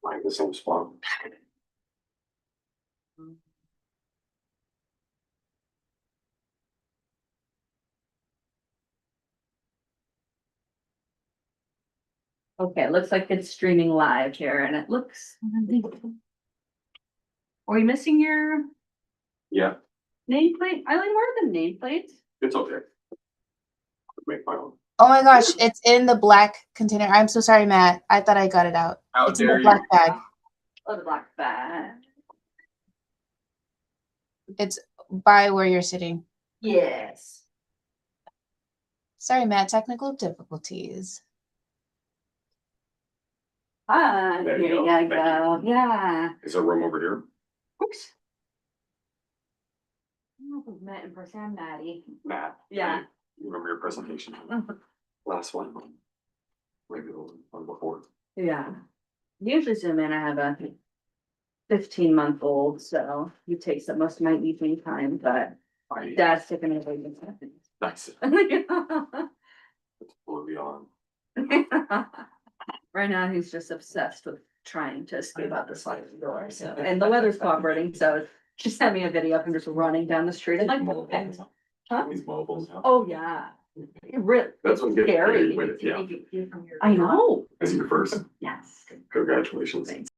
Like the same spot. Okay, it looks like it's streaming live here and it looks. Are we missing your Yeah, nameplate? Eileen, where are the nameplates? it's okay. I'll make my own. Oh my gosh, it's in the black container. I'm so sorry, Matt. I thought I got it out. How It's in dare the you. black bag. Oh, the black bag. It's by where you're sitting. Yes. Sorry, Matt. Technical difficulties. Ah, There you here go. you Thank go. Yeah. Is there room over here? Oops. I don't know if we've met in person. I'm Maddie. Matt? Yeah. You remember your presentation? Last one? Maybe the one before. Yeah. Usually Zoom in, I have a 15-month-old, so he takes up most of my evening time, but Dad's taking over the Nice. seconds. It's fully beyond. Right now, he's just obsessed with trying to escape out the sliding door, so, and the weather's cooperating, so she sent me a video of him just running down the street. I'm like, okay. Huh? These mobiles. Huh? Oh, yeah. It really, That's what gets scary. scary with it, yeah. I know. This is your first. Yes. Congratulations. Thanks.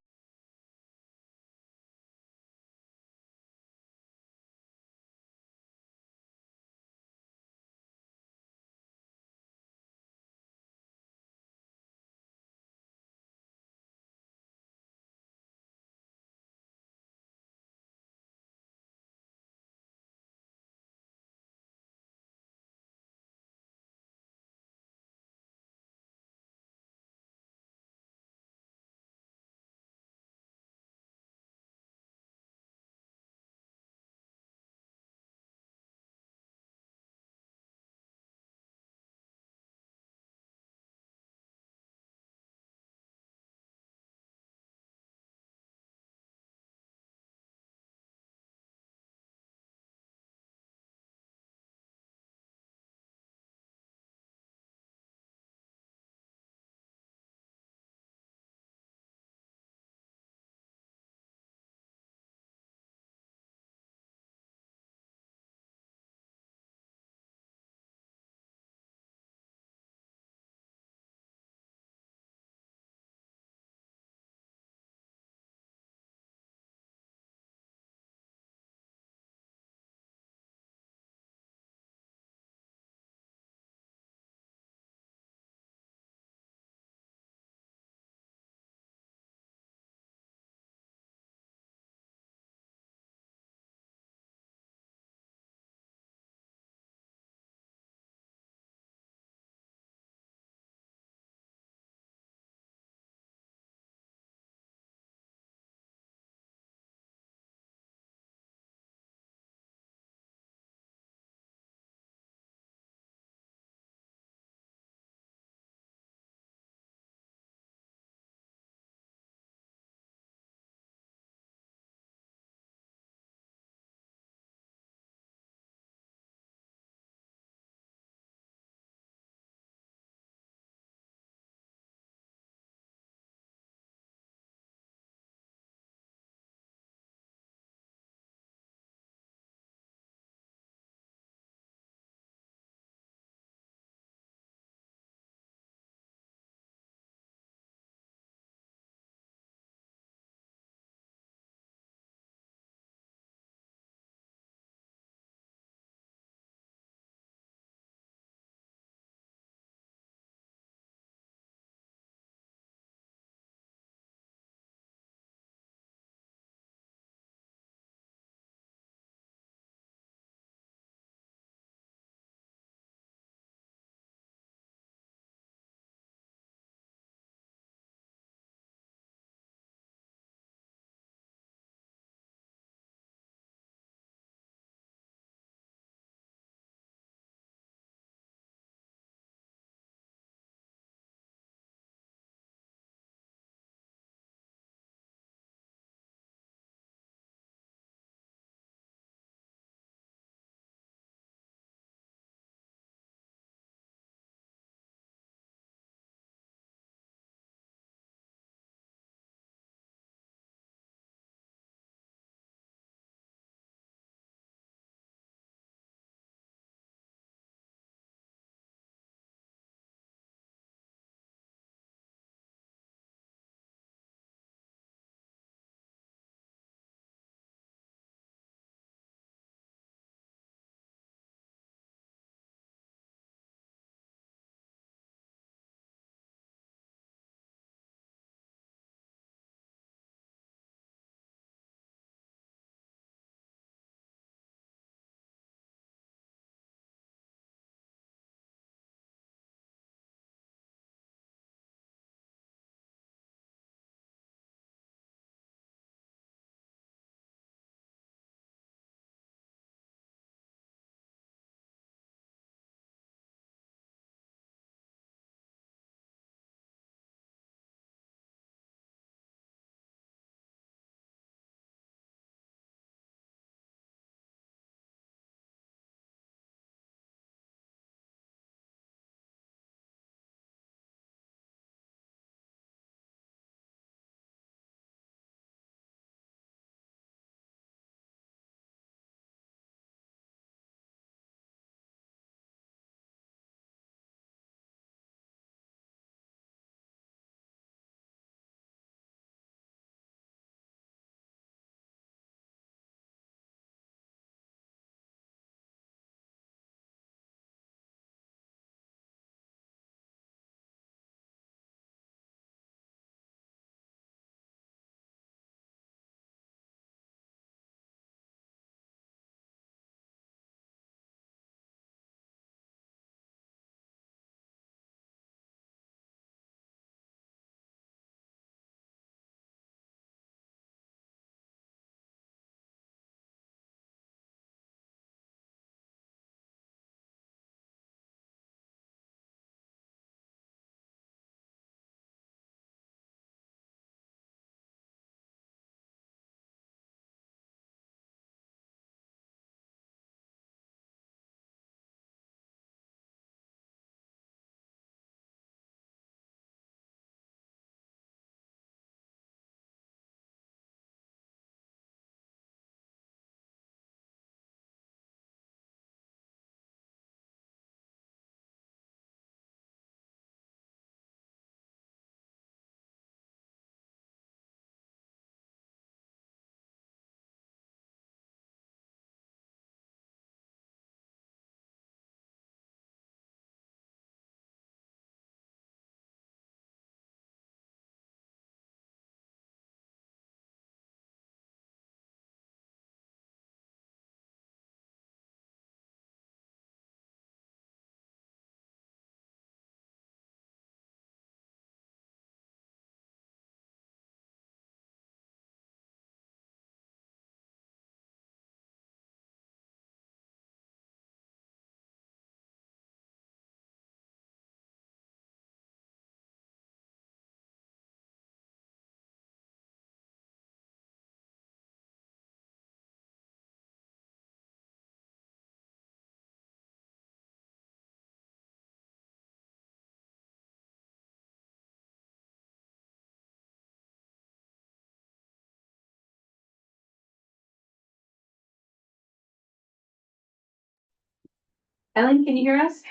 Ellen, can you hear us?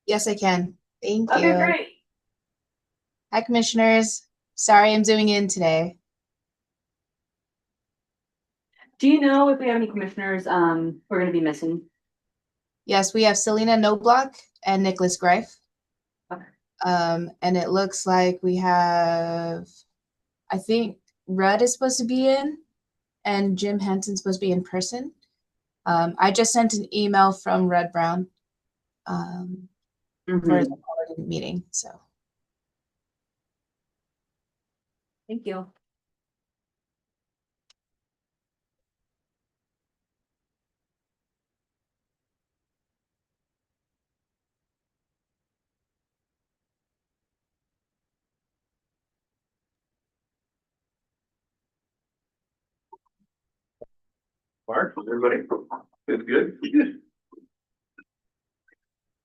Yes, I can. Thank Okay, you. great. Hi, commissioners. Sorry I'm zooming in today. Do you know if we have any commissioners, we're gonna be missing? Yes, we have Selena Noblock and Nicholas Greif. Okay. And it looks like we have, I think Rudd is supposed to be in and Jim Hanson's supposed to be in person. I just sent an email from Rudd Brown for the meeting, so. Thank you. Mark, everybody, good, good.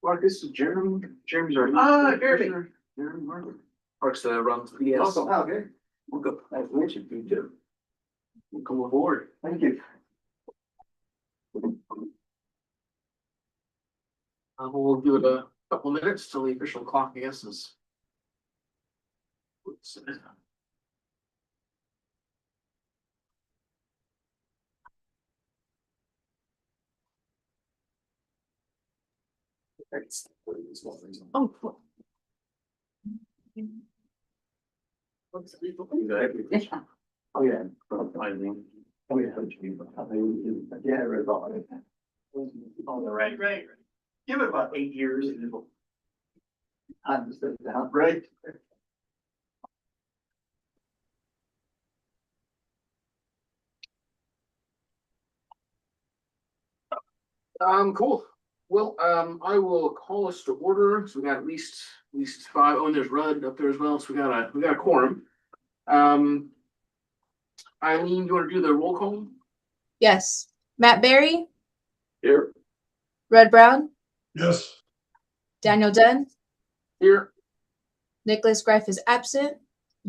Mark, this is Jeremy. Jeremy's our. Jeremy. Jeremy Mark. Mark's runs the PS. Awesome, okay. We'll go. Nice to meet you too. Welcome aboard. Thank you. We'll give it a couple minutes till the official clock, I guess, is. Oh, cool. Yeah. Oh, yeah. Oh, yeah. Yeah, I read about it. Oh, right. Give it about 8 years and it'll. I'm just down, right? Cool. Well, I will call us to order. So we got at least five. Oh, and there's Rudd up there as well. So we got a quorum. Eileen, do you want to do the roll call? Yes. Matt Berry, Here. Rudd Brown, Yes. Daniel Dunn, Here. Nicholas Greif is absent.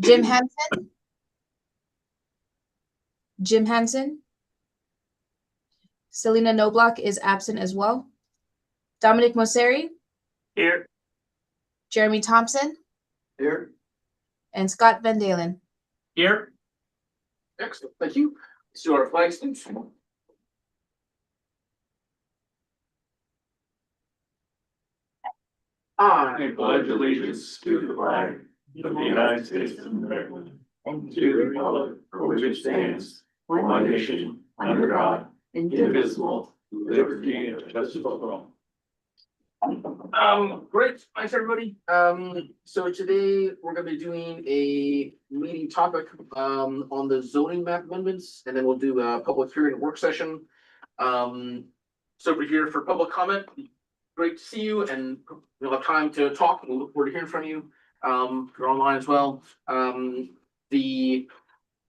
Jim Hanson. Selena Noblock is absent as well. Dominic Mosseri, Here. Jeremy Thompson, Here. and Scott Van Dalen. Here. Excellent, thank you. Let's do our flag salute. I pledge allegiance to the flag of the United States of America and to the republic for which it stands, one nation, under God, indivisible, with liberty and justice for all. Great, thanks everybody. So today we're gonna be doing a meeting topic on the zoning map amendments, and then we'll do a public hearing and work session. So we're here for public comment. Great to see you, and we'll have time to talk. We'll look forward to hearing from you. You're online as well. The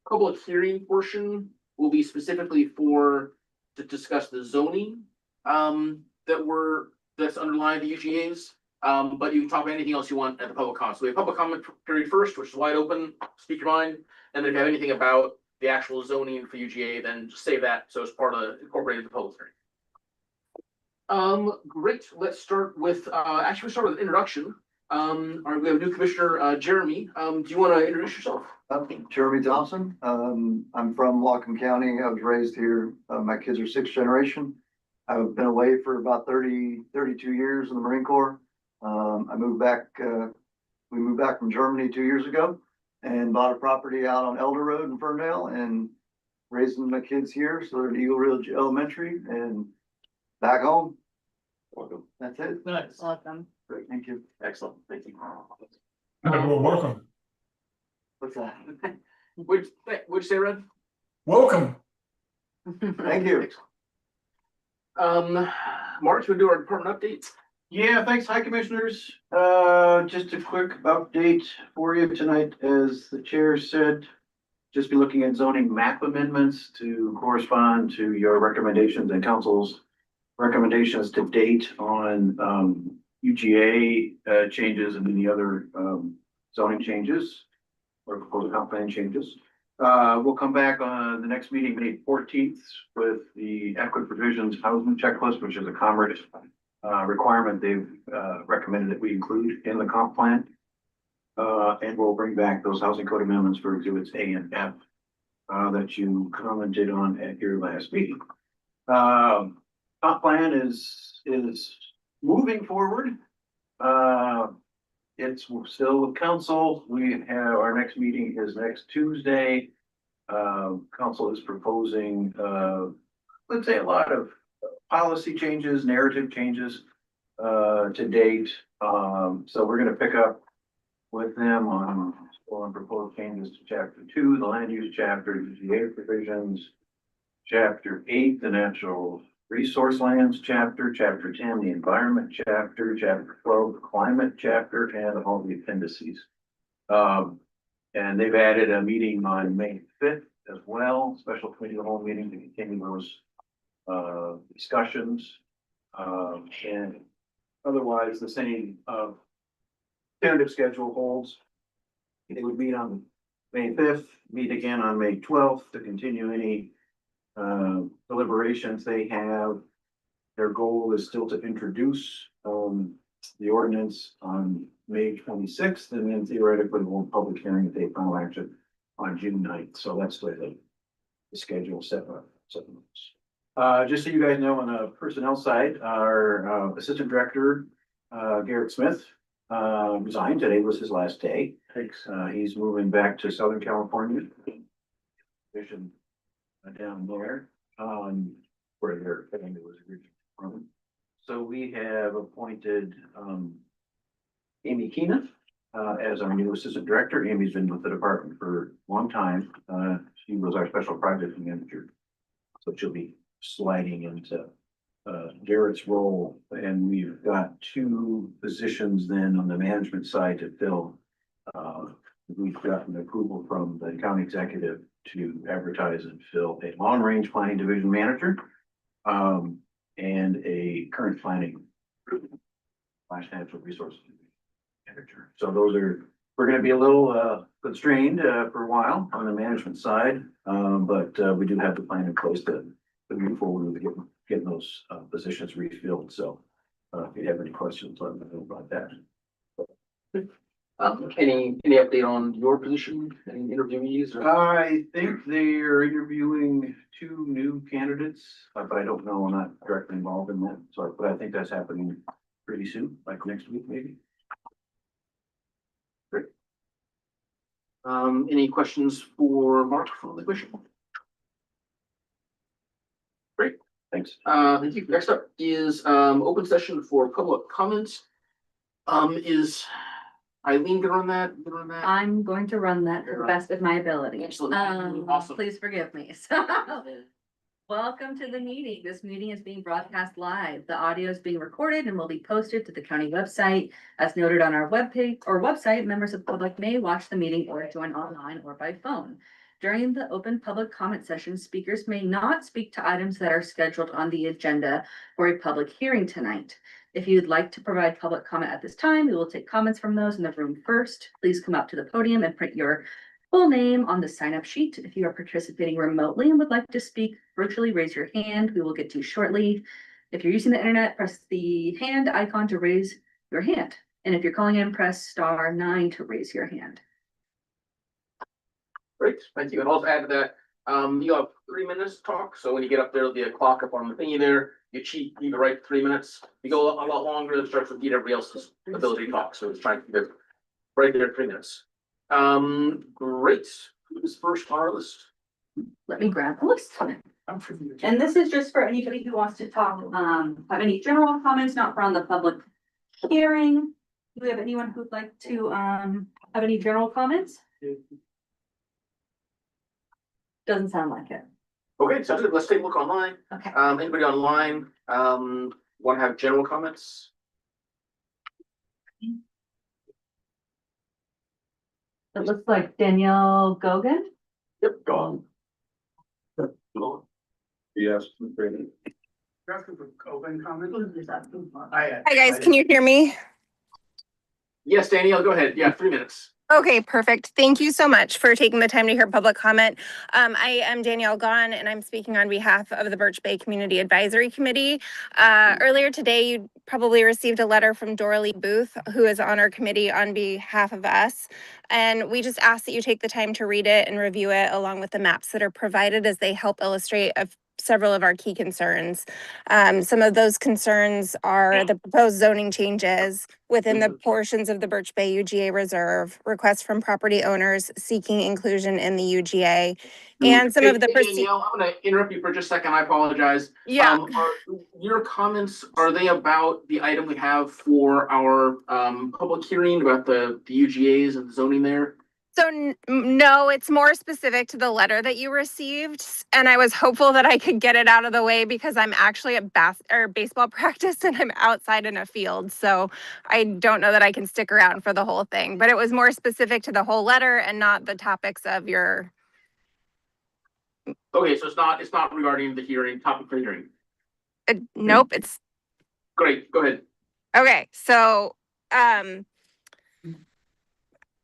public hearing portion will be specifically to discuss the zoning that's underlying the UGAs. But you can talk about anything else you want at the public comment. So we have public comment period first, which is wide open, speak your mind. And then if you have anything about the actual zoning for UGA, then just save that. So it's part of the incorporated the public hearing. Great. Let's start with actually we'll start with introduction. We have a new commissioner, Jeremy. Do you want to introduce yourself? Jeremy Thompson. I'm from Whatcom County. I was raised here. My kids are sixth generation. I've been away for about 32 years in the Marine Corps. We moved back from Germany 2 years ago and bought a property out on Elder Road in Ferndale and raising my kids here. So they're at Eagle Ridge Elementary and back home. Welcome. That's it. Nice. Welcome. Great. Thank you. Excellent. Thank you. Well, welcome. What's that? What'd you say, Red? Welcome. Thank you. Mark, we'll do our department updates. Yeah, thanks. Hi, commissioners. Just a quick update for you tonight. As the chair said, just be looking at zoning map amendments to correspond to your recommendations and council's recommendations to date on UGA changes and any other zoning changes or proposed comp plan changes. We'll come back on the next meeting, May 14th, with the Equity Provisions Housing Checklist, which is a Commerce requirement they've recommended that we include in the comp plan. And we'll bring back those housing code amendments for exhibits A and F that you commented on at your last meeting. Comp plan is moving forward. It's still with council. We have, our next meeting is next Tuesday. Council is proposing, let's say, a lot of policy changes, narrative changes to date. So we're gonna pick up with them on proposed changes to chapter 2, the land use chapter, UGA provisions, chapter 8, the natural resource lands chapter, chapter 10, the environment chapter, chapter 12, the climate chapter, and all the appendices. And they've added a meeting on May 5th as well, special committee of the whole meeting to continue those discussions. And otherwise, the same tentative schedule holds. They would meet on May 5th, meet again on May 12th to continue any deliberations they have. Their goal is still to introduce the ordinance on May 26th, and then theoretically hold public hearing and take final action on June 9th. So that's the schedule set up. Just so you guys know, on the personnel side, our assistant director, Garrett Smith, resigned. Today was his last day. He's moving back to Southern California. Vision down there, where their family was originally from. So we have appointed Amy Keenan as our new assistant director. Amy's been with the department for a long time. She was our special project manager. So she'll be sliding into Garrett's role, and we've got 2 positions then on the management side to fill. We've gotten approval from the county executive to advertise and fill a long-range planning division manager and a current planning / natural resources manager. So we're going to be a little constrained for a while on the management side, but we do have the plan in place to move forward with getting those positions refilled. So if you have any questions, let me know about that. Any update on your position, any interviewees or? I think they're interviewing 2 new candidates, but I don't know. I'm not directly involved in that. So, but I think that's happening pretty soon, like next week, maybe. Great. Any questions for Mark from the commission? Great. Thanks. Thank you. Next up is open session for public comments. Is Eileen gonna run that? I'm going to run that to the best of my ability. Excellent. Awesome. Please forgive me. So, welcome to the meeting. This meeting is being broadcast live. The audio is being recorded and will be posted to the county website. As noted on our webpage or website, members of the public may watch the meeting or join online or by phone. During the open public comment session, speakers may not speak to items that are scheduled on the agenda for a public hearing tonight. If you'd like to provide public comment at this time, we will take comments from those in the room first. Please come up to the podium and print your full name on the sign-up sheet. If you are participating remotely and would like to speak virtually, raise your hand. We will get to you shortly. If you're using the internet, press the hand icon to raise your hand. And if you're calling in, press *9 to raise your hand. Great, thank you. And also add to that, you have 3 minutes to talk. So when you get up there, there'll be a clock up on the thingy there. You cheat, you can write 3 minutes. You go a lot longer, it starts to repeat everybody else's ability to talk. So it's trying to keep it right there, 3 minutes. Great. Who's first on our list? Let me grab the list. And this is just for anybody who wants to talk, have any general comments, not for on the public hearing. Do we have anyone who'd like to have any general comments? Doesn't sound like it. Okay, sounds good. Let's take a look online. Okay. Anybody online, want to have general comments? It looks like Danielle Gogan. Yep, go on. Yes. Hi guys, can you hear me? Yes, Danielle, go ahead. Yeah, 3 minutes. Okay, perfect. Thank you so much for taking the time to hear public comment. I am Danielle Gahn, and I'm speaking on behalf of the Birch Bay Community Advisory Committee. Earlier today, you probably received a letter from Doralee Booth, who is on our committee on behalf of us. And we just ask that you take the time to read it and review it along with the maps that are provided, as they help illustrate several of our key concerns. Some of those concerns are the proposed zoning changes within the portions of the Birch Bay UGA Reserve, requests from property owners seeking inclusion in the UGA, and some of the Danielle, I'm gonna interrupt you for just a second. I apologize. Yeah. Are your comments, are they about the item we have for our public hearing about the UGAs and zoning there? So no, it's more specific to the letter that you received, and I was hopeful that I could get it out of the way because I'm actually at baseball practice and I'm outside in a field, so I don't know that I can stick around for the whole thing. But it was more specific to the whole letter and not the topics of your. Okay, so it's not regarding the hearing, topic for hearing. Nope, it's Great, go ahead. okay. So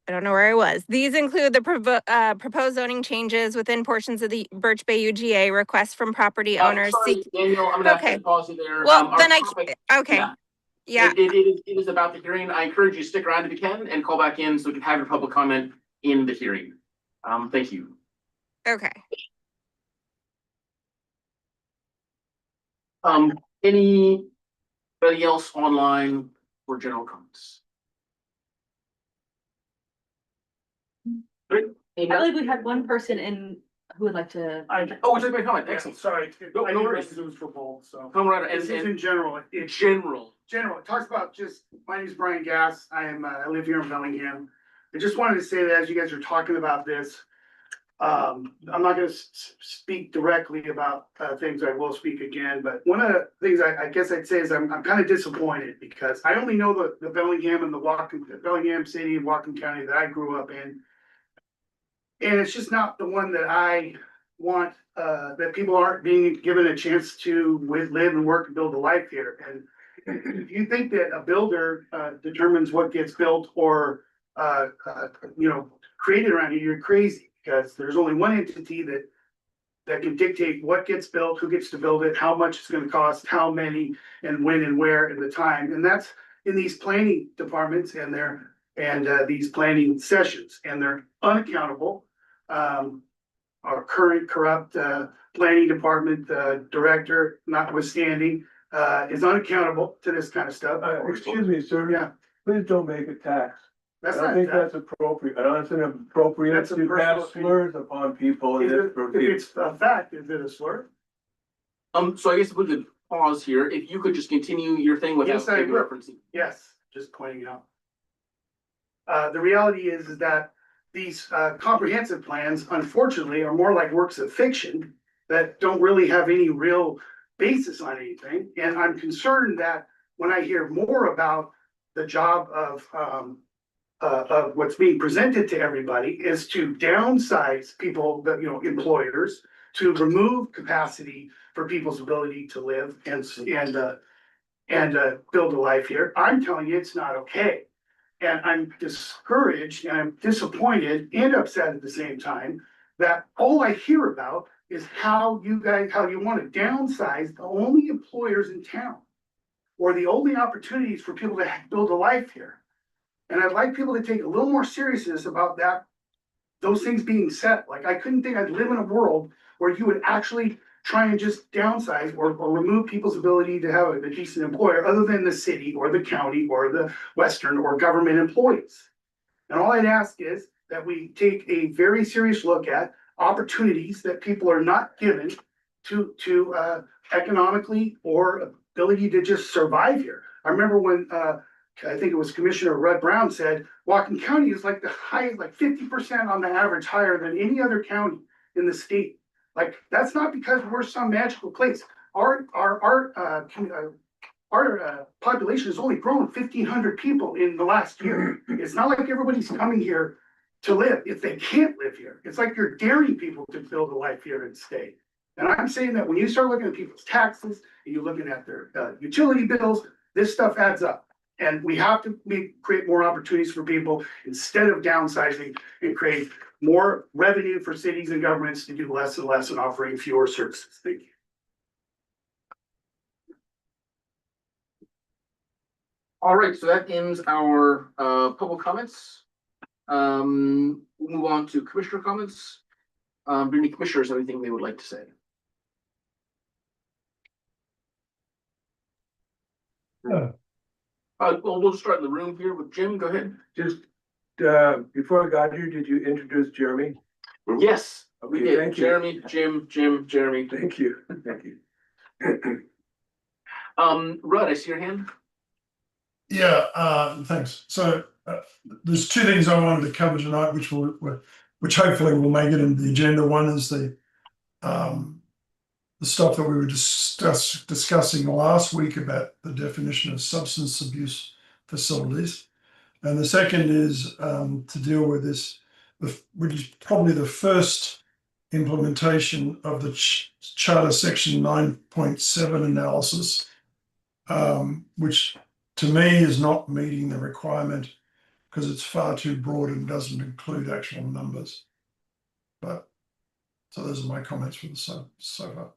I don't know where I was. These include the proposed zoning changes within portions of the Birch Bay UGA, requests from property owners. Sorry, Daniel, I'm gonna have to pause you there. Well, then okay. Yeah. It is about the hearing. I encourage you to stick around if you can and call back in so we can have your public comment in the hearing. Thank you. Okay. Anybody else online for general comments? Great. I believe we had one person in who would like to. Oh, would you like my comment? Excellent. Sorry, No, I no know worries. this is for both, so. Come right This is in and general, in general. it talks about just, my name is Brian Gass, I live here in Bellingham. I just wanted to say that as you guys are talking about this, I'm not gonna speak directly about, things, I will speak again, but one of the things I guess I'd say is I'm kind of disappointed because I only know the Bellingham and the Bellingham City and Whatcom County that I grew up in. And it's just not the one that I want, that people aren't being given a chance to live and work and build a life here. And if you think that a builder determines what gets built or created around here, you're crazy, because there's only one entity that can dictate what gets built, who gets to build it, how much it's gonna cost, how many, and when and where and the time. And that's in these planning departments and these planning sessions, and they're unaccountable. Our current corrupt planning department director, notwithstanding, is unaccountable to this kind of stuff. Excuse me, sir. Yeah, Please don't make it tax. I that's don't not think that. that's appropriate. I don't think it's appropriate That's a to personal pass slurs upon people. If in this it's a fact, is it a slur? So I guess if we could pause here, if you could just continue your thing without Yes, I will. referencing. Yes, just pointing out. The reality is that these comprehensive plans, unfortunately, are more like works of fiction that don't really have any real basis on anything. And I'm concerned that when I hear more about the job of what's being presented to everybody is to downsize people, that, employers, to remove capacity for people's ability to live and build a life here. I'm telling you, it's not okay. And I'm discouraged and I'm disappointed and upset at the same time that all I hear about is how you want to downsize the only employers in town, or the only opportunities for people to build a life here. And I'd like people to take a little more seriousness about those things being said. Like, I couldn't think I'd live in a world where you would actually try and just downsize or remove people's ability to have a decent employer other than the city or the county or the Western or government employees. And all I'd ask is that we take a very serious look at opportunities that people are not given to economically or ability to just survive here. I remember when I think it was Commissioner Rudd Brown said, Whatcom County is like the highest, like 50% on the average higher than any other county in the state. Like, that's not because we're some magical place. Our population has only grown 1,500 people in the last year. It's not like everybody's coming here to live if they can't live here. It's like you're daring people to build a life here and stay. And I'm saying that when you start looking at people's taxes and you're looking at their utility bills, this stuff adds up. And we have to create more opportunities for people instead of downsizing and create more revenue for cities and governments to do less and less and offering fewer services. Thank you. All right, so that ends our public comments. We'll move on to commissioner comments. Do any commissioners have anything they would like to say? Yeah. Well, we'll start in the room here with Jim. Go ahead. Just, before I got here, did you introduce Jeremy? Yes, we Okay, did. thank you. Jeremy, Jim, Jeremy. Thank you, thank you. Rudd, I see your hand. Yeah, thanks. So there's two things I wanted to cover tonight, which hopefully will make it into the agenda. One is the stuff that we were discussing last week about the definition of substance abuse facilities. And the second is to deal with this, which is probably the first implementation of the Charter Section 9.7 analysis, which to me is not meeting the requirement because it's far too broad and doesn't include actual numbers. But so those are my comments for the so far.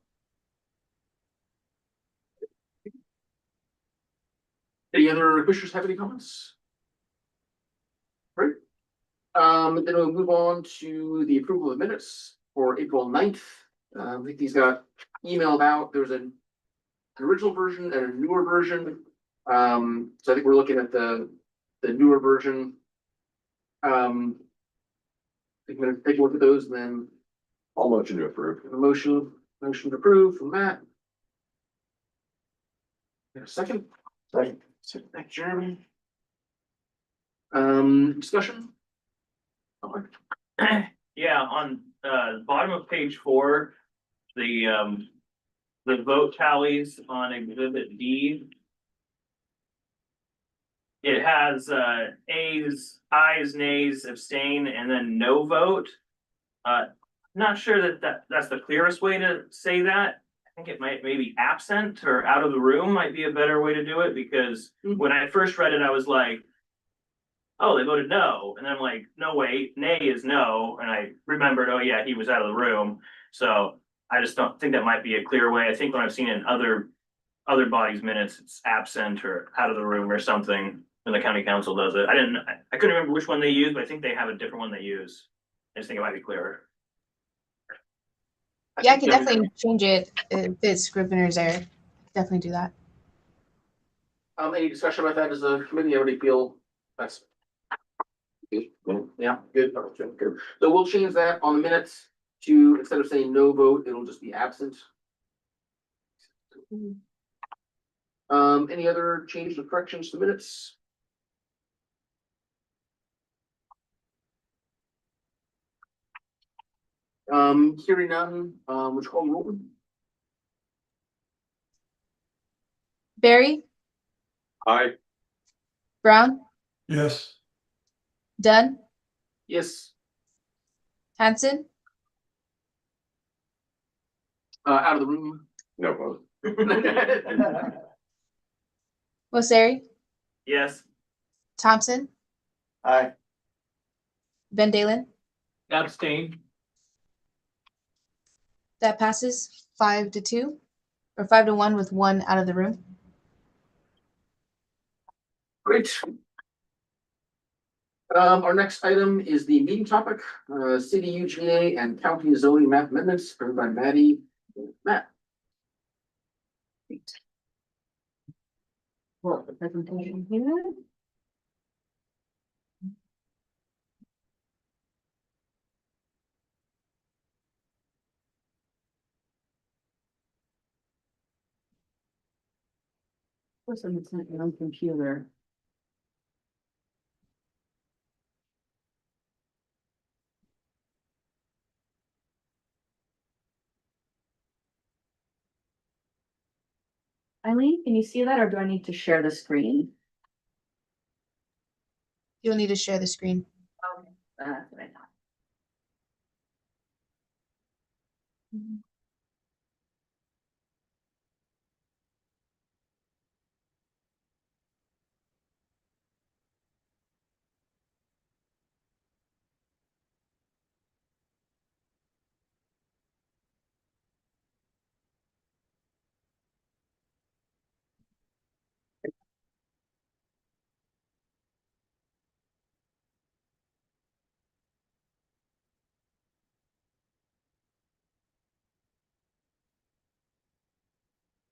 Any other commissioners have any comments? Great. Then we'll move on to the approval of minutes for April 9th. I think these got emailed out. There's an original version and a newer version. So I think we're looking at the newer version. I'm gonna take a look at those and then I'll motion to approve. a motion to approve from Matt. In a second. Second. Thank Jeremy. Discussion? Yeah, on the bottom of page 4, the vote tallies on exhibit D. It has ayes, nays, abstain, and then no vote. Not sure that's the clearest way to say that. I think it might maybe absent or out of the room might be a better way to do it, because when I first read it, I was like, oh, they voted no. And then I'm like, no, wait, nay is no. And I remembered, oh yeah, he was out of the room. So I just don't think that might be a clear way. I think when I've seen in other bodies' minutes, it's absent or out of the room or something when the county council does it. I couldn't remember which one they use, but I think they have a different one they use. I just think it might be clearer. Yeah, I can definitely change it if it's Scrivener's error. Definitely do that. Any discussion about that as a committee? Everybody feel that's good? Yeah, good. Good. So we'll change that on the minutes to, instead of saying no vote, it'll just be absent. Any other changes or corrections to minutes? Hearing none, which call roll? Barry, Aye. Brown, Yes. Dunn, Yes. Hanson, Out of the room. No vote. Mosseri, Yes. Thompson, Aye. Van Dalen. Abstain. That passes 5-2 or 5-1 with one out of the room. Great. Our next item is the meeting topic, city UGA and county zoning map amendments, presented by Maddie. Matt. Well, the presentation here. Of course, it's not your own computer. Eileen, can you see that, or do I need to share the screen? You'll need to share the screen. Okay, that's what I thought.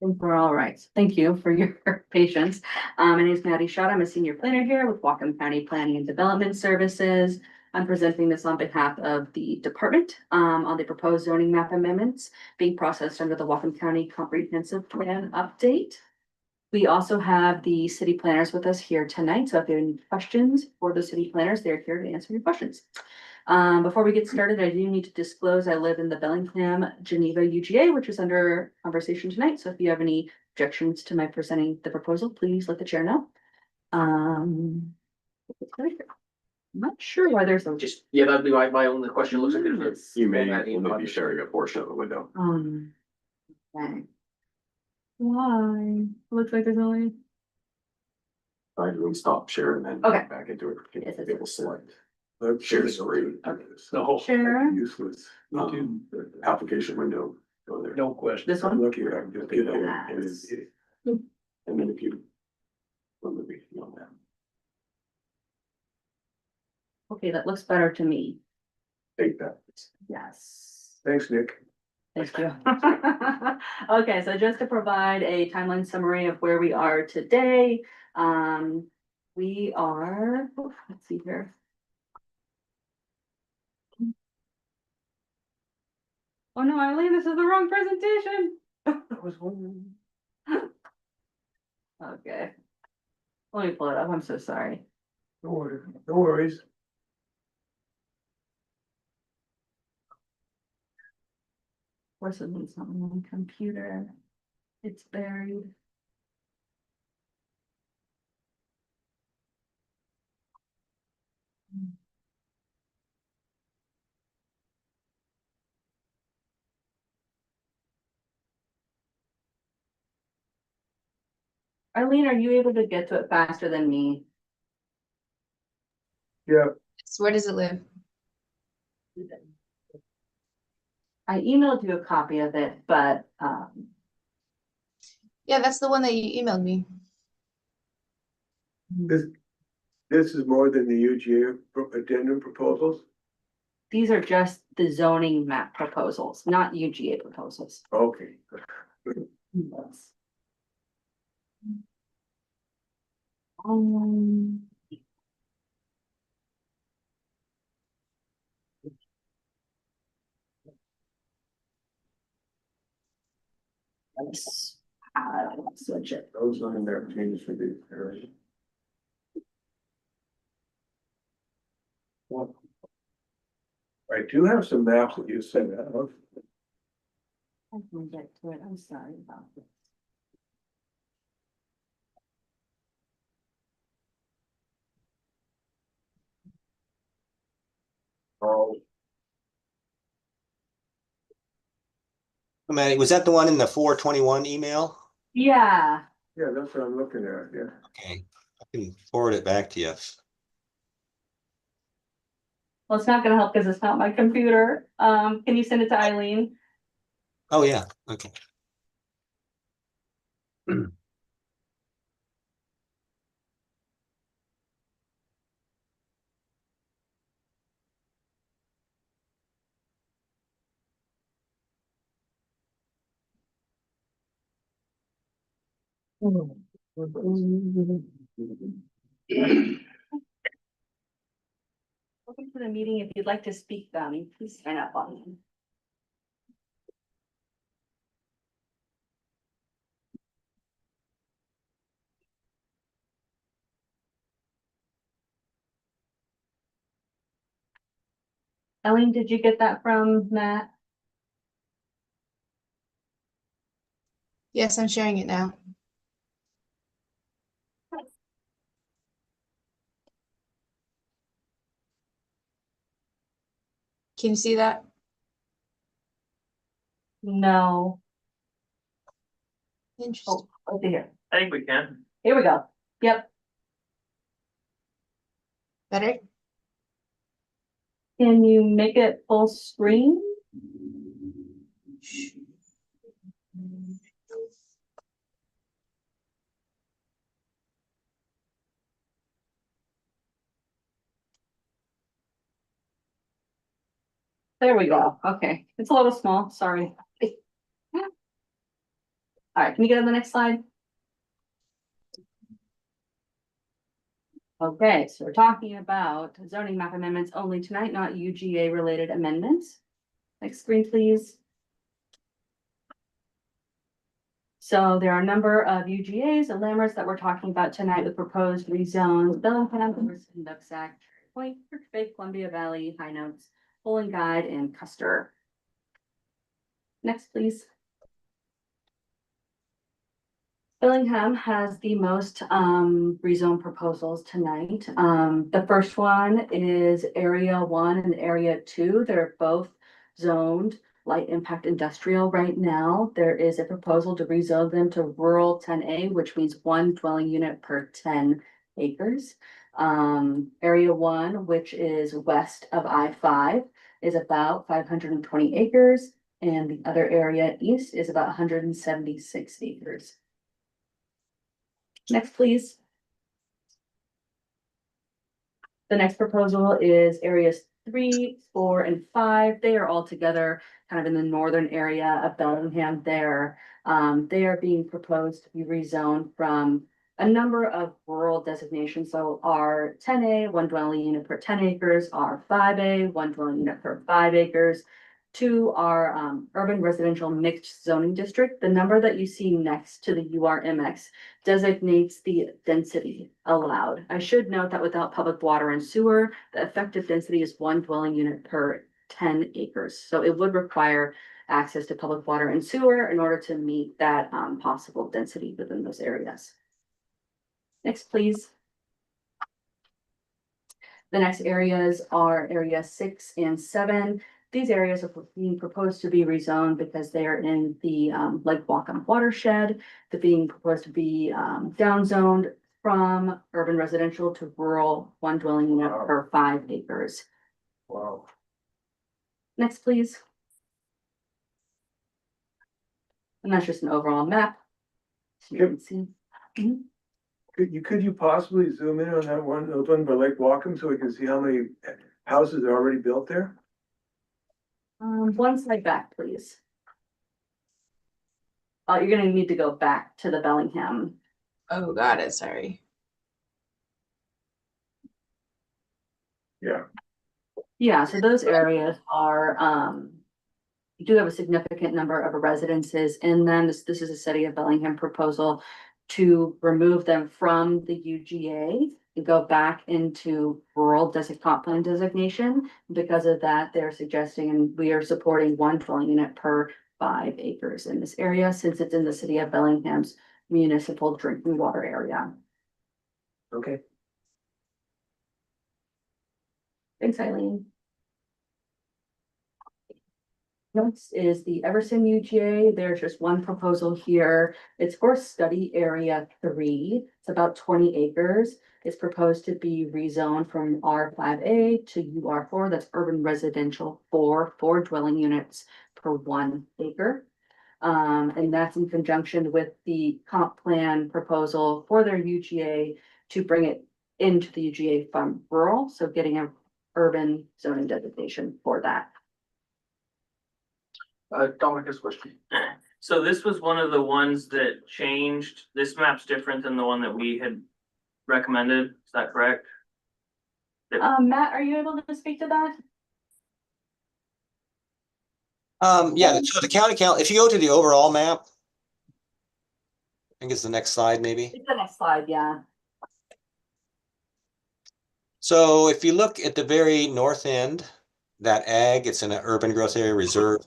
think we're all right. Thank you for your patience. My name is Maddie Schott. I'm a senior planner here with Whatcom County Planning and Development Services. I'm presenting this on behalf of the department on the proposed zoning map amendments being processed under the Whatcom County Comprehensive Plan update. We also have the city planners with us here tonight. So if you have any questions for the city planners, they're here to answer your questions. Before we get started, I do need to disclose I live in the Bellingham, Geneva UGA, which is under conversation tonight. So if you have any objections to my presenting the proposal, please let the chair know. I'm not sure why there's a Just, yeah, that'd be my only question. Looks like there's. You may only be sharing a portion of the window. Okay. Why? Looks like there's only. I would stop sharing and then Okay. back into it. Yes, yes, People select. Share screen. No. Share. Useless. The application window, go there. No question. This one? I'm looking at it. Just get it. Yes. And then if you. Maybe on that. Okay, that looks better to me. Take that. Yes. Thanks, Nick. Thank you. Okay, so just to provide a timeline summary of where we are today, we are, let's see here. Oh no, Eileen, this is the wrong presentation. I was wondering. Okay. Let me pull it up. I'm so sorry. No worries. No worries. Of course, it needs something on the computer. It's buried. Eileen, are you able to get to it faster than me? Yeah, So where does it live? I emailed you a copy of it, but Yeah, that's the one that you emailed me. this is more than the UGA addendum proposals. these are just the zoning map proposals, not UGA proposals. Okay. Yes. Um, let's switch it. Those are in there changes for the area. Well, I do have some maps that you sent out. I can get to it. I'm sorry about this. Oh, Maddie, was that the one in the 421 email? Yeah, yeah, that's what I'm looking at, yeah. Okay, I can forward it back to you. well, it's not gonna help because it's not my computer. Can you send it to Eileen? Oh, yeah, okay. Welcome to the meeting. If you'd like to speak, please sign up on it. Eileen, did you get that from Matt? Yes, I'm sharing it now. Can you see that? No. Interesting. Oh, over here. I think we can. Here we go. Yep. Better? Can you make it full screen? There we go. Okay. It's a little small. Sorry. All right, can you get on the next slide? Okay, so we're talking about zoning map amendments only tonight, not UGA related amendments. Next screen, please. So there are a number of UGAs and landmarks that we're talking about tonight with proposed rezones, Bellingham, Nooksack, Point, Birch Bay, Columbia Valley, High Notes, Bowling Guide, and Custer. Next, please. Bellingham has the most rezone proposals tonight. The first one is Area 1 and Area 2. They're both zoned light impact industrial right now. There is a proposal to rezone them to rural 10A, which means 1 dwelling unit per 10 acres. Area 1, which is west of I-5, is about 520 acres, and the other area east is about 176 acres. Next, please. The next proposal is areas 3, 4, and 5. They are all together kind of in the northern area of Bellingham there. They are being proposed to be rezoned from a number of rural designations. So R10A, 1 dwelling unit per 10 acres, R5A, 1 dwelling unit per 5 acres, to our urban residential mixed zoning district. The number that you see next to the URMX designates the density allowed. I should note that without public water and sewer, the effective density is 1 dwelling unit per 10 acres. So it would require access to public water and sewer in order to meet that possible density within those areas. Next, please. The next areas are area 6 and 7. These areas are being proposed to be rezoned because they are in the Lake Whatcom watershed. They're being proposed to be downzoned from urban residential to rural 1 dwelling unit per 5 acres. Wow. Next, please. And that's just an overall map. So you can see. Could you possibly zoom in on that one, those one by Lake Whatcom, so we can see how many houses are already built there? One slide back, please. You're gonna need to go back to the Bellingham. Oh, got it. Sorry. Yeah. Yeah, so those areas are, you do have a significant number of residences in them. This is a city of Bellingham proposal to remove them from the UGA and go back into rural comp plan designation. Because of that, they're suggesting, and we are supporting 1 dwelling unit per 5 acres in this area, since it's in the city of Bellingham's municipal drinking water area. Okay. Thanks, Eileen. Next is the Everson UGA. There's just one proposal here. It's for study area 3. It's about 20 acres. It's proposed to be rezoned from R5A to UR4. That's urban residential 4 dwelling units per 1 acre. And that's in conjunction with the comp plan proposal for their UGA to bring it into the UGA from rural. So getting an urban zoning designation for that. Dominic has a question. So this was one of the ones that changed. This map's different than the one that we had recommended. Is that correct? Matt, are you able to speak to that? Yeah, so the county count, if you go to the overall map, I think it's the next slide, maybe. It's the next slide, yeah. So if you look at the very north end, that ag, it's in an urban growth area reserve.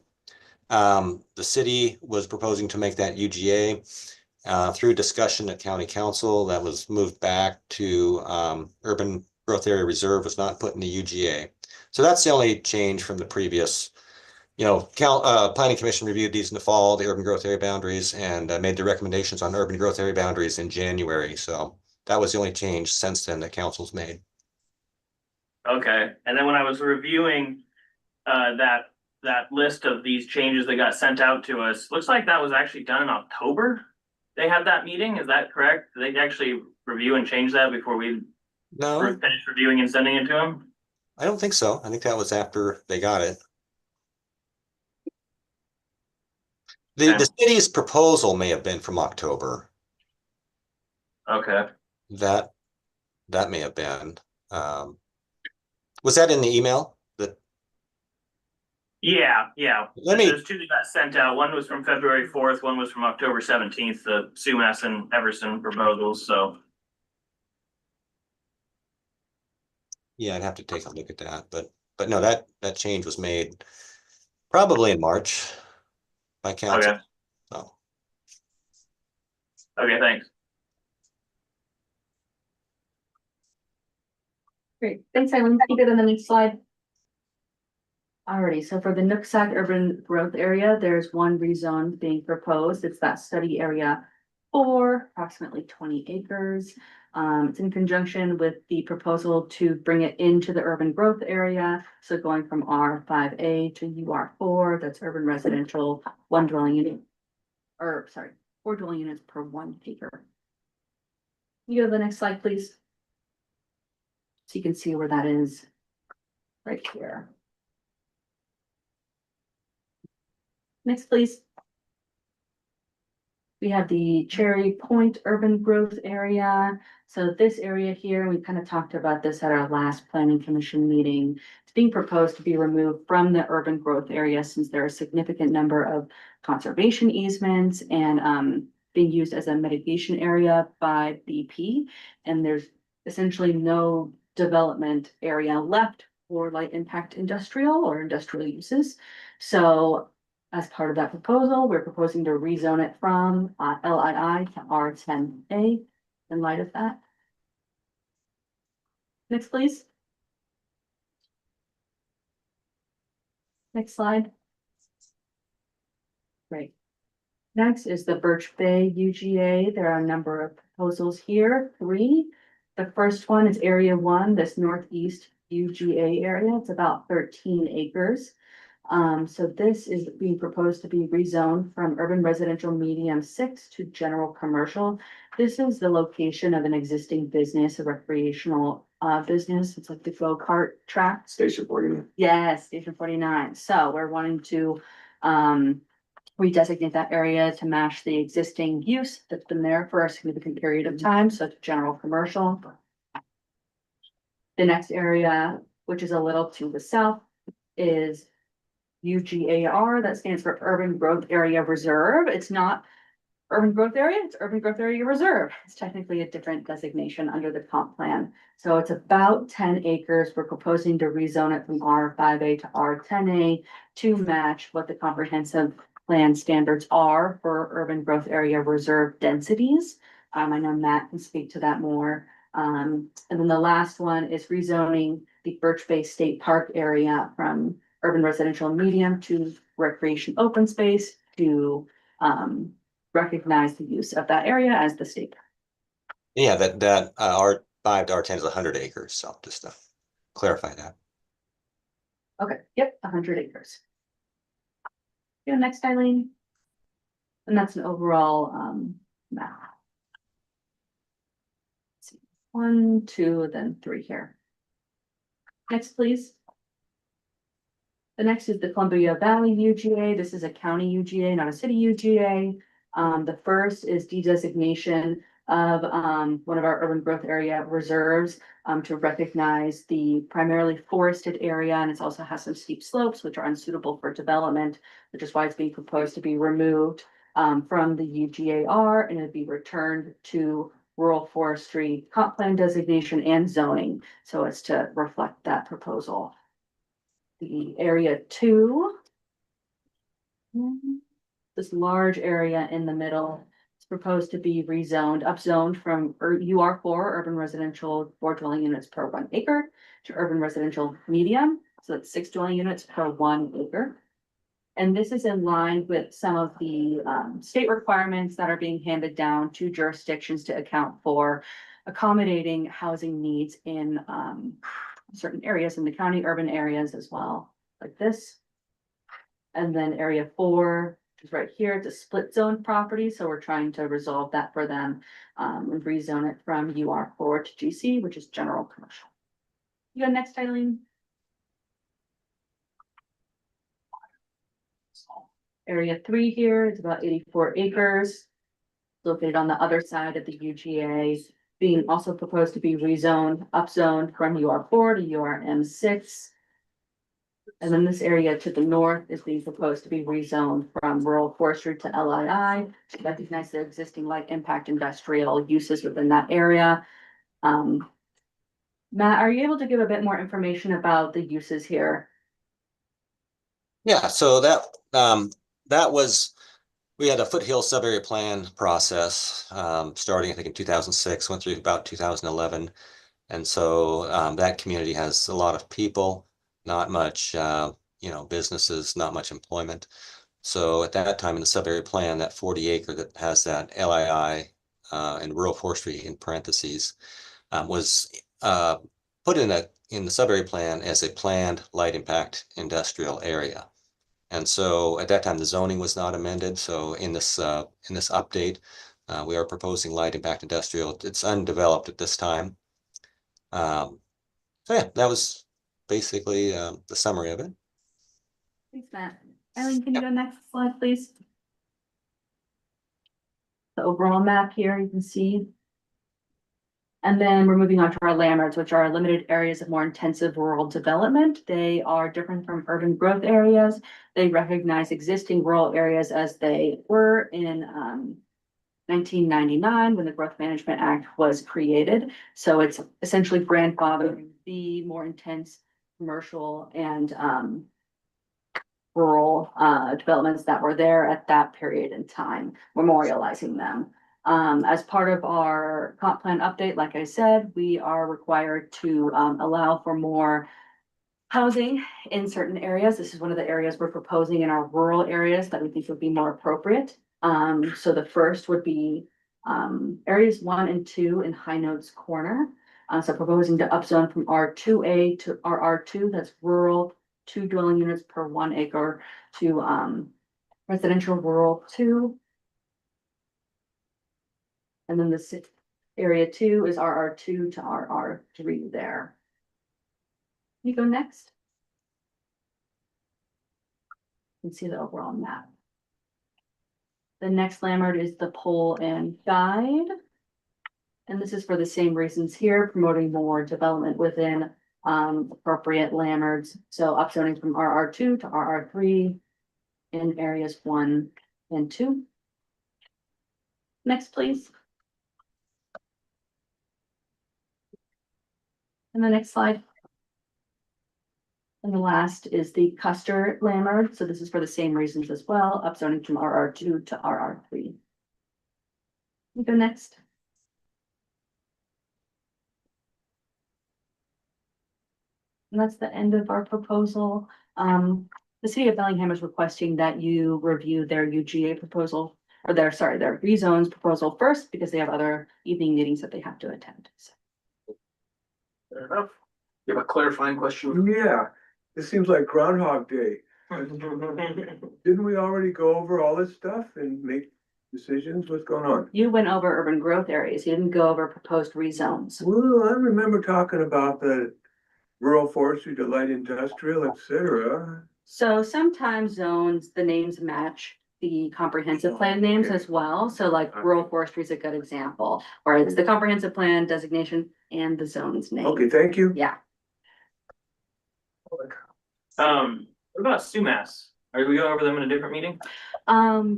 The city was proposing to make that UGA through discussion at county council. That was moved back to urban growth area reserve, was not put in the UGA. So that's the only change from the previous. Planning commission reviewed these in the fall, the urban growth area boundaries, and made the recommendations on urban growth area boundaries in January. So that was the only change since then that council's made. Okay, and then when I was reviewing that list of these changes that got sent out to us, looks like that was actually done in October. They had that meeting, is that correct? Did they actually review and change that before we finished reviewing and sending it to them? I don't think so. I think that was after they got it. The city's proposal may have been from October. Okay. That may have been. Was that in the email? Yeah. Let me- There's two that got sent out. One was from February 4th, one was from October 17th, the Sumas and Everson proposals, so. Yeah, I'd have to take a look at that, but no, that change was made probably in March by council. Okay. So, Okay, thanks. Great, thanks, Eileen. Keep it on the next slide. Alrighty, so for the Nooksack urban growth area, there's one rezone being proposed. It's that study area 4, approximately 20 acres. It's in conjunction with the proposal to bring it into the urban growth area. So going from R5A to UR4, that's urban residential, 1 dwelling unit. Or sorry, 4 dwelling units per 1 acre. You go to the next slide, please. So you can see where that is right here. Next, please. We have the Cherry Point urban growth area. So this area here, we kind of talked about this at our last planning commission meeting. It's being proposed to be removed from the urban growth area since there are a significant number of conservation easements and being used as a mitigation area by BP. And there's essentially no development area left for light impact industrial or industrial uses. So as part of that proposal, we're proposing to rezone it from LII to R10A in light of that. Next, please. Next slide. Great. Next is the Birch Bay UGA. There are a number of proposals here, 3. The first one is Area 1, this northeast UGA area. It's about 13 acres. So this is being proposed to be rezoned from urban residential medium 6 to general commercial. This is the location of an existing business, a recreational business. It's like the go-kart track. Station 49. Yes, Station 49. So we're wanting to redesignate that area to match the existing use that's been there for a significant period of time, so it's general commercial. The next area, which is a little to the south, is UGAR, that stands for Urban Growth Area Reserve. It's not urban growth area, it's urban growth area reserve. It's technically a different designation under the comp plan. So it's about 10 acres. We're proposing to rezone it from R5A to R10A to match what the comprehensive plan standards are for urban growth area reserve densities. I know Matt can speak to that more. And then the last one is rezoning the Birch Bay State Park area from urban residential medium to recreation open space to recognize the use of that area as the state. yeah, that R5 to R10 is 100 acres. So just to clarify that. Okay, yep, 100 acres. Yeah, next, Eileen. And that's an overall map. Let's see, 1, 2, then 3 here. Next, please. The next is the Columbia Valley UGA. This is a county UGA, not a city UGA. The first is de-designation of one of our urban growth area reserves to recognize the primarily forested area, and it also has some steep slopes which are unsuitable for development, which is why it's being proposed to be removed from the UGAR and it'd be returned to rural forestry comp plan designation and zoning, so as to reflect that proposal. The area 2. This large area in the middle is proposed to be rezoned, upzoned from UR4, urban residential 4 dwelling units per 1 acre, to urban residential medium. So that's 6 dwelling units per 1 acre. And this is in line with some of the state requirements that are being handed down to jurisdictions to account for accommodating housing needs in certain areas in the county, urban areas as well, like this. And then area 4, which is right here, it's a split zone property, so we're trying to resolve that for them and rezone it from UR4 to GC, which is general commercial. You go next, Eileen. Area 3 here is about 84 acres. Located on the other side of the UGA, being also proposed to be rezoned, upzoned from UR4 to URM6. And then this area to the north is being proposed to be rezoned from rural forestry to LII. To recognize the existing light impact industrial uses within that area. Matt, are you able to give a bit more information about the uses here? Yeah, so that was, we had a foothill sub-area plan process, starting, I think, in 2006, went through about 2011. And so that community has a lot of people, not much, businesses, not much employment. So at that time in the sub-area plan, that 40 acre that has that LII and rural forestry in parentheses was put in the sub-area plan as a planned light impact industrial area. And so at that time, the zoning was not amended. So in this update, we are proposing light impact industrial. It's undeveloped at this time. So yeah, that was basically the summary of it. Thanks, Matt. Eileen, can you go next slide, please? The overall map here, you can see. And then we're moving on to our landmarks, which are limited areas of more intensive rural development. They are different from urban growth areas. They recognize existing rural areas as they were in 1999 when the Growth Management Act was created. So it's essentially grandfathering the more intense commercial and rural developments that were there at that period in time, memorializing them. As part of our comp plan update, like I said, we are required to allow for more housing in certain areas. This is one of the areas we're proposing in our rural areas that we think would be more appropriate. So the first would be areas 1 and 2 in High Notes Corner. So proposing to upzone from R2A to RR2, that's rural, 2 dwelling units per 1 acre, to residential rural 2. And then the area 2 is RR2 to RR3 there. You go next. You can see the overall map. The next landmark is the pole and guide. And this is for the same reasons here, promoting more development within appropriate landmarks. So upzoning from RR2 to RR3 in areas 1 and 2. Next, please. And the next slide. And the last is the Custer landmark. So this is for the same reasons as well, upzoning from RR2 to RR3. You go next. And that's the end of our proposal. The city of Bellingham is requesting that you review their UGA proposal, or their rezones proposal first, because they have other evening meetings that they have to attend. So. Fair enough. You have a clarifying question? Yeah, this seems like Groundhog Day. Didn't we already go over all this stuff and make decisions? What's going on? You went over urban growth areas. You didn't go over proposed rezones. Well, I remember talking about the rural forestry to light industrial, etc. So sometimes zones, the names match the comprehensive plan names as well. So like rural forestry is a good example, where it's the comprehensive plan designation and the zone's name. Okay, thank you. Yeah. What about Sumas? Are we going over them in a different meeting?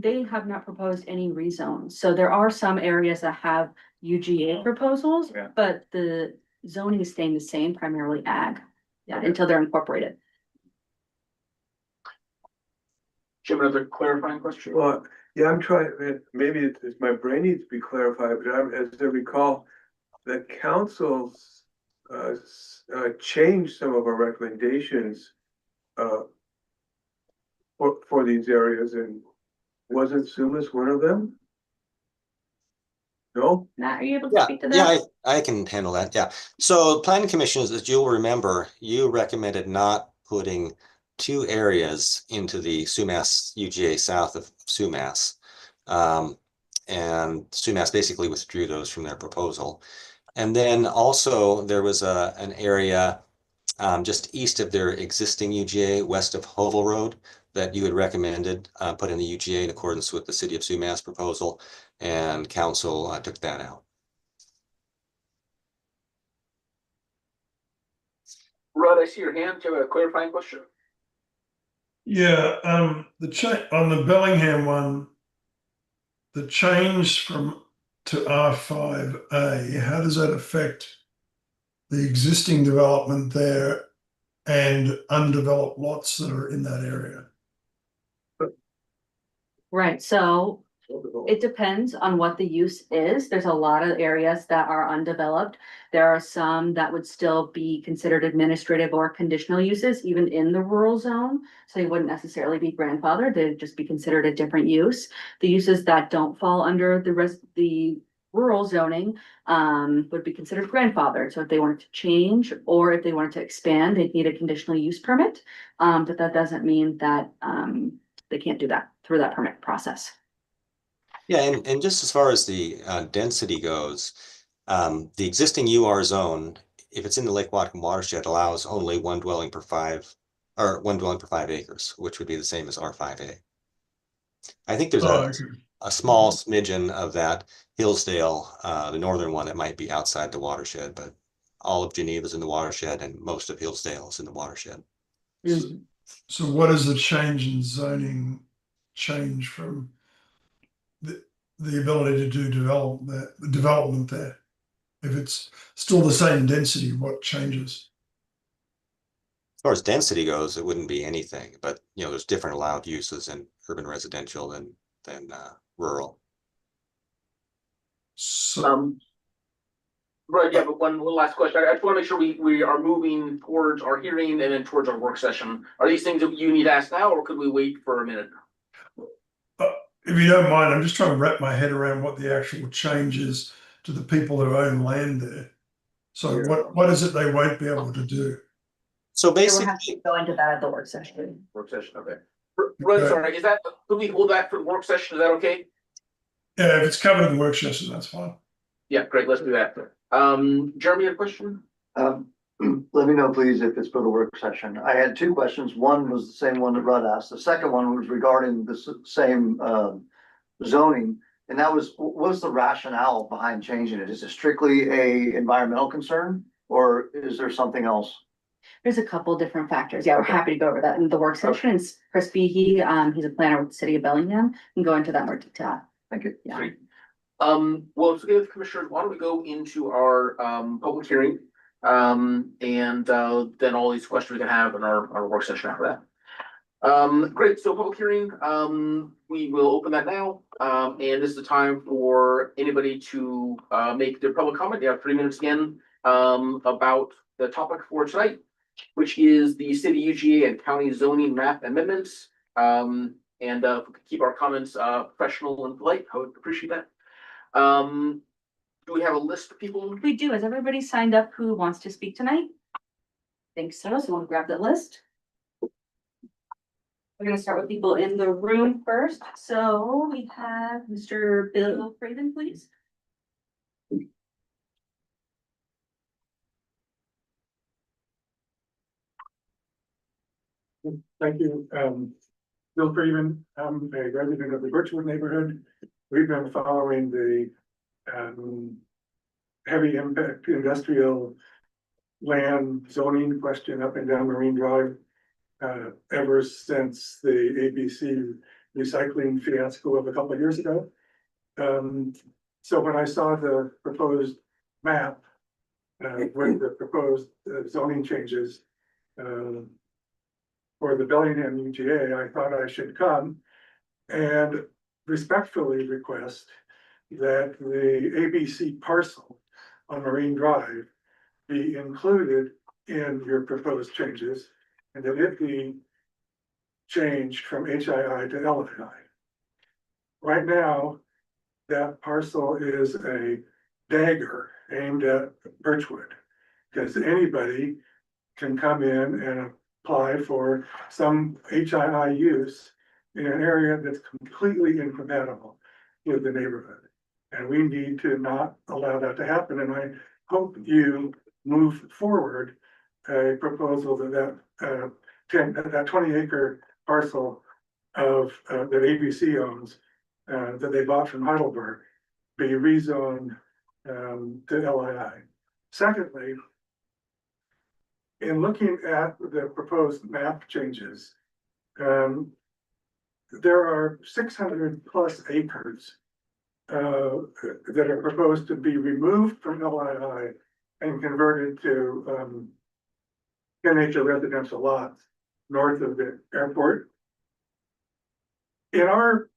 They have not proposed any rezones. So there are some areas that have UGA proposals, Yeah. but the zoning is staying the same, primarily ag. Yeah, until they're incorporated. Jim, another clarifying question? Well, yeah, I'm trying, maybe it's my brain needs to be clarified, but as I recall, the councils changed some of our recommendations for these areas, and wasn't Sumas one of them? No? Matt, are you able to Yeah, speak to that? yeah, I can handle that. Yeah. So planning commissions, as you'll remember, you recommended not putting 2 areas into the Sumas UGA south of Sumas. And Sumas basically withdrew those from their proposal. And then also there was an area just east of their existing UGA, west of Hovel Road, that you had recommended, put in the UGA in accordance with the City of Sumas proposal, and council took that out. Rod, I see your hand. Do you have a clarifying question? Yeah, on the Bellingham one, the change from to R5A, how does that affect the existing development there and undeveloped lots that are in that area? Right, so it depends on what the use is. There's a lot of areas that are undeveloped. There are some that would still be considered administrative or conditional uses, even in the rural zone. So they wouldn't necessarily be grandfathered, they'd just be considered a different use. The uses that don't fall under the rural zoning would be considered grandfathered. So if they wanted to change or if they wanted to expand, they'd need a conditional use permit. But that doesn't mean that they can't do that through that permit process. Yeah, and just as far as the density goes, the existing UR zone, if it's in the Lake Whatcom watershed, allows only one dwelling per 5 acres, which would be the same as R5A. I think there's a small smidgen of that Hillsdale, the northern one, that might be outside the watershed, but all of Geneva's in the watershed and most of Hillsdale is in the watershed. So what is the change in zoning change from the ability to do development there? If it's still the same density, what changes? As far as density goes, it wouldn't be anything, but there's different allowed uses in urban residential than rural. So, Right, yeah, but one last question. I just want to make sure we are moving towards our hearing and then towards our work session. Are these things that you need to ask now, or could we wait for a minute? if you don't mind, I'm just trying to wrap my head around what the actual change is to the people who own land there. So what is it they won't be able to do? So We'll basically, have to go into that at the work session. Work session, okay. Right, sorry, could we hold that for the work session? Is that okay? Yeah, if it's covered in the work session, that's fine. Yeah, great, let's do that. Jeremy, a question? Let me know, please, if it's for the work session. I had two questions. One was the same one that Rudd asked. The second one was regarding the same zoning. And that was, what was the rationale behind changing it? Is it strictly a environmental concern or is there something else? There's a couple different factors. Yeah, we're happy to go over that in the work session. It's Chris Behe, he's a planner with the city of Bellingham, and go into that more detail. Thank you. Yeah. Great. Well, so if commissioners, why don't we go into our public hearing? And then all these questions we can have in our work session after that. Great, so public hearing, we will open that now. And this is the time for anybody to make their public comment. You have 3 minutes again about the topic for tonight, which is the city UGA and county zoning map amendments. And if we could keep our comments professional and polite, I would appreciate that. Do we have a list of people? We do. Has everybody signed up who wants to speak tonight? Think so. So we'll grab that list. We're gonna start with people in the room first. So we have Mr. Bill Craven, please. Thank you. Bill Freeman, I'm a resident of the Birchwood neighborhood. We've been following the heavy impact industrial land zoning question up and down Marine Drive ever since the ABC recycling fiasco of a couple of years ago. So when I saw the proposed map with the proposed zoning changes for the Bellingham UGA, I thought I should come and respectfully request that the ABC parcel on Marine Drive be included in your proposed changes and that it be changed from HII to LII. Right now, that parcel is a dagger aimed at Birchwood because anybody can come in and apply for some HII use in an area that's completely incompatible with the neighborhood. And we need to not allow that to happen. And I hope you move forward a proposal that 20 acre parcel of, that ABC owns, that they bought from Heidelberg, be rezoned, to LII. Secondly, in looking at the proposed map changes, there are 600 plus acres that are proposed to be removed from LII and converted to 10-acre residential lots north of the airport. In our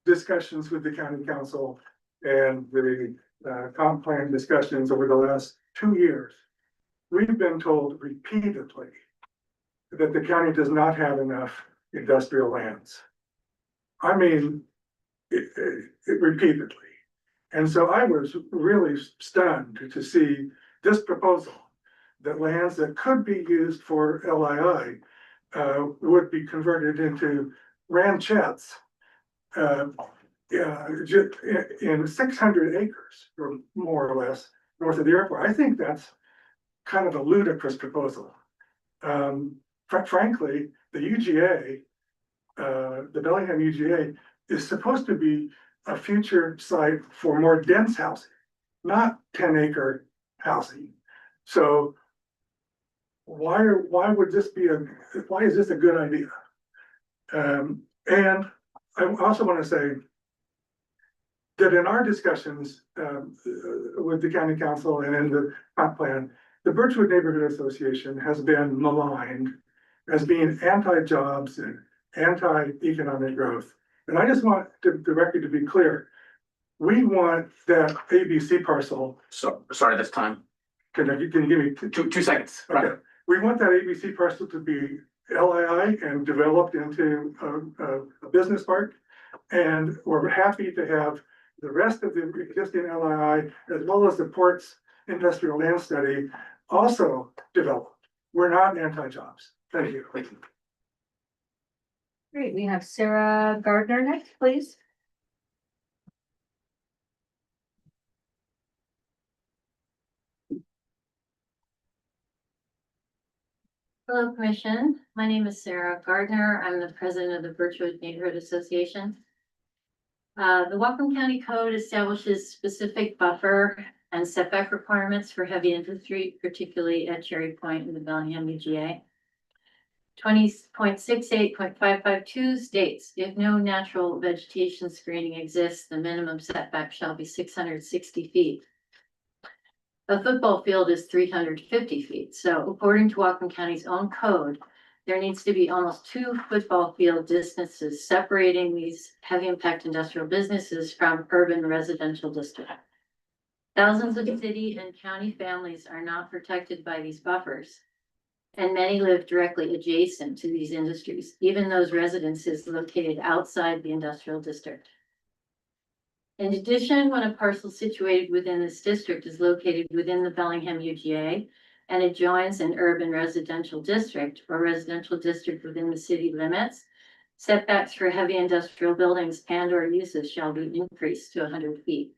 discussions with the county council and the comp plan discussions over the last 2 years, we've been told repeatedly that the county does not have enough industrial lands. I mean, repeatedly. And so I was really stunned to see this proposal that lands that could be used for LII would be converted into ranchettes in 600 acres or more or less north of the airport. I think that's kind of a ludicrous proposal. Frankly, the UGA, the Bellingham UGA is supposed to be a future site for more dense housing, not 10-acre housing. So why is this a good idea? And I also want to say that in our discussions with the county council and in the comp plan, the Birchwood Neighborhood Association has been maligned as being anti-jobs and anti-economic growth. And I just want the record to be clear. We want that ABC parcel. So, sorry, that's time. Can you give me 2 seconds. Okay. We want that ABC parcel to be LII and developed into a business park. And we're happy to have the rest of the existing LII as well as the port's industrial land study also developed. We're not anti-jobs. Thank you. Thank you. Great, we have Sarah Gardner next, please. Hello, Commission. My name is Sarah Gardner. I'm the president of the Birchwood Neighborhood Association. The Whatcom County Code establishes specific buffer and setback requirements for heavy industry, particularly at Cherry Point in the Bellingham UGA. 20.68.552 states, if no natural vegetation screening exists, the minimum setback shall be 660 feet. A football field is 350 feet. So according to Whatcom County's own code, there needs to be almost 2 football field distances separating these heavy impact industrial businesses from urban residential districts. Thousands of city and county families are not protected by these buffers, and many live directly adjacent to these industries, even those residences located outside the industrial district. In addition, when a parcel situated within this district is located within the Bellingham UGA and adjoins an urban residential district or residential district within the city limits, setbacks for heavy industrial buildings and or uses shall be increased to 100 feet.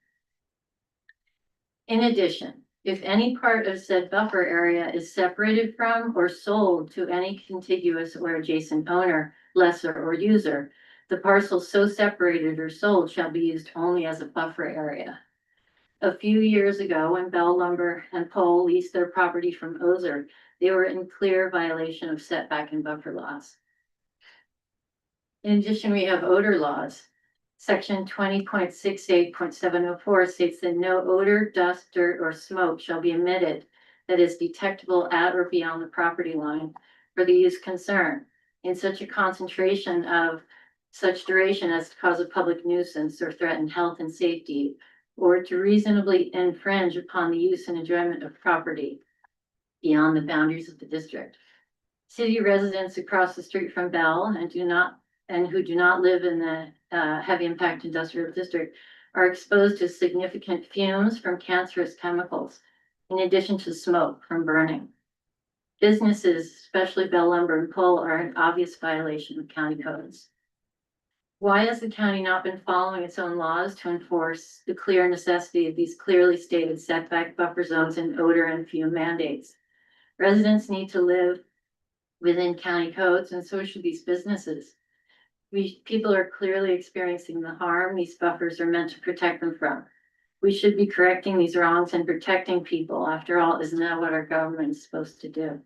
In addition, if any part of said buffer area is separated from or sold to any contiguous or adjacent owner, lessor, or user, the parcel so separated or sold shall be used only as a buffer area. A few years ago, when Bell Lumber and Pole leased their property from Ozer, they were in clear violation of setback and buffer laws. In addition, we have odor laws. Section 20.68.704 states that no odor, dust, dirt, or smoke shall be emitted that is detectable at or beyond the property line for the use concerned in such a concentration of such duration as to cause a public nuisance or threaten health and safety, or to reasonably infringe upon the use and enjoyment of property beyond the boundaries of the district. City residents across the street from Bell and who do not live in the heavy impact industrial district are exposed to significant fumes from cancerous chemicals, in addition to smoke from burning. Businesses, especially Bell Lumber and Pole, are an obvious violation of county codes. Why has the county not been following its own laws to enforce the clear necessity of these clearly stated setback, buffer zones, and odor and fume mandates? Residents need to live within county codes, and so should these businesses. People are clearly experiencing the harm these buffers are meant to protect them from. We should be correcting these wrongs and protecting people. After all, isn't that what our government is supposed to do?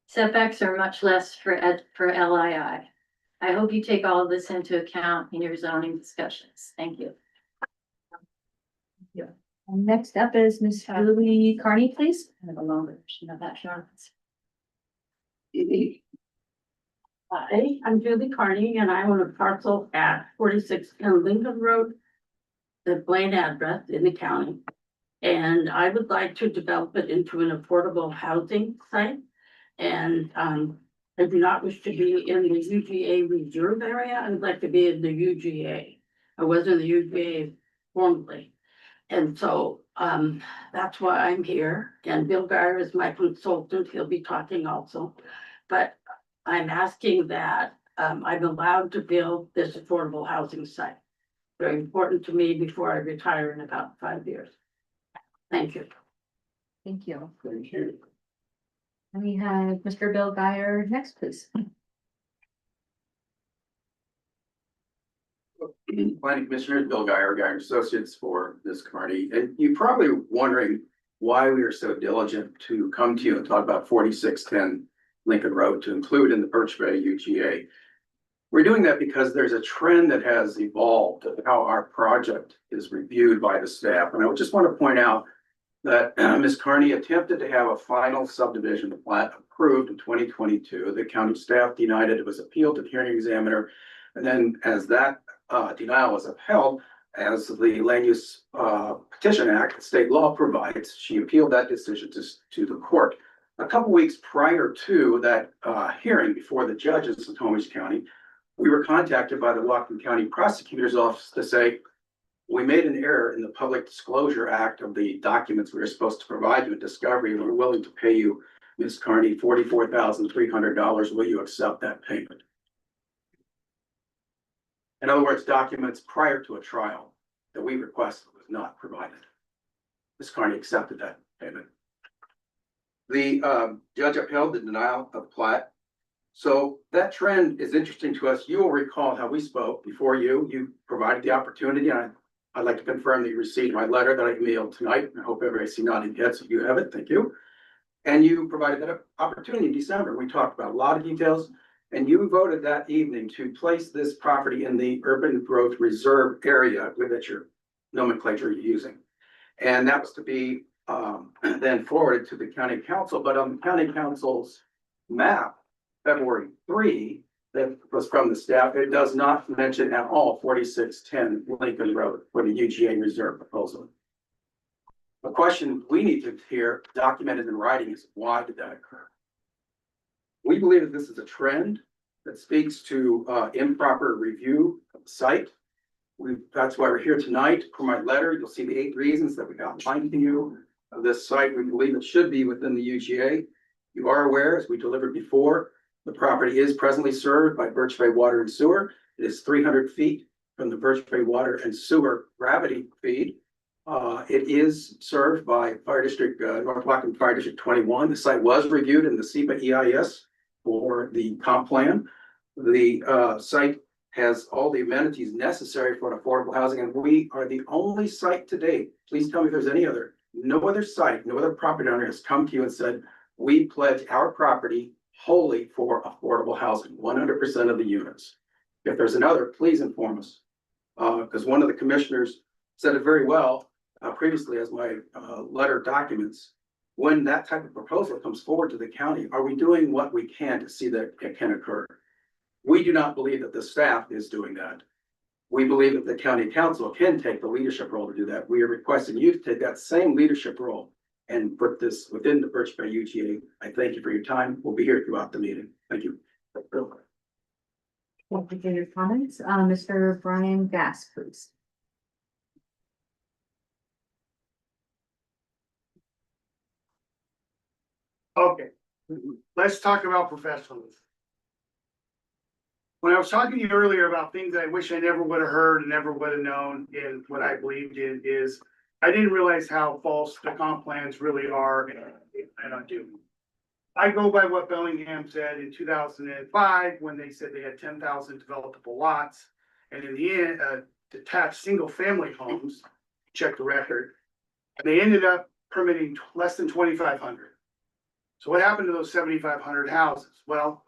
Setbacks are much less for LII. I hope you take all of this into account in your zoning discussions. Thank you. Next up is Ms. Julie Carney, please. I have a longer version of that, Sean. Hi, I'm Julie Carney and I own a parcel at 4610 Lincoln Road, the Blaine address in the county. And I would like to develop it into an affordable housing site. And I do not wish to be in the UGA reserve area. I would like to be in the UGA. I was in the UGA formerly. And so that's why I'm here. And Bill Geyer is my consultant. He'll be talking also. But I'm asking that I'm allowed to build this affordable housing site. Very important to me before I retire in about 5 years. Thank you. Thank you. And we have Mr. Bill Geyer next, please. Planning Commissioners, Bill Geyer, Geyer Associates for this committee. And you're probably wondering why we are so diligent to come to you and talk about 4610 Lincoln Road to include in the Birch Bay UGA. We're doing that because there's a trend that has evolved of how our project is reviewed by the staff. And I just want to point out that Ms. Carney attempted to have a final subdivision plat approved in 2022. The county staff denied it. It was appealed to the hearing examiner. And then as that denial was upheld, as the Land Use Petition Act, state law provides, she appealed that decision to the court. A couple weeks prior to that hearing before the judges in Snohomish County, we were contacted by the Whatcom County Prosecutor's Office to say, we made an error in the Public Disclosure Act of the documents we were supposed to provide you in discovery, and we're willing to pay you, Ms. Carney, $44,300. Will you accept that payment? In other words, documents prior to a trial that we requested was not provided. Ms. Carney accepted that payment. The judge upheld the denial of plat. So that trend is interesting to us. You will recall how we spoke before you provided the opportunity. And I'd like to confirm that you received my letter that I emailed tonight. I hope everybody's nodding heads. So you have it. Thank you. And you provided that opportunity in December. We talked about a lot of details. And you voted that evening to place this property in the urban growth reserve area that your nomenclature you're using. And that was to be then forwarded to the county council. But on the county council's map, February 3, that was from the staff, it does not mention at all 4610 Lincoln Road for the UGA reserve proposal. The question we need to hear documented in writing is, why did that occur? We believe that this is a trend that speaks to improper review of the site. That's why we're here tonight. For my letter, you'll see the 8 reasons that we outlined to you of this site. We believe it should be within the UGA. You are aware, as we delivered before, the property is presently served by Birch Bay Water and Sewer. It is 300 feet from the Birch Bay Water and Sewer gravity feed. It is served by Fire District, North Whatcom Fire District 21. The site was reviewed in the SEPA EIS for the comp plan. The site has all the amenities necessary for an affordable housing, and we are the only site to date. Please tell me if there's any other. No other site, no other property owner has come to you and said, we pledge our property wholly for affordable housing, 100% of the units. If there's another, please inform us. Because one of the commissioners said it very well previously, as my letter documents. When that type of proposal comes forward to the county, are we doing what we can to see that it can occur? We do not believe that the staff is doing that. We believe that the county council can take the leadership role to do that. We are requesting you to take that same leadership role and put this within the Birch Bay UGA. I thank you for your time. We'll be here throughout the meeting. Thank you. Thank you for your comments. Mr. Brian Gass, please. Okay, let's talk about professionalism. When I was talking to you earlier about things I wish I never would have heard and never would have known, and what I believed in is I didn't realize how false the comp plans really are, and I do. I go by what Bellingham said in 2005, when they said they had 10,000 developable lots. And in the end, detached single-family homes, check the record, they ended up permitting less than 2,500. So what happened to those 7,500 houses? Well,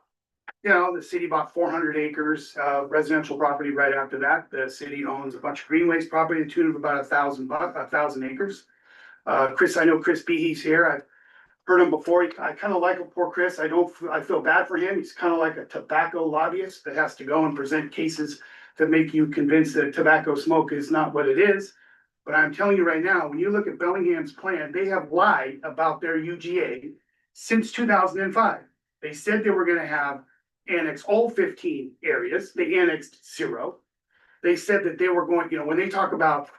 you know, the city bought 400 acres of residential property right after that. The city owns a bunch of greenways property to the tune of about 1,000 acres. Chris, I know Chris Behe's here. I've heard him before. I kind of like poor Chris. I feel bad for him. He's kind of like a tobacco lobbyist that has to go and present cases that make you convinced that tobacco smoke is not what it is. But I'm telling you right now, when you look at Bellingham's plan, they have lied about their UGA since 2005. They said they were going to have annex all 15 areas. They annexed 0. They said that they were going, you know, when they talk about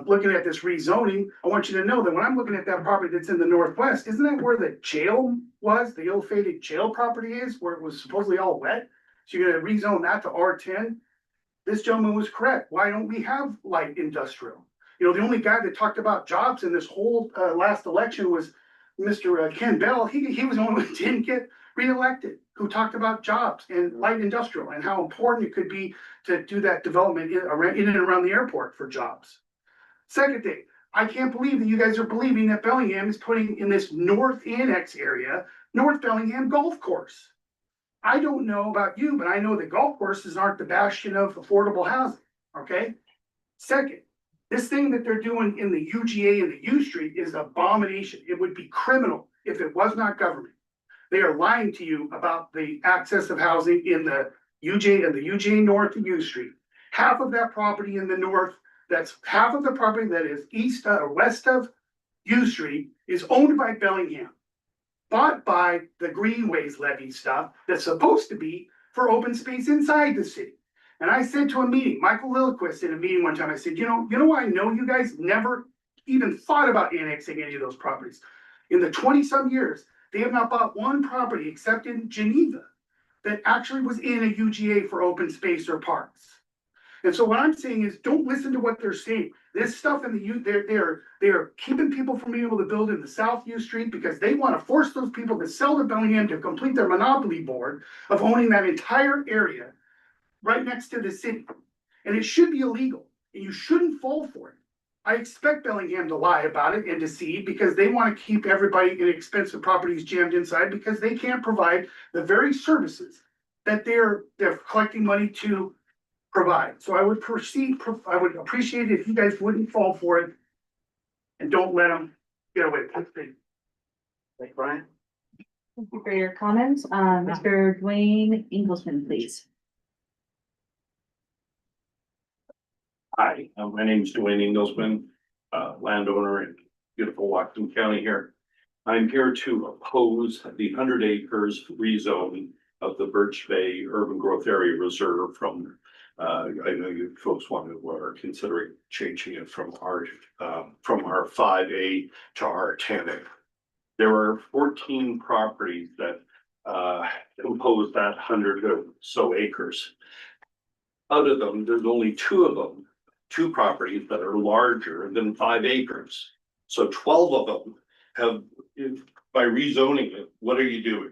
looking at this rezoning, I want you to know that when I'm looking at that property that's in the northwest, isn't that where the jail was? The ill-fated jail property is, where it was supposedly all wet? So you're gonna rezone that to R10? This gentleman was correct. Why don't we have light industrial? You know, the only guy that talked about jobs in this whole last election was Mr. Ken Bell. He was the only one who didn't get reelected, who talked about jobs and light industrial and how important it could be to do that development in and around the airport for jobs. Second thing, I can't believe that you guys are believing that Bellingham is putting in this North Annex area, North Bellingham Golf Course. I don't know about you, but I know that golf courses aren't the bastion of affordable housing, okay? Second, this thing that they're doing in the UGA and the U Street is abomination. It would be criminal if it was not government. They are lying to you about the access of housing in the UJ and the UJ North and U Street. Half of that property in the north, that's half of the property that is east or west of U Street, is owned by Bellingham, bought by the Greenways levy stuff that's supposed to be for open space inside the city. And I said to a meeting, Michael Lillquist in a meeting one time, I said, you know, I know you guys never even thought about annexing any of those properties. In the 20-some years, they have not bought one property except in Geneva that actually was in a UGA for open space or parks. And so what I'm saying is, don't listen to what they're saying. This stuff in the they're keeping people from being able to build in the South U Street because they want to force those people to sell to Bellingham to complete their monopoly board of owning that entire area right next to the city. And it should be illegal, and you shouldn't fall for it. I expect Bellingham to lie about it and deceive because they want to keep everybody in expensive properties jammed inside because they can't provide the very services that they're collecting money to provide. So I would appreciate it if you guys wouldn't fall for it and don't let them get away with it. Thank you, Brian. Thank you for your comments. Mr. Dwayne Inglesman, please. Hi, my name is Dwayne Inglesman, landowner in beautiful Whatcom County here. I'm here to oppose the 100 acres rezone of the Birch Bay Urban Growth Area Reserve from, I know you folks are considering changing it from our 5A to our 10A. There are 14 properties that compose that 100 or so acres. Out of them, there's only two properties that are larger than 5 acres. So 12 of them have, by rezoning it, what are you doing?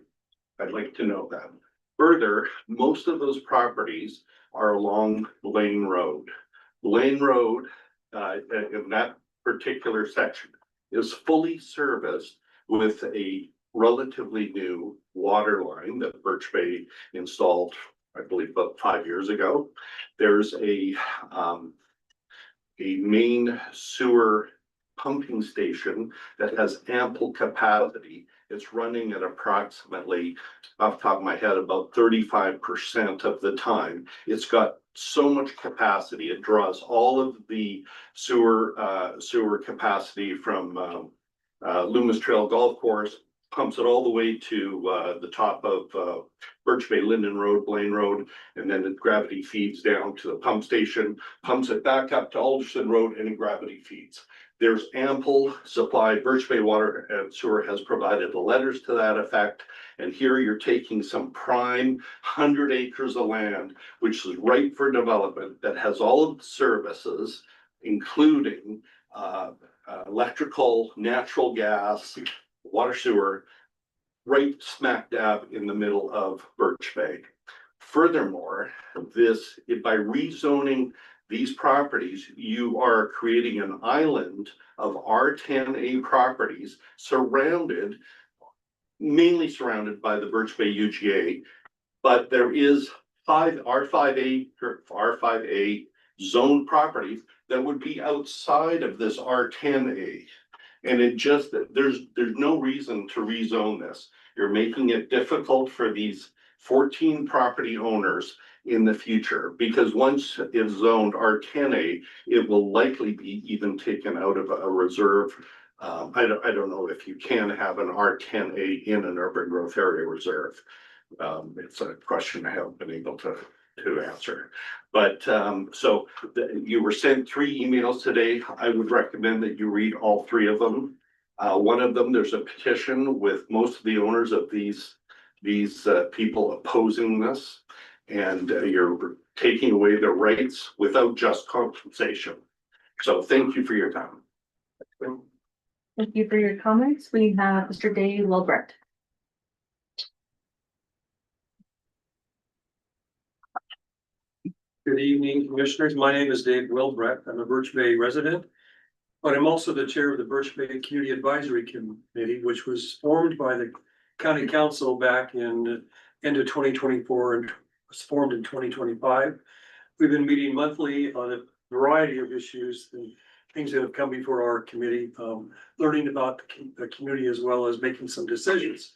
I'd like to know that. Further, most of those properties are along Blaine Road. Blaine Road, in that particular section, is fully serviced with a relatively new water line that Birch Bay installed, I believe, about 5 years ago. There's a main sewer pumping station that has ample capacity. It's running at approximately, off the top of my head, about 35% of the time. It's got so much capacity. It draws all of the sewer capacity from Loomis Trail Golf Course, pumps it all the way to the top of Birch Bay, Linden Road, Blaine Road, and then the gravity feeds down to the pump station, pumps it back up to Alderson Road, and gravity feeds. There's ample supply. Birch Bay Water and Sewer has provided the letters to that effect. And here you're taking some prime 100 acres of land, which is ripe for development, that has all of the services, including electrical, natural gas, water, sewer, right smack dab in the middle of Birch Bay. Furthermore, this, by rezoning these properties, you are creating an island of R10A properties mainly surrounded by the Birch Bay UGA. But there is R5A or R5A zone properties that would be outside of this R10A. And there's no reason to rezone this. You're making it difficult for these 14 property owners in the future, because once it's zoned R10A, it will likely be even taken out of a reserve. I don't know if you can have an R10A in an urban growth area reserve. It's a question I haven't been able to answer. But so you were sent 3 emails today. I would recommend that you read all 3 of them. One of them, there's a petition with most of the owners of these people opposing this, and you're taking away their rights without just compensation. So thank you for your time. Thank you for your comments. We have Mr. Dave Wilbrecht. Good evening, commissioners. My name is Dave Wilbrecht. I'm a Birch Bay resident, but I'm also the chair of the Birch Bay Community Advisory Committee, which was formed by the county council back in end of 2024 and was formed in 2025. We've been meeting monthly on a variety of issues and things that have come before our committee, learning about the community as well as making some decisions.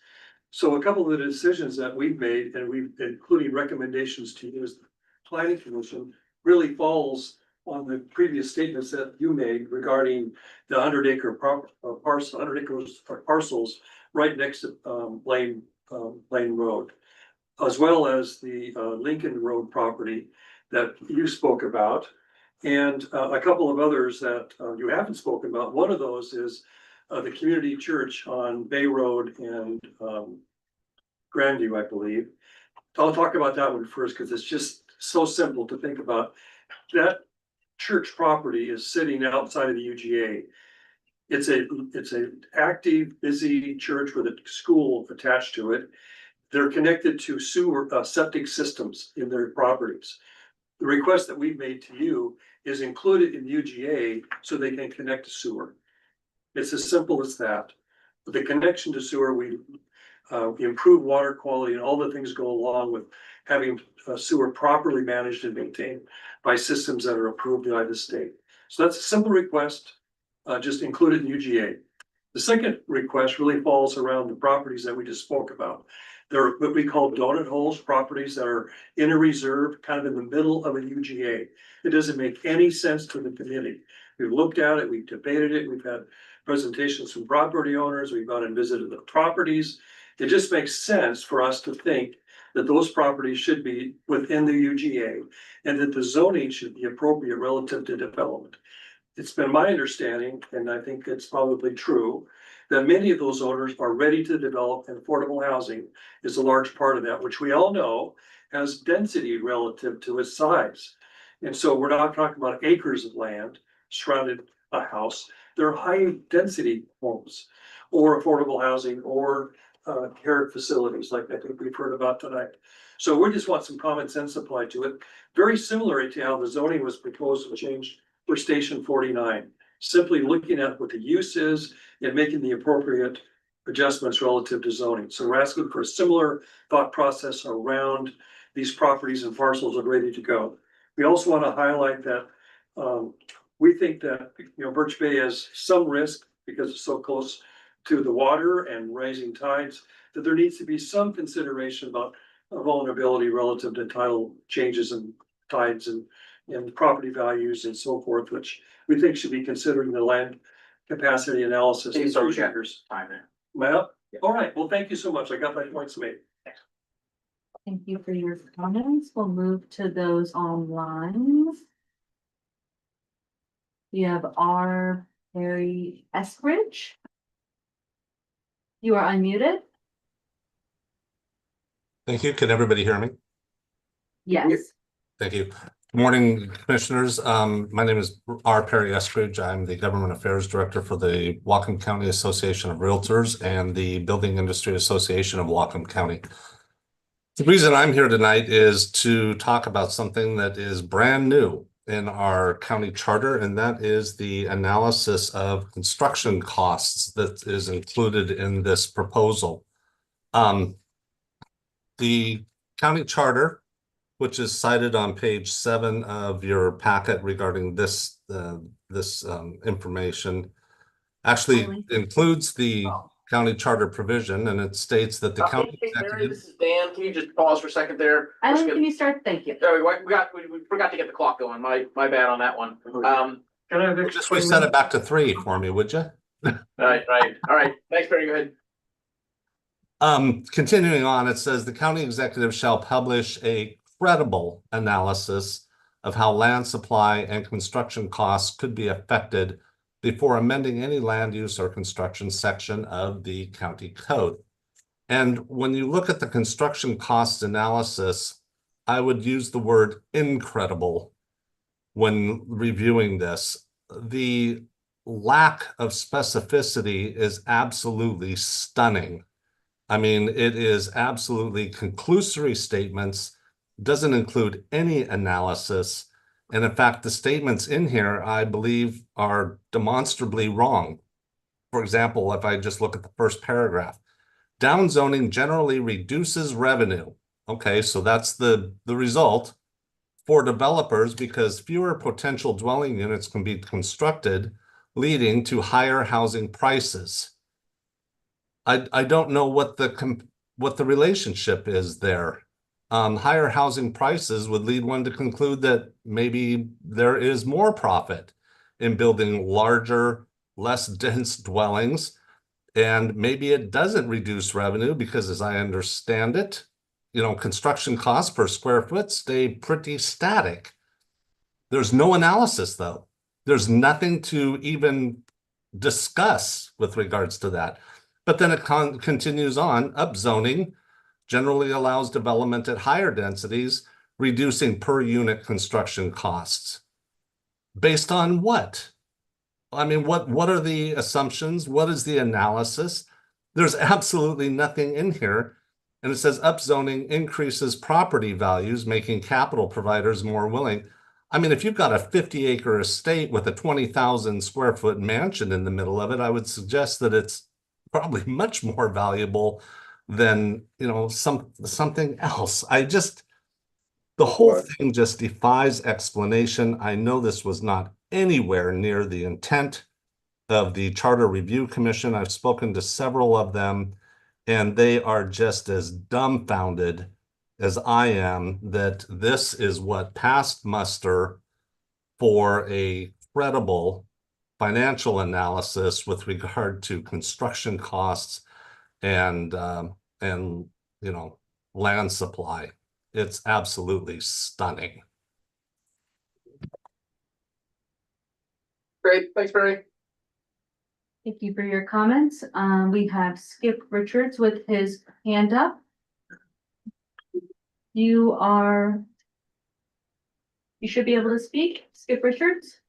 So a couple of the decisions that we've made, and we've including recommendations to you as the planning commission, really falls on the previous statements that you made regarding the 100-acre parcel, 100 acres parcels right next to Lane Road, as well as the Lincoln Road property that you spoke about, and a couple of others that you haven't spoken about. One of those is the community church on Bay Road and Grandview, I believe. I'll talk about that one first because it's just so simple to think about. That church property is sitting outside of the UGA. It's a active, busy church with a school attached to it. They're connected to sewer septic systems in their properties. The request that we've made to you is included in UGA so they can connect to sewer. It's as simple as that. With the connection to sewer, we improve water quality and all the things go along with having sewer properly managed and maintained by systems that are approved by the state. So that's a simple request, just included in UGA. The second request really falls around the properties that we just spoke about. They're what we call donut holes, properties that are in a reserve, kind of in the middle of a UGA. It doesn't make any sense to the community. We've looked at it, we've debated it, we've had presentations from property owners, we've gone and visited the properties. It just makes sense for us to think that those properties should be within the UGA and that the zoning should be appropriate relative to development. It's been my understanding, and I think it's probably true, that many of those owners are ready to develop, and affordable housing is a large part of that, which we all know has density relative to its size. And so we're not talking about acres of land surrounded a house. They're high density homes or affordable housing or care facilities like I think we've heard about tonight. So we just want some common sense applied to it. Very similar to how the zoning was proposed and changed for Station 49. Simply looking at what the use is and making the appropriate adjustments relative to zoning. So we're asking for a similar thought process around these properties and parcels that are ready to go. We also want to highlight that we think that Birch Bay has some risk because it's so close to the water and rising tides, that there needs to be some consideration about vulnerability relative to tidal changes and tides and property values and so forth, which we think should be considered in the land capacity analysis. Well, all right. Well, thank you so much. I got my points made. Thank you for your comments. We'll move to those online. We have R. Harry Eskridge. You are unmuted. Thank you. Can everybody hear me? Yes. Thank you. Good morning, commissioners. My name is R. Perry Eskridge. I'm the Government Affairs Director for the Whatcom County Association of Realtors and the Building Industry Association of Whatcom County. The reason I'm here tonight is to talk about something that is brand new in our county charter, and that is the analysis of construction costs that is included in this proposal. The county charter, which is cited on page 7 of your packet regarding this information, actually includes the county charter provision, and it states that the county Hey, Mary, executive. this is Dan. Can you just pause for a second there? Alan, can you start? Thank you. We forgot to get the clock going. My bad on that one. Can I have Just reset it back to 3 for me, would you? Right. All right. Thanks, Barry. Go ahead. Continuing on, it says the county executive shall publish a credible analysis of how land supply and construction costs could be affected before amending any land use or construction section of the county code. And when you look at the construction cost analysis, I would use the word incredible when reviewing this. The lack of specificity is absolutely stunning. I mean, it is absolutely conclusory statements, doesn't include any analysis. And in fact, the statements in here, I believe, are demonstrably wrong. For example, if I just look at the first paragraph, downzoning generally reduces revenue. Okay, so that's the result for developers because fewer potential dwelling units can be constructed, leading to higher housing prices. I don't know what the relationship is there. Higher housing prices would lead one to conclude that maybe there is more profit in building larger, less dense dwellings, and maybe it doesn't reduce revenue because, as I understand it, construction costs per square foot stay pretty static. There's no analysis, though. There's nothing to even discuss with regards to that. But then it continues on. Upzoning generally allows development at higher densities, reducing per unit construction costs. Based on what? I mean, what are the assumptions? What is the analysis? There's absolutely nothing in here. And it says upzoning increases property values, making capital providers more willing. I mean, if you've got a 50-acre estate with a 20,000 square foot mansion in the middle of it, I would suggest that it's probably much more valuable than, something else. The whole thing just defies explanation. I know this was not anywhere near the intent of the Charter Review Commission. I've spoken to several of them, and they are just as dumbfounded as I am that this is what passed muster for a credible financial analysis with regard to construction costs and land supply. It's absolutely stunning. Great. Thanks, Barry. Thank you for your comments. We have Skip Richards with his hand up. You should be able to speak, Skip Richards.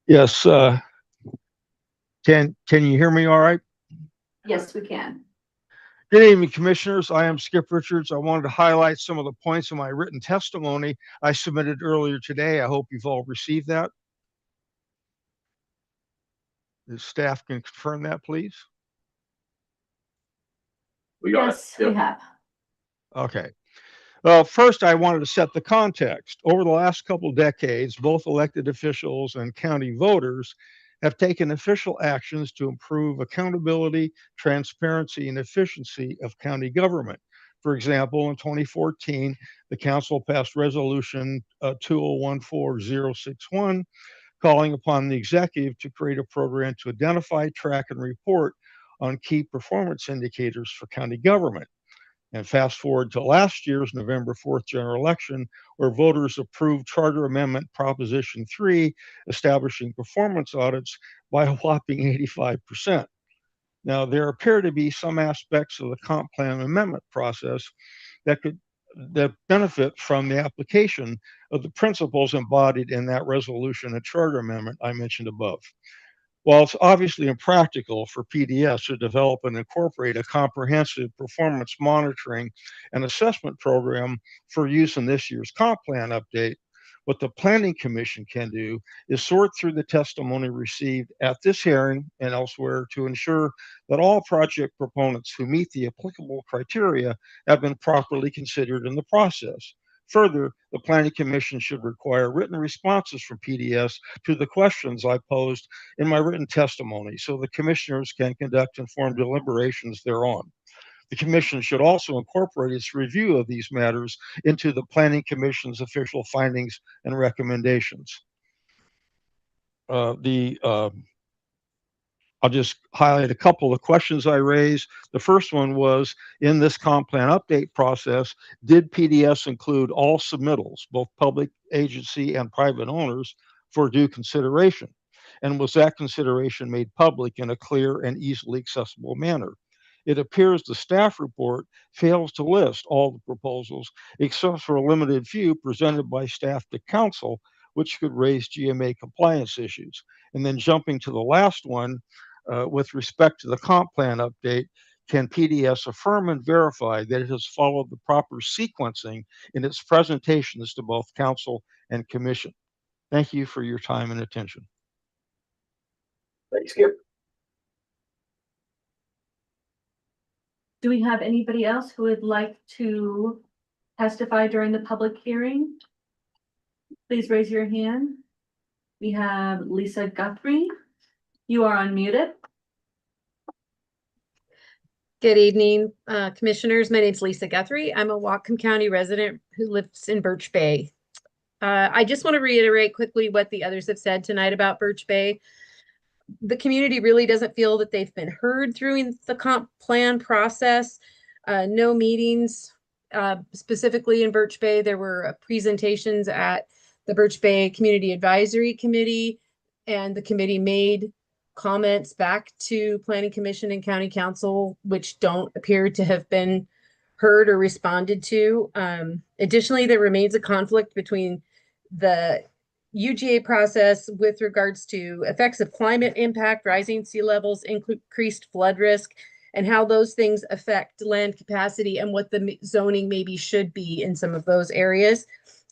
Yes, can you hear me all right? Yes, we can. Good evening, commissioners. I am Skip Richards. I wanted to highlight some of the points of my written testimony I submitted earlier today. I hope you've all received that. The staff can confirm that, please. We got Yes, we have. Okay. First, I wanted to set the context. Over the last couple decades, both elected officials and county voters have taken official actions to improve accountability, transparency, and efficiency of county government. For example, in 2014, the council passed resolution 2014061, calling upon the executive to create a program to identify, track, and report on key performance indicators for county government. And fast forward to last year's November 4th general election, where voters approved Charter Amendment Proposition 3, establishing performance audits by a whopping 85%. Now, there appear to be some aspects of the comp plan amendment process that could that benefit from the application of the principles embodied in that resolution and charter amendment I mentioned above. While it's obviously impractical for PDS to develop and incorporate a comprehensive performance monitoring and assessment program for use in this year's comp plan update, what the Planning Commission can do is sort through the testimony received at this hearing and elsewhere to ensure that all project proponents who meet the applicable criteria have been properly considered in the process. Further, the Planning Commission should require written responses from PDS to the questions I posed in my written testimony so the commissioners can conduct informed deliberations thereon. The commission should also incorporate its review of these matters into the Planning Commission's official findings and recommendations. I'll just highlight a couple of questions I raised. The first one was, in this comp plan update process, did PDS include all submittals, both public agency and private owners, for due consideration? And was that consideration made public in a clear and easily accessible manner? It appears the staff report fails to list all the proposals, except for a limited few presented by staff to council, which could raise GMA compliance issues. And then jumping to the last one, with respect to the comp plan update, can PDS affirm and verify that it has followed the proper sequencing in its presentations to both council and commission? Thank you for your time and attention. Thanks, Skip. Do we have anybody else who would like to testify during the public hearing? Please raise your hand. We have Lisa Guthrie. You are unmuted. Good evening, commissioners. My name is Lisa Guthrie. I'm a Whatcom County resident who lives in Birch Bay. I just want to reiterate quickly what the others have said tonight about Birch Bay. The community really doesn't feel that they've been heard through the comp plan process. No meetings, specifically in Birch Bay. There were presentations at the Birch Bay Community Advisory Committee, and the committee made comments back to Planning Commission and County Council, which don't appear to have been heard or responded to. Additionally, there remains a conflict between the UGA process with regards to effects of climate impact, rising sea levels, increased flood risk, and how those things affect land capacity and what the zoning maybe should be in some of those areas.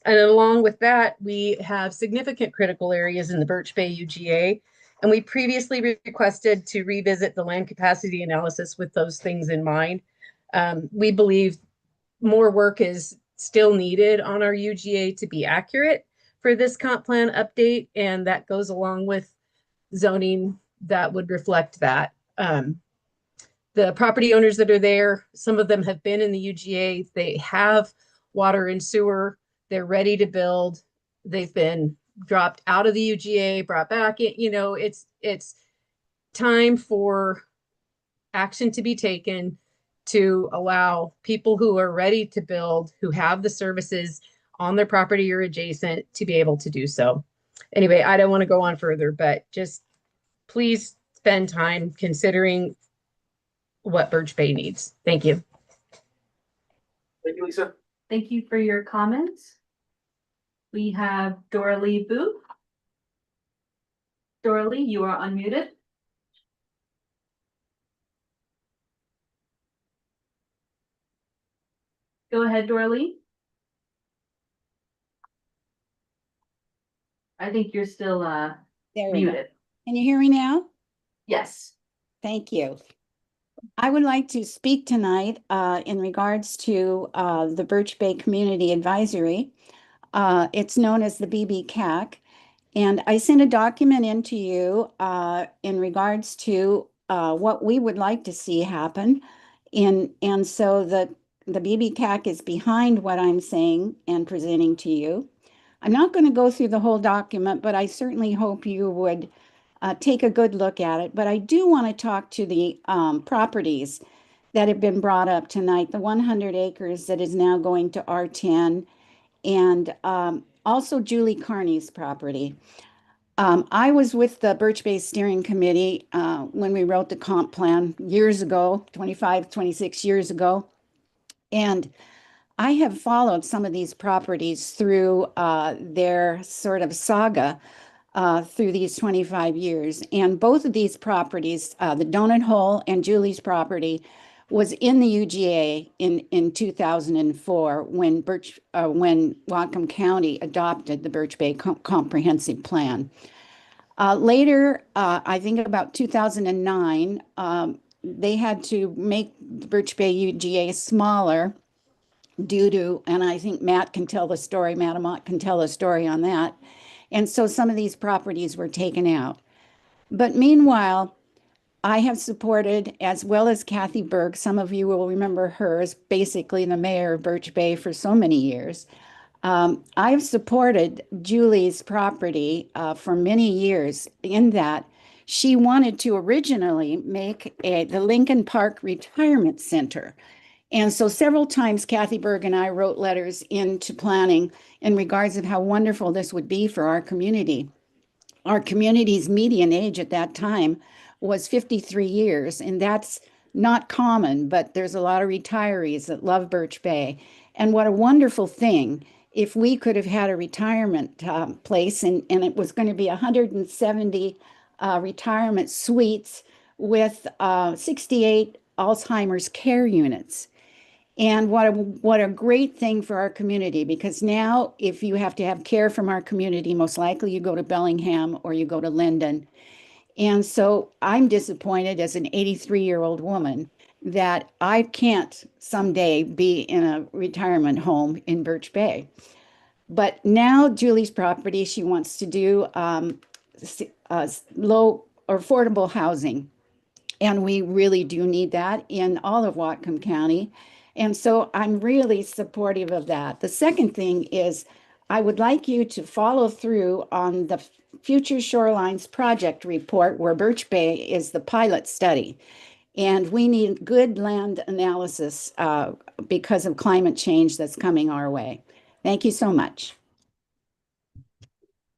And along with that, we have significant critical areas in the Birch Bay UGA. And we previously requested to revisit the land capacity analysis with those things in mind. We believe more work is still needed on our UGA to be accurate for this comp plan update, and that goes along with zoning that would reflect that. The property owners that are there, some of them have been in the UGA. They have water and sewer. They're ready to build. They've been dropped out of the UGA, brought back in. You know, it's time for action to be taken to allow people who are ready to build, who have the services on their property or adjacent, to be able to do so. Anyway, I don't want to go on further, but just please spend time considering what Birch Bay needs. Thank you. Thank you, Lisa. Thank you for your comments. We have Doralee Booth. Doralee, you are unmuted. Go ahead, Doralee. I think you're still muted. Can you hear me now? Yes. Thank you. I would like to speak tonight in regards to the Birch Bay Community Advisory. It's known as the BBCAC. And I sent a document into you in regards to what we would like to see happen. And so the BBCAC is behind what I'm saying and presenting to you. I'm not going to go through the whole document, but I certainly hope you would take a good look at it. But I do want to talk to the properties that have been brought up tonight, the 100 acres that is now going to R10, and also Julie Carney's property. I was with the Birch Bay Steering Committee when we wrote the comp plan years ago, 25, 26 years ago. And I have followed some of these properties through their sort of saga through these 25 years. And both of these properties, the Donut Hole and Julie's property, was in the UGA in 2004 when Whatcom County adopted the Birch Bay Comprehensive Plan. Later, I think about 2009, they had to make the Birch Bay UGA smaller due to, and I think Matt can tell the story, Matt Amott can tell the story on that. And so some of these properties were taken out. But meanwhile, I have supported, as well as Kathy Berg, some of you will remember her as basically the mayor of Birch Bay for so many years. I've supported Julie's property for many years in that she wanted to originally make the Lincoln Park Retirement Center. And so several times Kathy Berg and I wrote letters into planning in regards of how wonderful this would be for our community. Our community's median age at that time was 53 years, and that's not common, but there's a lot of retirees that love Birch Bay. And what a wonderful thing if we could have had a retirement place, and it was going to be 170 retirement suites with 68 Alzheimer's care units. And what a great thing for our community, because now if you have to have care from our community, most likely you go to Bellingham or you go to Linden. And so I'm disappointed as an 83-year-old woman that I can't someday be in a retirement home in Birch Bay. But now Julie's property, she wants to do low or affordable housing. And we really do need that in all of Whatcom County. And so I'm really supportive of that. The second thing is I would like you to follow through on the Future Shorelines Project report, where Birch Bay is the pilot study. And we need good land analysis because of climate change that's coming our way. Thank you so much.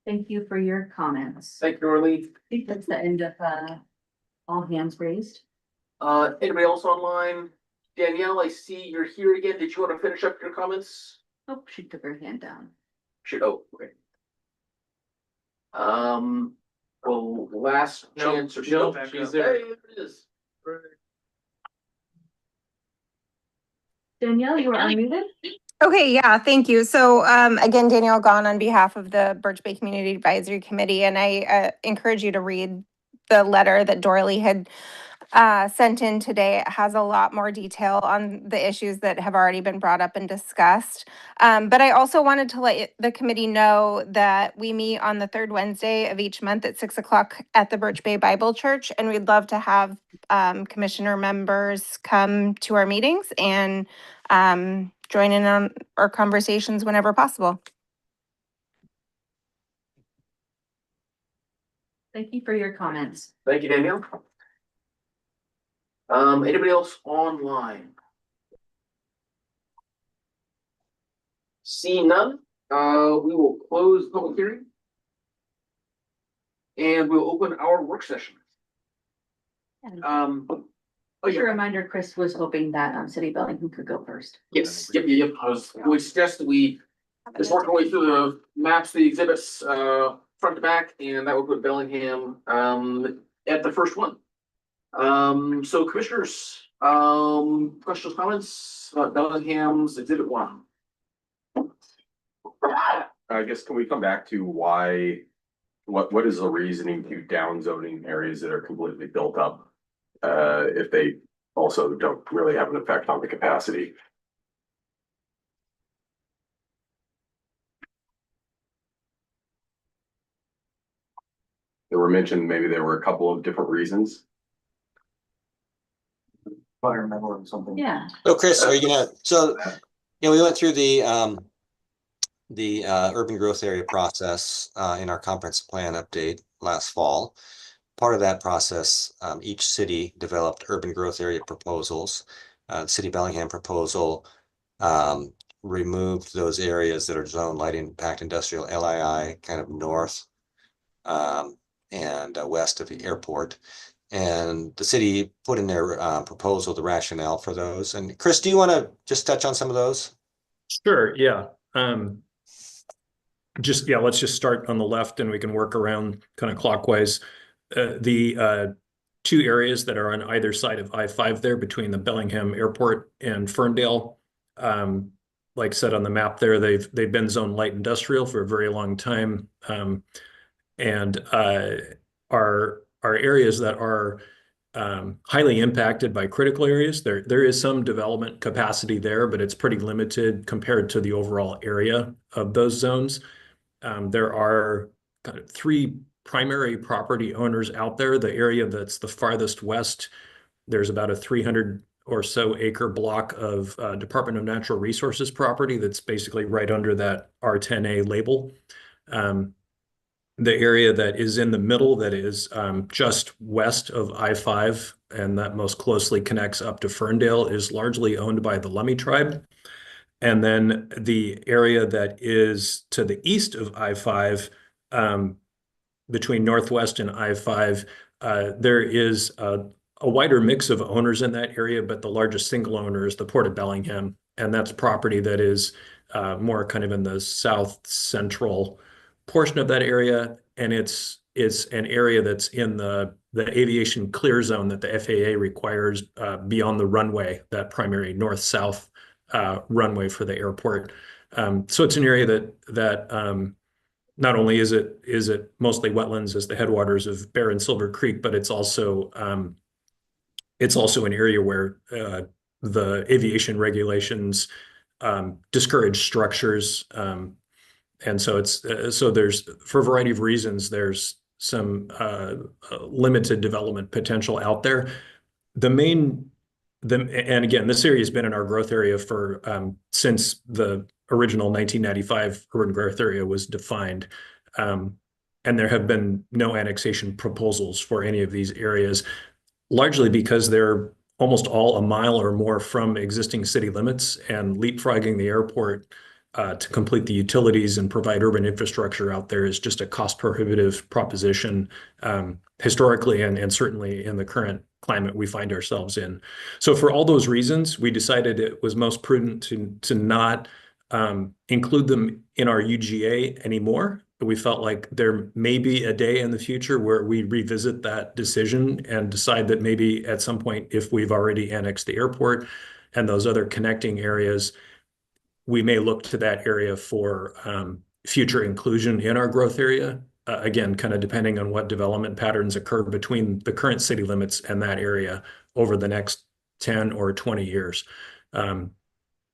Thank you for your comments. Thank you, Norley. I think that's the end of all hands raised. Anybody else online? Danielle, I see you're here again. Did you want to finish up your comments? Oh, she took her hand down. Oh, okay. Well, last chance or Nope, so. she's Hey, there. there it is. Danielle, you are unmuted. Okay, yeah, thank you. So again, Danielle Gahn on behalf of the Birch Bay Community Advisory Committee, and I encourage you to read the letter that Dorley had sent in today. It has a lot more detail on the issues that have already been brought up and discussed. But I also wanted to let the committee know that we meet on the third Wednesday of each month at 6 o'clock at the Birch Bay Bible Church, and we'd love to have commissioner members come to our meetings and join in on our conversations whenever possible. Thank you for your comments. Thank you, Danielle. Anybody else online? Seeing none, we will close the public hearing. And we'll open our work session. Just a reminder, Chris was hoping that City Building could go first. Yes, yep. We suggest that we just work our way through the maps, the exhibits, front to back, and that will put Bellingham at the first one. So commissioners, questions, comments about Bellingham's exhibit 1? I guess, can we come back to why, what is the reasoning to down zoning areas that are completely built up? If they also don't really have an effect on the capacity? There were mentioned, maybe there were a couple of different reasons. Environmental or something. Yeah. So Chris, are you gonna, so, we went through the urban growth area process in our comprehensive plan update last fall. Part of that process, each city developed urban growth area proposals. The City of Bellingham proposal removed those areas that are zone light impact industrial LII kind of north and west of the airport. And the city put in their proposal the rationale for those. And Chris, do you want to just touch on some of those? Sure, yeah. Let's just start on the left and we can work around kind of clockwise. The two areas that are on either side of I-5 there between the Bellingham Airport and Ferndale. Like said on the map there, they've been zone light industrial for a very long time. And are areas that are highly impacted by critical areas. There is some development capacity there, but it's pretty limited compared to the overall area of those zones. There are kind of three primary property owners out there. The area that's the farthest west, there's about a 300 or so acre block of Department of Natural Resources property that's basically right under that R10A label. The area that is in the middle, that is just west of I-5 and that most closely connects up to Ferndale, is largely owned by the Lummi tribe. And then the area that is to the east of I-5, between Northwest and I-5, there is a wider mix of owners in that area, but the largest single owner is the Port of Bellingham. And that's property that is more kind of in the south central portion of that area. And it's an area that's in the aviation clear zone that the FAA requires beyond the runway, that primary north-south runway for the airport. So it's an area that not only is it mostly wetlands as the headwaters of Bear and Silver Creek, but it's also an area where the aviation regulations discourage structures. And so there's, for a variety of reasons, there's some limited development potential out there. And again, this area has been in our growth area for since the original 1995 urban growth area was defined. And there have been no annexation proposals for any of these areas, largely because they're almost all a mile or more from existing city limits, and leapfrogging the airport to complete the utilities and provide urban infrastructure out there is just a cost prohibitive proposition, historically and certainly in the current climate we find ourselves in. So for all those reasons, we decided it was most prudent to not include them in our UGA anymore. We felt like there may be a day in the future where we revisit that decision and decide that maybe at some point, if we've already annexed the airport and those other connecting areas, we may look to that area for future inclusion in our growth area. Again, kind of depending on what development patterns occur between the current city limits and that area over the next 10 or 20 years.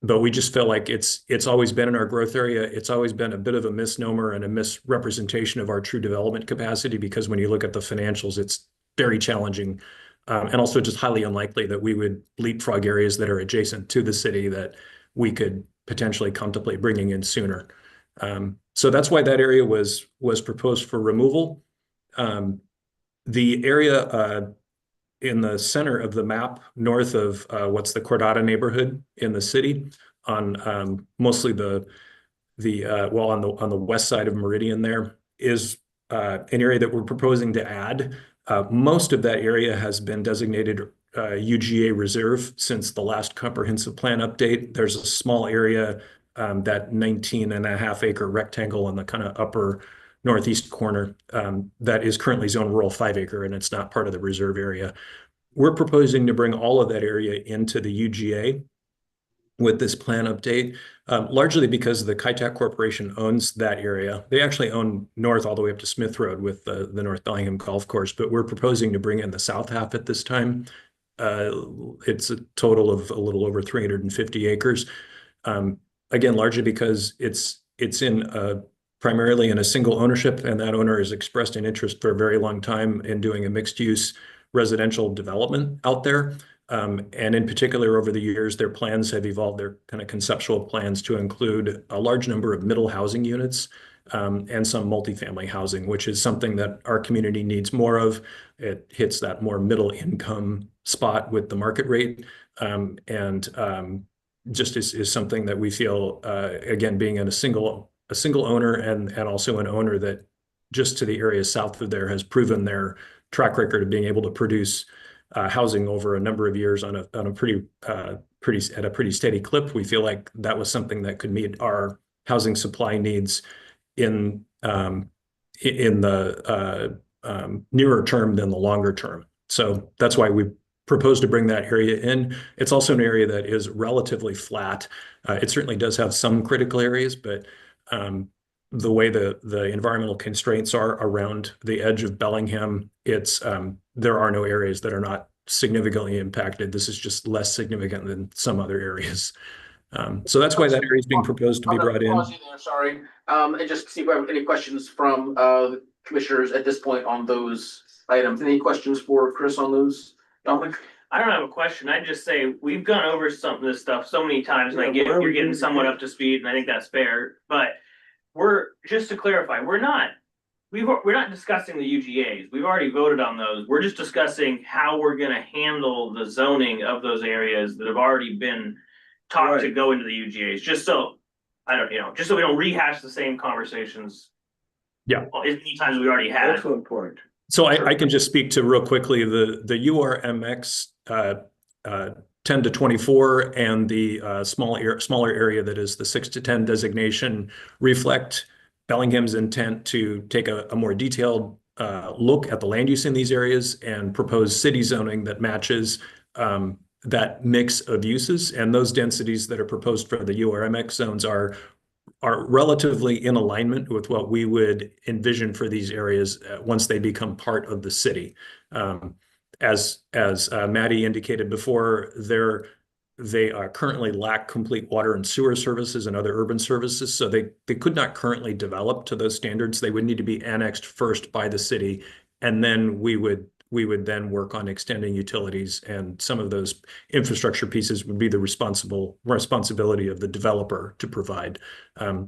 But we just feel like it's always been in our growth area. It's always been a bit of a misnomer and a misrepresentation of our true development capacity, because when you look at the financials, it's very challenging. And also just highly unlikely that we would leapfrog areas that are adjacent to the city that we could potentially contemplate bringing in sooner. So that's why that area was proposed for removal. The area in the center of the map, north of what's the Cordata neighborhood in the city, on mostly on the west side of Meridian, there is an area that we're proposing to add. Most of that area has been designated UGA reserve since the last comprehensive plan update. There's a small area, that 19.5 acre rectangle in the kind of upper northeast corner, that is currently zone rural 5 acre, and it's not part of the reserve area. We're proposing to bring all of that area into the UGA with this plan update, largely because the Kitech Corporation owns that area. They actually own north all the way up to Smith Road with the North Bellingham Golf Course, but we're proposing to bring in the south half at this time. It's a total of a little over 350 acres. Again, largely because it's primarily in a single ownership, and that owner has expressed an interest for a very long time in doing a mixed use residential development out there. And in particular, over the years, their plans have evolved, their kind of conceptual plans, to include a large number of middle housing units, and some multifamily housing, which is something that our community needs more of. It hits that more middle income spot with the market rate, and just is something that we feel, again, being in a single owner and also an owner that just to the area south of there has proven their track record of being able to produce housing over a number of years on a pretty at a pretty steady clip. We feel like that was something that could meet our housing supply needs in the nearer term than the longer term. So that's why we propose to bring that area in. It's also an area that is relatively flat. It certainly does have some critical areas, but the way the environmental constraints are around the edge of Bellingham, there are no areas that are not significantly impacted. This is just less significant than some other areas. So that's why that area is being proposed to be brought in. Sorry, and just see if I have any questions from commissioners at this point on those items. Any questions for Chris on those, Dominic? I don't have a question. I just say we've gone over this stuff so many times, and you're getting somewhat up to speed, and I think that's fair. But just to clarify, we're not discussing the UGAs. We've already voted on those. We're just discussing how we're going to handle the zoning of those areas that have already been talked to go into the UGAs. Just so just so we don't rehash the same conversations. Yeah, as many times we already had. Excellent point. So I can just speak to real quickly the URMX 10 to 24 and the smaller area that is the 6 to 10 designation reflect Bellingham's intent to take a more detailed look at the land use in these areas and propose city zoning that matches that mix of uses. And those densities that are proposed for the URMX zones are relatively in alignment with what we would envision for these areas once they become part of the city. As Maddie indicated before, they currently lack complete water and sewer services and other urban services, so they could not currently develop to those standards. They would need to be annexed first by the city, and then we would then work on extending utilities, and some of those infrastructure pieces would be the responsibility of the developer to provide.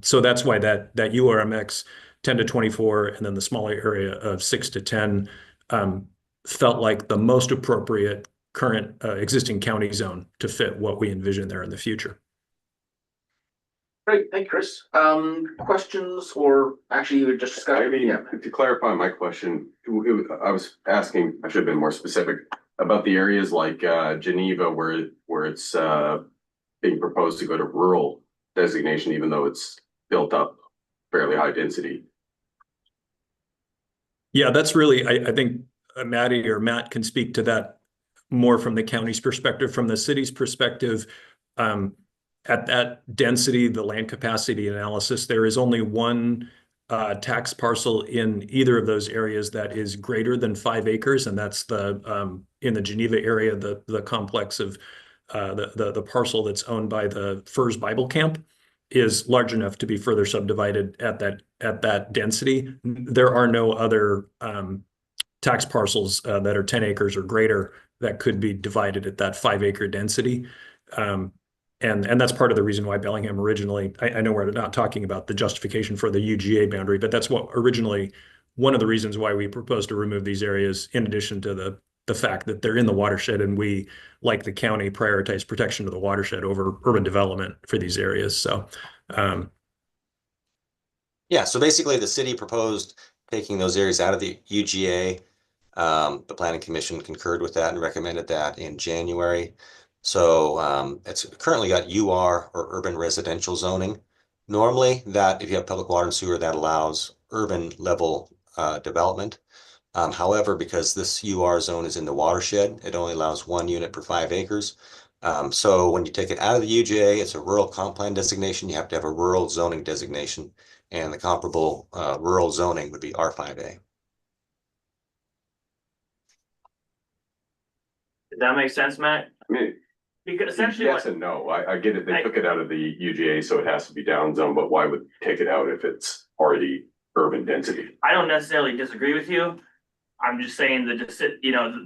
So that's why that URMX 10 to 24 and then the smaller area of 6 to 10 felt like the most appropriate current existing county zone to fit what we envision there in the future. Great, thank you, Chris. Questions or actually you just discussed? I mean, to clarify my question, I was asking, I should have been more specific about the areas like Geneva where it's being proposed to go to rural designation, even though it's built up fairly high density. Yeah, that's really, I think Maddie or Matt can speak to that more from the county's perspective. From the city's perspective, at that density, the land capacity analysis, there is only one tax parcel in either of those areas that is greater than 5 acres, and that's in the Geneva area, the complex of the parcel that's owned by the Furs Bible Camp is large enough to be further subdivided at that density. There are no other tax parcels that are 10 acres or greater that could be divided at that 5 acre density. And that's part of the reason why Bellingham originally, I know we're not talking about the justification for the UGA boundary, but that's what originally, one of the reasons why we proposed to remove these areas, in addition to the fact that they're in the watershed and we, like the county, prioritize protection of the watershed over urban development for these areas. So, yeah, so basically the city proposed taking those areas out of the UGA. The Planning Commission concurred with that and recommended that in January. So it's currently got UR or urban residential zoning. Normally that if you have public water and sewer, that allows urban level development. However, because this UR zone is in the watershed, it only allows 1 unit per 5 acres. So when you take it out of the UGA, it's a rural comp plan designation. You have to have a rural zoning designation, and the comparable rural zoning would be R5A. Does that make sense, Matt? I mean, because essentially, yes and no. I get it. They took it out of the UGA, so it has to be down zone. But why would take it out if it's already urban density? I don't necessarily disagree with you. I'm just saying the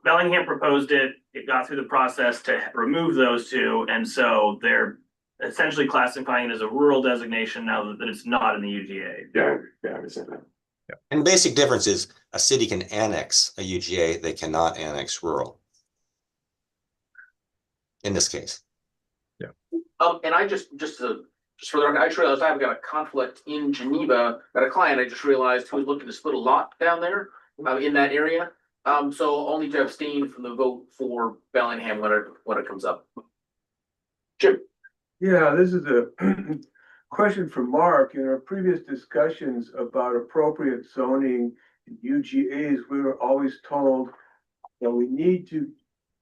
Bellingham proposed it. It got through the process to remove those two, and so they're essentially classifying it as a rural designation now that it's not in the UGA. Yeah, I understand that. Yeah. And the basic difference is a city can annex a UGA, they cannot annex rural. In this case. Yeah. And I just for the record, I just realized I've got a conflict in Geneva. Got a client I just realized who was looking to split a lot down there in that area. So I'll need to abstain from the vote for Bellingham when it comes up. Jim? Yeah, this is a question for Mark. In our previous discussions about appropriate zoning in UGAs, we were always told that we need to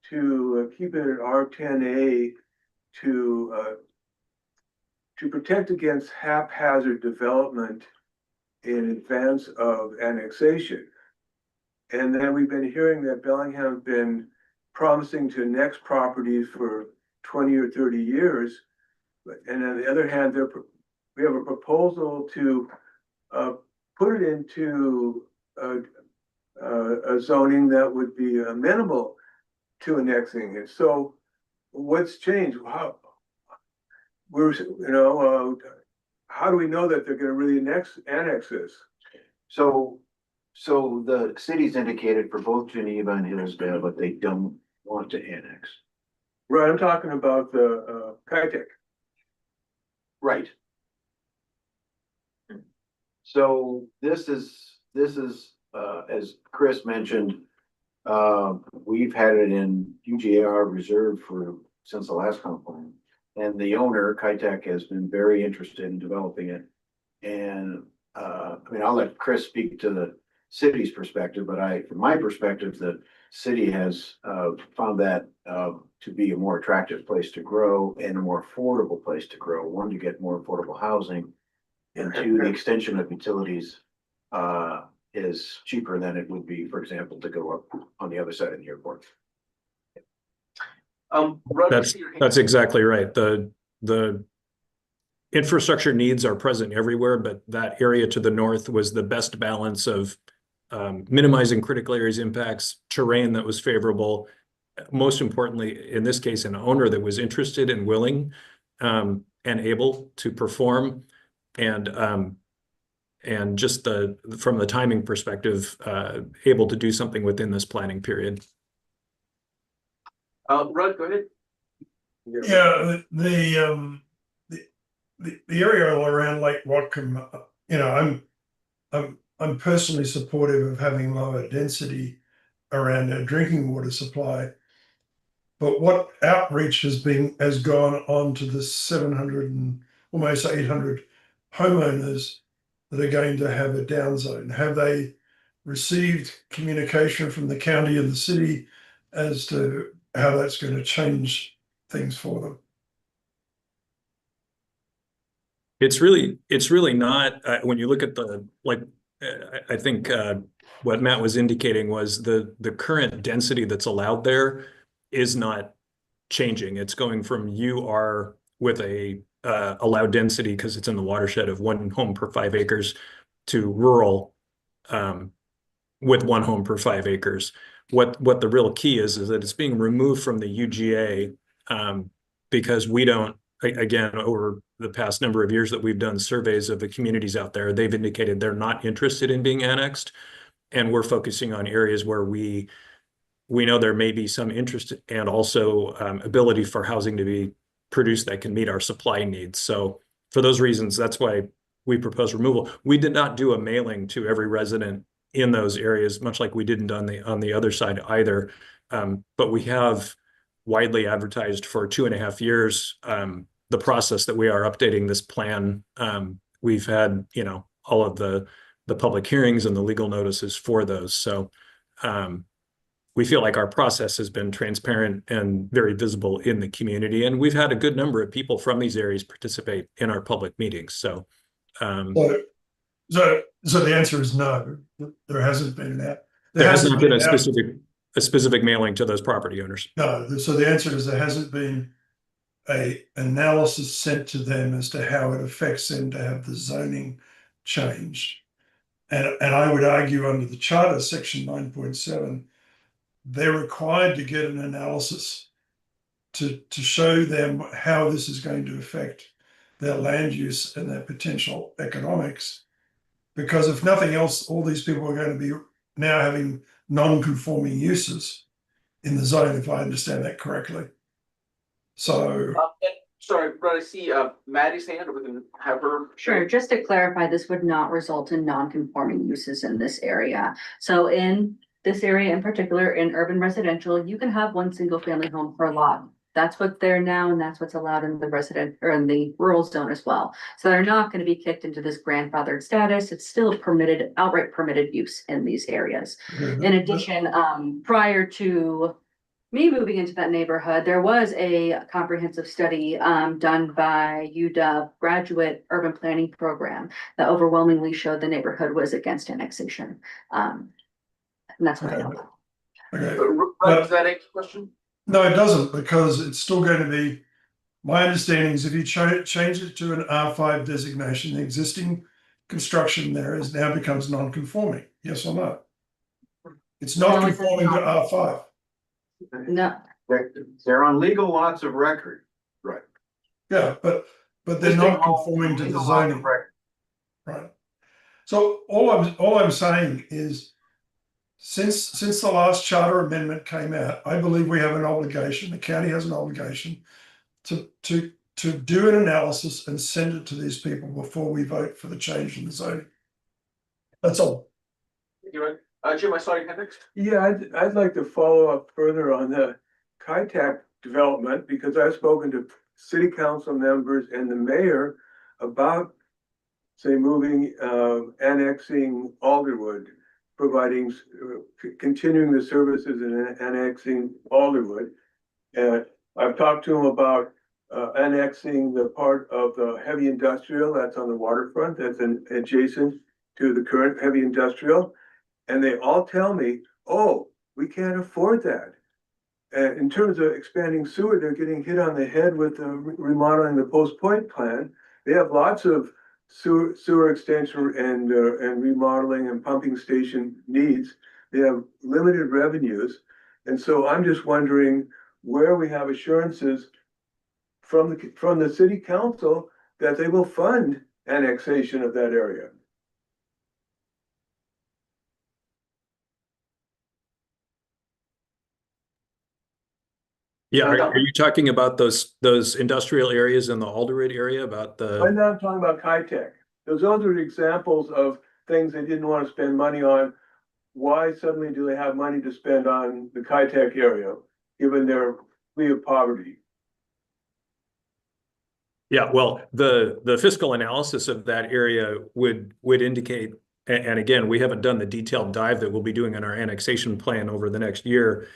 keep it at R10A to protect against haphazard development in advance of annexation. And then we've been hearing that Bellingham has been promising to annex properties for 20 or 30 years. And on the other hand, we have a proposal to put it into a zoning that would be amenable to annexing it. So what's changed? How do we know that they're going to really annex this? So the city's indicated for both Geneva and Hillsdale, but they don't want to annex. Right, I'm talking about the Kitech. Right. So this is, as Chris mentioned, we've had it in UGAR reserve since the last comp plan. And the owner, Kitech, has been very interested in developing it. And I'll let Chris speak to the city's perspective, but from my perspective, the city has found that to be a more attractive place to grow and a more affordable place to grow. One, to get more affordable housing, and two, the extension of utilities is cheaper than it would be, for example, to go up on the other side of the airport. That's exactly right. The infrastructure needs are present everywhere, but that area to the north was the best balance of minimizing critical areas impacts, terrain that was favorable. Most importantly, in this case, an owner that was interested and willing and able to perform, and just from the timing perspective, able to do something within this planning period. Rudd, go ahead. Yeah, the area all around Lake Whatcom, I'm personally supportive of having lower density around our drinking water supply. But what outreach has gone on to the 700 and almost 800 homeowners that are going to have a down zone? Have they received communication from the county and the city as to how that's going to change things for them? It's really not, when you look at I think what Matt was indicating was the current density that's allowed there is not changing. It's going from UR with a allowed density because it's in the watershed of 1 home per 5 acres to rural with 1 home per 5 acres. What the real key is that it's being removed from the UGA because we don't, again, over the past number of years that we've done surveys of the communities out there, they've indicated they're not interested in being annexed. And we're focusing on areas where we know there may be some interest and also ability for housing to be produced that can meet our supply needs. So for those reasons, that's why we propose removal. We did not do a mailing to every resident in those areas, much like we didn't on the other side either. But we have widely advertised for 2.5 years the process that we are updating this plan. We've had, all of the public hearings and the legal notices for those. So we feel like our process has been transparent and very visible in the community. And we've had a good number of people from these areas participate in our public meetings. So the answer is no. There hasn't been that. There hasn't been a specific mailing to those property owners. No. So the answer is there hasn't been a analysis sent to them as to how it affects them to have the zoning changed. And I would argue under the charter, section 9.7, they're required to get an analysis to show them how this is going to affect their land use and their potential economics. Because if nothing else, all these people are going to be now having non-conforming uses in the zone, if I understand that correctly. So sorry, but I see Maddie's hand. We can have her. Sure, just to clarify, this would not result in non-conforming uses in this area. So in this area in particular, in urban residential, you can have one single family home per lot. That's what's there now, and that's what's allowed in the resident or in the rural zone as well. So they're not going to be kicked into this grandfathered status. It's still permitted, outright permitted use in these areas. In addition, prior to me moving into that neighborhood, there was a comprehensive study done by UW graduate urban planning program that overwhelmingly showed the neighborhood was against annexation. And that's what I know. Okay. Does that answer the question? No, it doesn't, because it's still going to be, my understanding is if you change it to an R5 designation, the existing construction there is now becomes non-conforming. Yes or no? It's not No, it's conforming to not. R5. No, They're on legal lots of record. Right. Yeah, but they're not conforming to the zoning. Right. So all I'm saying is, since the last charter amendment came out, I believe we have an obligation, the county has an obligation to do an analysis and send it to these people before we vote for the change in the zoning. That's all. Jim, I saw your hand next. Yeah, I'd like to follow up further on the KITAC development, because I've spoken to city council members and the mayor about, say, moving, annexing Alderwood, providing, continuing the services and annexing Alderwood. And I've talked to them about annexing the part of the heavy industrial that's on the waterfront, that's adjacent to the current heavy industrial. And they all tell me, oh, we can't afford that. And in terms of expanding sewer, they're getting hit on the head with remodeling the Post Point plan. They have lots of sewer extension and remodeling and pumping station needs. They have limited revenues. And so I'm just wondering where we have assurances from the city council that they will fund annexation of that area. Yeah, are you talking about those industrial areas in the Alderwood area about the? I'm not talking about KITAC. Those are examples of things they didn't want to spend money on. Why suddenly do they have money to spend on the KITAC area, given their plea of poverty? Yeah, well, the fiscal analysis of that area would indicate, and again, we haven't done the detailed dive that we'll be doing in our annexation plan over the next year.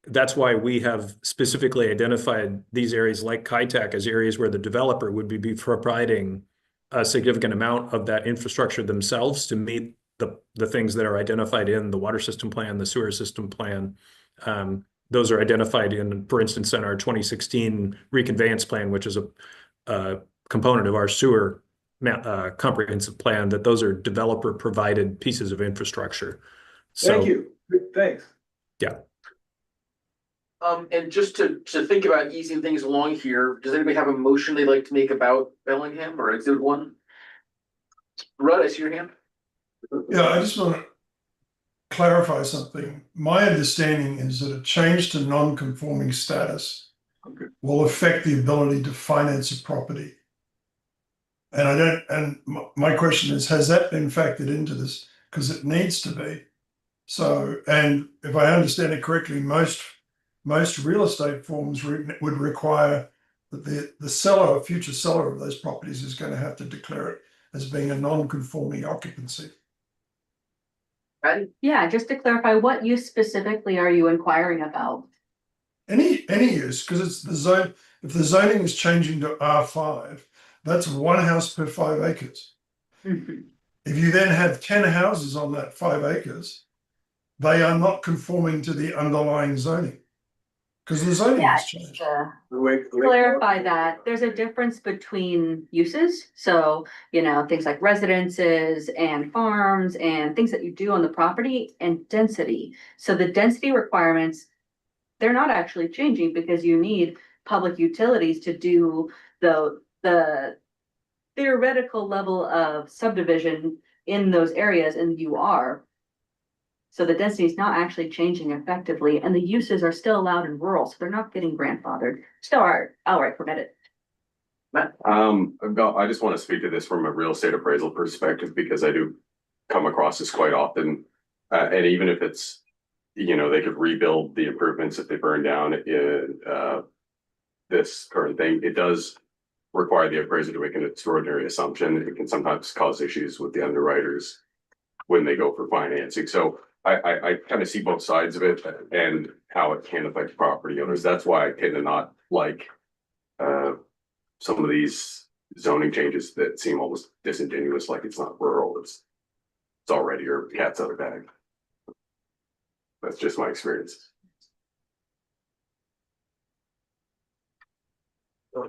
That's why we have specifically identified these areas like KITAC as areas where the developer would be providing a significant amount of that infrastructure themselves to meet the things that are identified in the water system plan, the sewer system plan. Those are identified in, for instance, in our 2016 reconveyance plan, which is a component of our sewer comprehensive plan, that those are developer provided pieces of infrastructure. So, thank you. Thanks. Yeah. And just to think about easing things along here, does anybody have a motion they'd like to make about Bellingham or Exhibit 1? Rudd, I see your hand. Yeah, I just want to clarify something. My understanding is that a change to non-conforming status will affect the ability to finance a property. And my question is, has that been factored into this? Because it needs to be. So, and if I understand it correctly, most real estate forms would require that the seller or future seller of those properties is going to have to declare it as being a non-conforming occupancy. yeah, just to clarify, what use specifically are you inquiring about? Any use, because it's the zone. If the zoning is changing to R5, that's one house per 5 acres. Mm-hmm. If you then have 10 houses on that 5 acres, they are not conforming to the underlying zoning. Because the zoning has changed. Clarify that there's a difference between uses. So, things like residences and farms and things that you do on the property, and density. So the density requirements, they're not actually changing because you need public utilities to do the theoretical level of subdivision in those areas, and you are. So the density is not actually changing effectively, and the uses are still allowed in rural, so they're not getting grandfathered. Still are outright permitted. I just want to speak to this from a real estate appraisal perspective, because I do come across this quite often. And even if it's, they could rebuild the improvements if they burn down in, this current thing, it does require the appraiser to make an extraordinary assumption. It can sometimes cause issues with the underwriters when they go for financing. So I kind of see both sides of it and how it can affect property owners. That's why I tend to not like some of these zoning changes that seem almost disingenuous, like it's not rural, it's already your cat's out of bag. That's just my experience.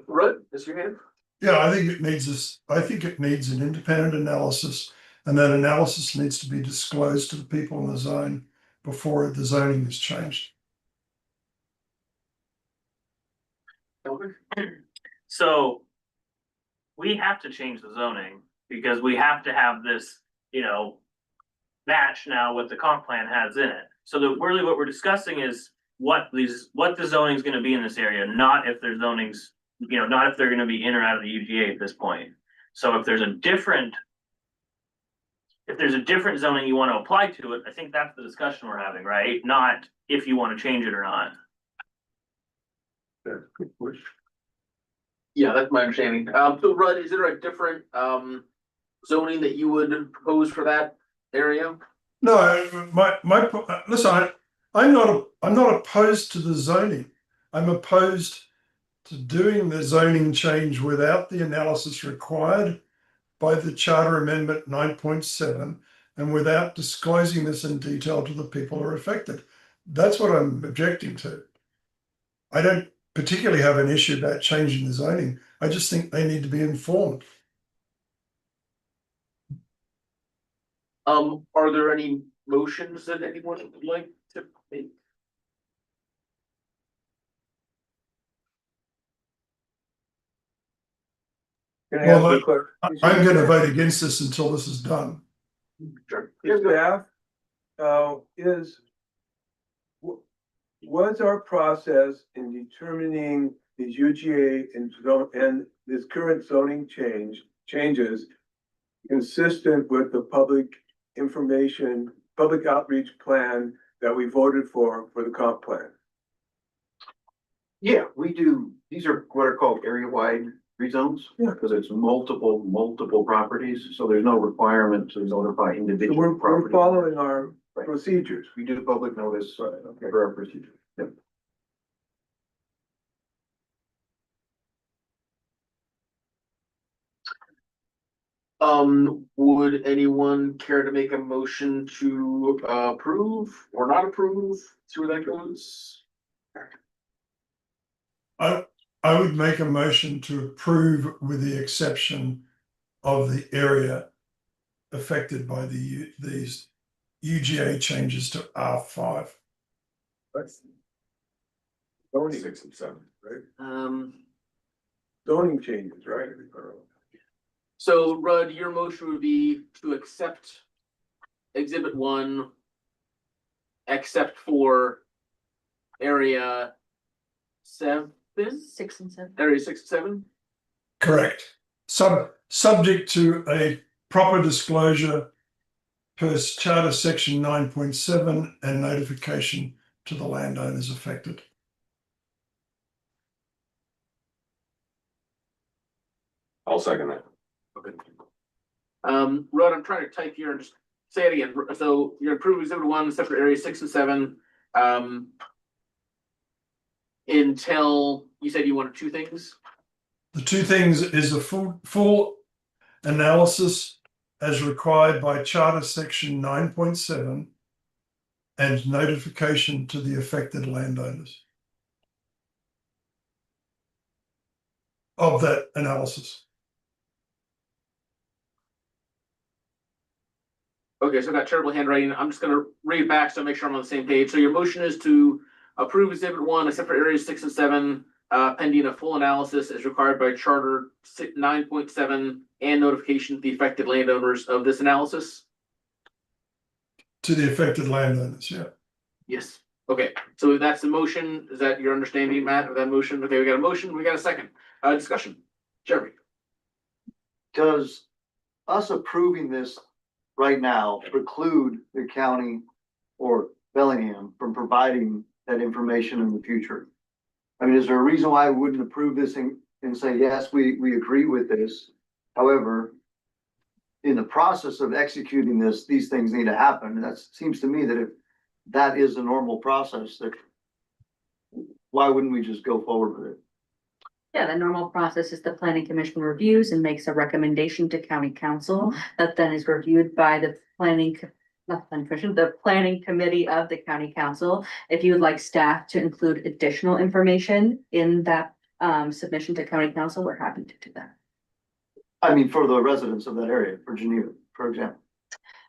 Rudd, is your hand? Yeah, I think it needs this, I think it needs an independent analysis, and that analysis needs to be disclosed to the people in the zone before the zoning is changed. So we have to change the zoning because we have to have this, match now what the comp plan has in it. So that really what we're discussing is what the zoning is gonna be in this area, not if their zonings, not if they're gonna be in or out of the UGA at this point. So if there's a different zoning you want to apply to it, I think that's the discussion we're having, right? Not if you want to change it or not. Yeah, that's my understanding. So Rudd, is there a different zoning that you would propose for that area? No, listen, I'm not opposed to the zoning. I'm opposed to doing the zoning change without the analysis required by the Charter Amendment 9.7 and without disclosing this in detail to the people who are affected. That's what I'm objecting to. I don't particularly have an issue about changing the zoning. I just think they need to be informed. Are there any motions that anyone would like to make? Well, I'm going to vote against this until this is done. Sure. Staff, was our process in determining these UGA and this current zoning changes consistent with the public information, public outreach plan that we voted for the comp plan? Yeah, we do. These are what are called area-wide rezones. Yeah. Because it's multiple properties, so there's no requirement to notify individual We're properties. following our Right. procedures. We do public notice for our procedure. Yep. Would anyone care to make a motion to approve or not approve? See where that goes? I would make a motion to approve with the exception of the area affected by these UGA changes to R5. That's zoning 6 and 7, right? Zoning changes, right? So Rudd, your motion would be to accept Exhibit 1, except for area 7? 6 and 7. Area 6 and 7? Correct. Subject to a proper disclosure per Charter Section 9.7 and notification to the landowners affected. I'll second that. Okay. Rudd, I'm trying to type here and just say it again. So you're approving Exhibit 1, separate area 6 and 7. Until you said you wanted two things. The two things is a full analysis as required by Charter Section 9.7 and notification to the affected landowners of that analysis. Okay, so I got terrible handwriting. I'm just gonna read it back so I make sure I'm on the same page. So your motion is to approve Exhibit 1, except for areas 6 and 7, pending a full analysis as required by Charter 9.7 and notification to the affected landowners of this analysis? To the affected landowners, yeah. Yes. Okay, so that's the motion. Is that your understanding, Matt, of that motion? Okay, we got a motion, we got a second. Discussion. Jeremy. Does us approving this right now preclude the county or Bellingham from providing that information in the future? I mean, is there a reason why we wouldn't approve this and say, yes, we agree with this? However, in the process of executing this, these things need to happen. And that seems to me that if that is a normal process, that why wouldn't we just go forward with it? Yeah, the normal process is the planning commission reviews and makes a recommendation to county council that then is reviewed by the not the planning commission, the planning committee of the county council. If you would like staff to include additional information in that submission to county council, we're happy to do that. I mean, for the residents of that area, for Geneva, for example.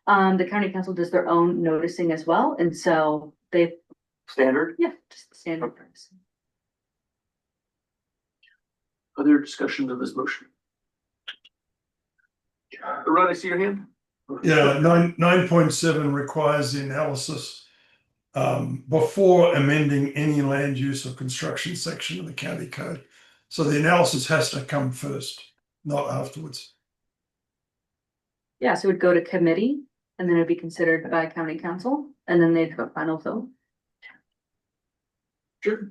The county council does their own noticing as well, and so they. Standard? Yeah, just standard practice. Other discussion of this motion? Rod, I see your hand. Yeah, 9.7 requires the analysis before amending any land use or construction section of the county code. So the analysis has to come first, not afterwards. Yeah, so it would go to committee and then it'd be considered by county council and then they'd go final vote. Sure.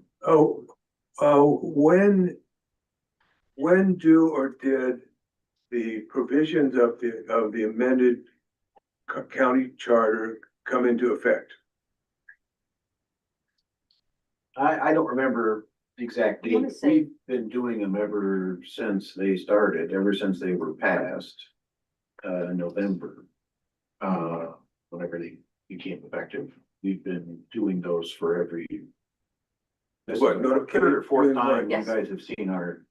When do or did the provisions of the amended county charter come into effect? I don't remember the exact date. We've been doing them ever since they started, ever since they were passed, November. Whenever they became effective, we've been doing those for every. This is the third or fourth time you guys have seen our.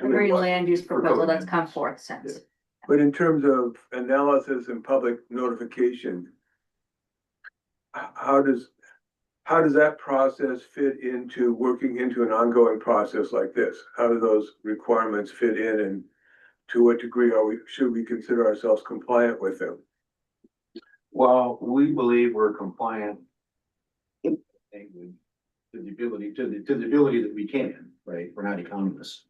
Every land use proposal that's come forth since. But in terms of analysis and public notification, how does that process fit into working into an ongoing process like this? How do those requirements fit in, and to what degree should we consider ourselves compliant with them? Well, we believe we're compliant. To the ability that we can, right? We're not economists.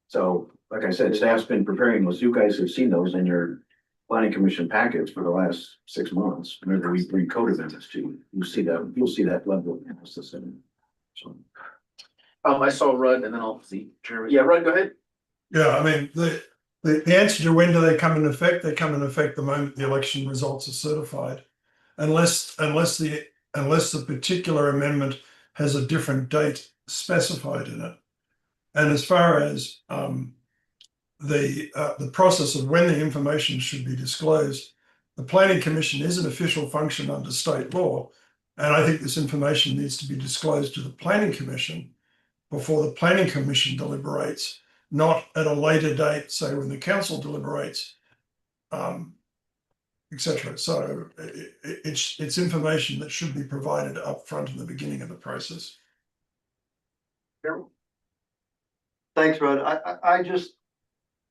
So like I said, staff's been preparing those. You guys have seen those in your planning commission packets for the last 6 months. Whenever we bring code amendments to, you'll see that level of analysis in it. So. I saw Rudd and then I'll see Jeremy. Yeah, Rudd, go ahead. Yeah, I mean, the answer to when do they come into effect? They come into effect the moment the election results are certified. Unless the particular amendment has a different date specified in it. And as far as the process of when the information should be disclosed, the planning commission is an official function under state law. And I think this information needs to be disclosed to the planning commission before the planning commission deliberates, not at a later date, say when the council deliberates, etc. So it's information that should be provided up front in the beginning of the process. Thanks, Rod.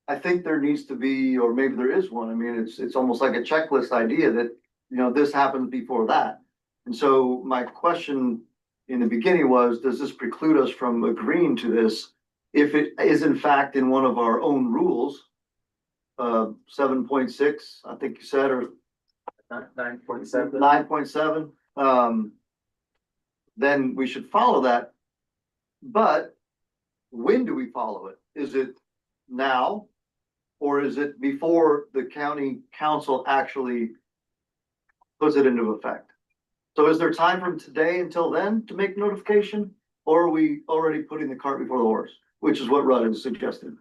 I think there needs to be, or maybe there is one. I mean, it's almost like a checklist idea that, you know, this happens before that. And so my question in the beginning was, does this preclude us from agreeing to this if it is in fact in one of our own rules? 7.6, I think you said, or 9.7. 9.7. Then we should follow that. But when do we follow it? Is it now, or is it before the county council actually puts it into effect? So is there time from today until then to make notification, or are we already putting the cart before the horse, which is what Rudd is suggesting?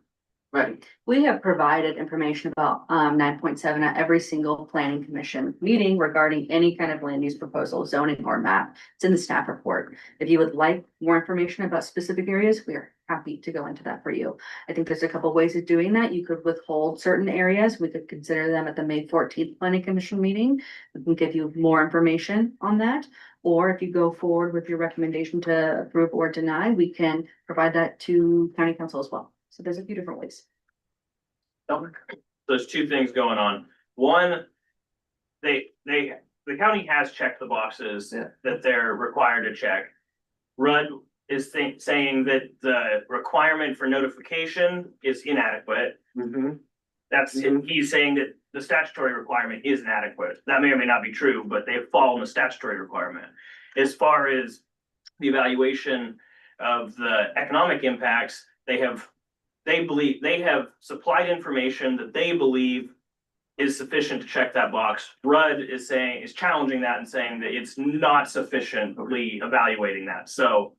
Right. We have provided information about 9.7 at every single planning commission meeting regarding any kind of land use proposal, zoning or map. It's in the staff report. If you would like more information about specific areas, we are happy to go into that for you. I think there's a couple of ways of doing that. You could withhold certain areas. We could consider them at the May 14th planning commission meeting. We can give you more information on that. Or if you go forward with your recommendation to approve or deny, we can provide that to county council as well. So there's a few different ways. There's two things going on. One, the county has checked the boxes that they're required to check. Rudd is saying that the requirement for notification is inadequate. He's saying that the statutory requirement isn't adequate. That may or may not be true, but they fall in the statutory requirement. As far as the evaluation of the economic impacts, they have supplied information that they believe is sufficient to check that box. Rudd is challenging that and saying that it's not sufficiently evaluating that. So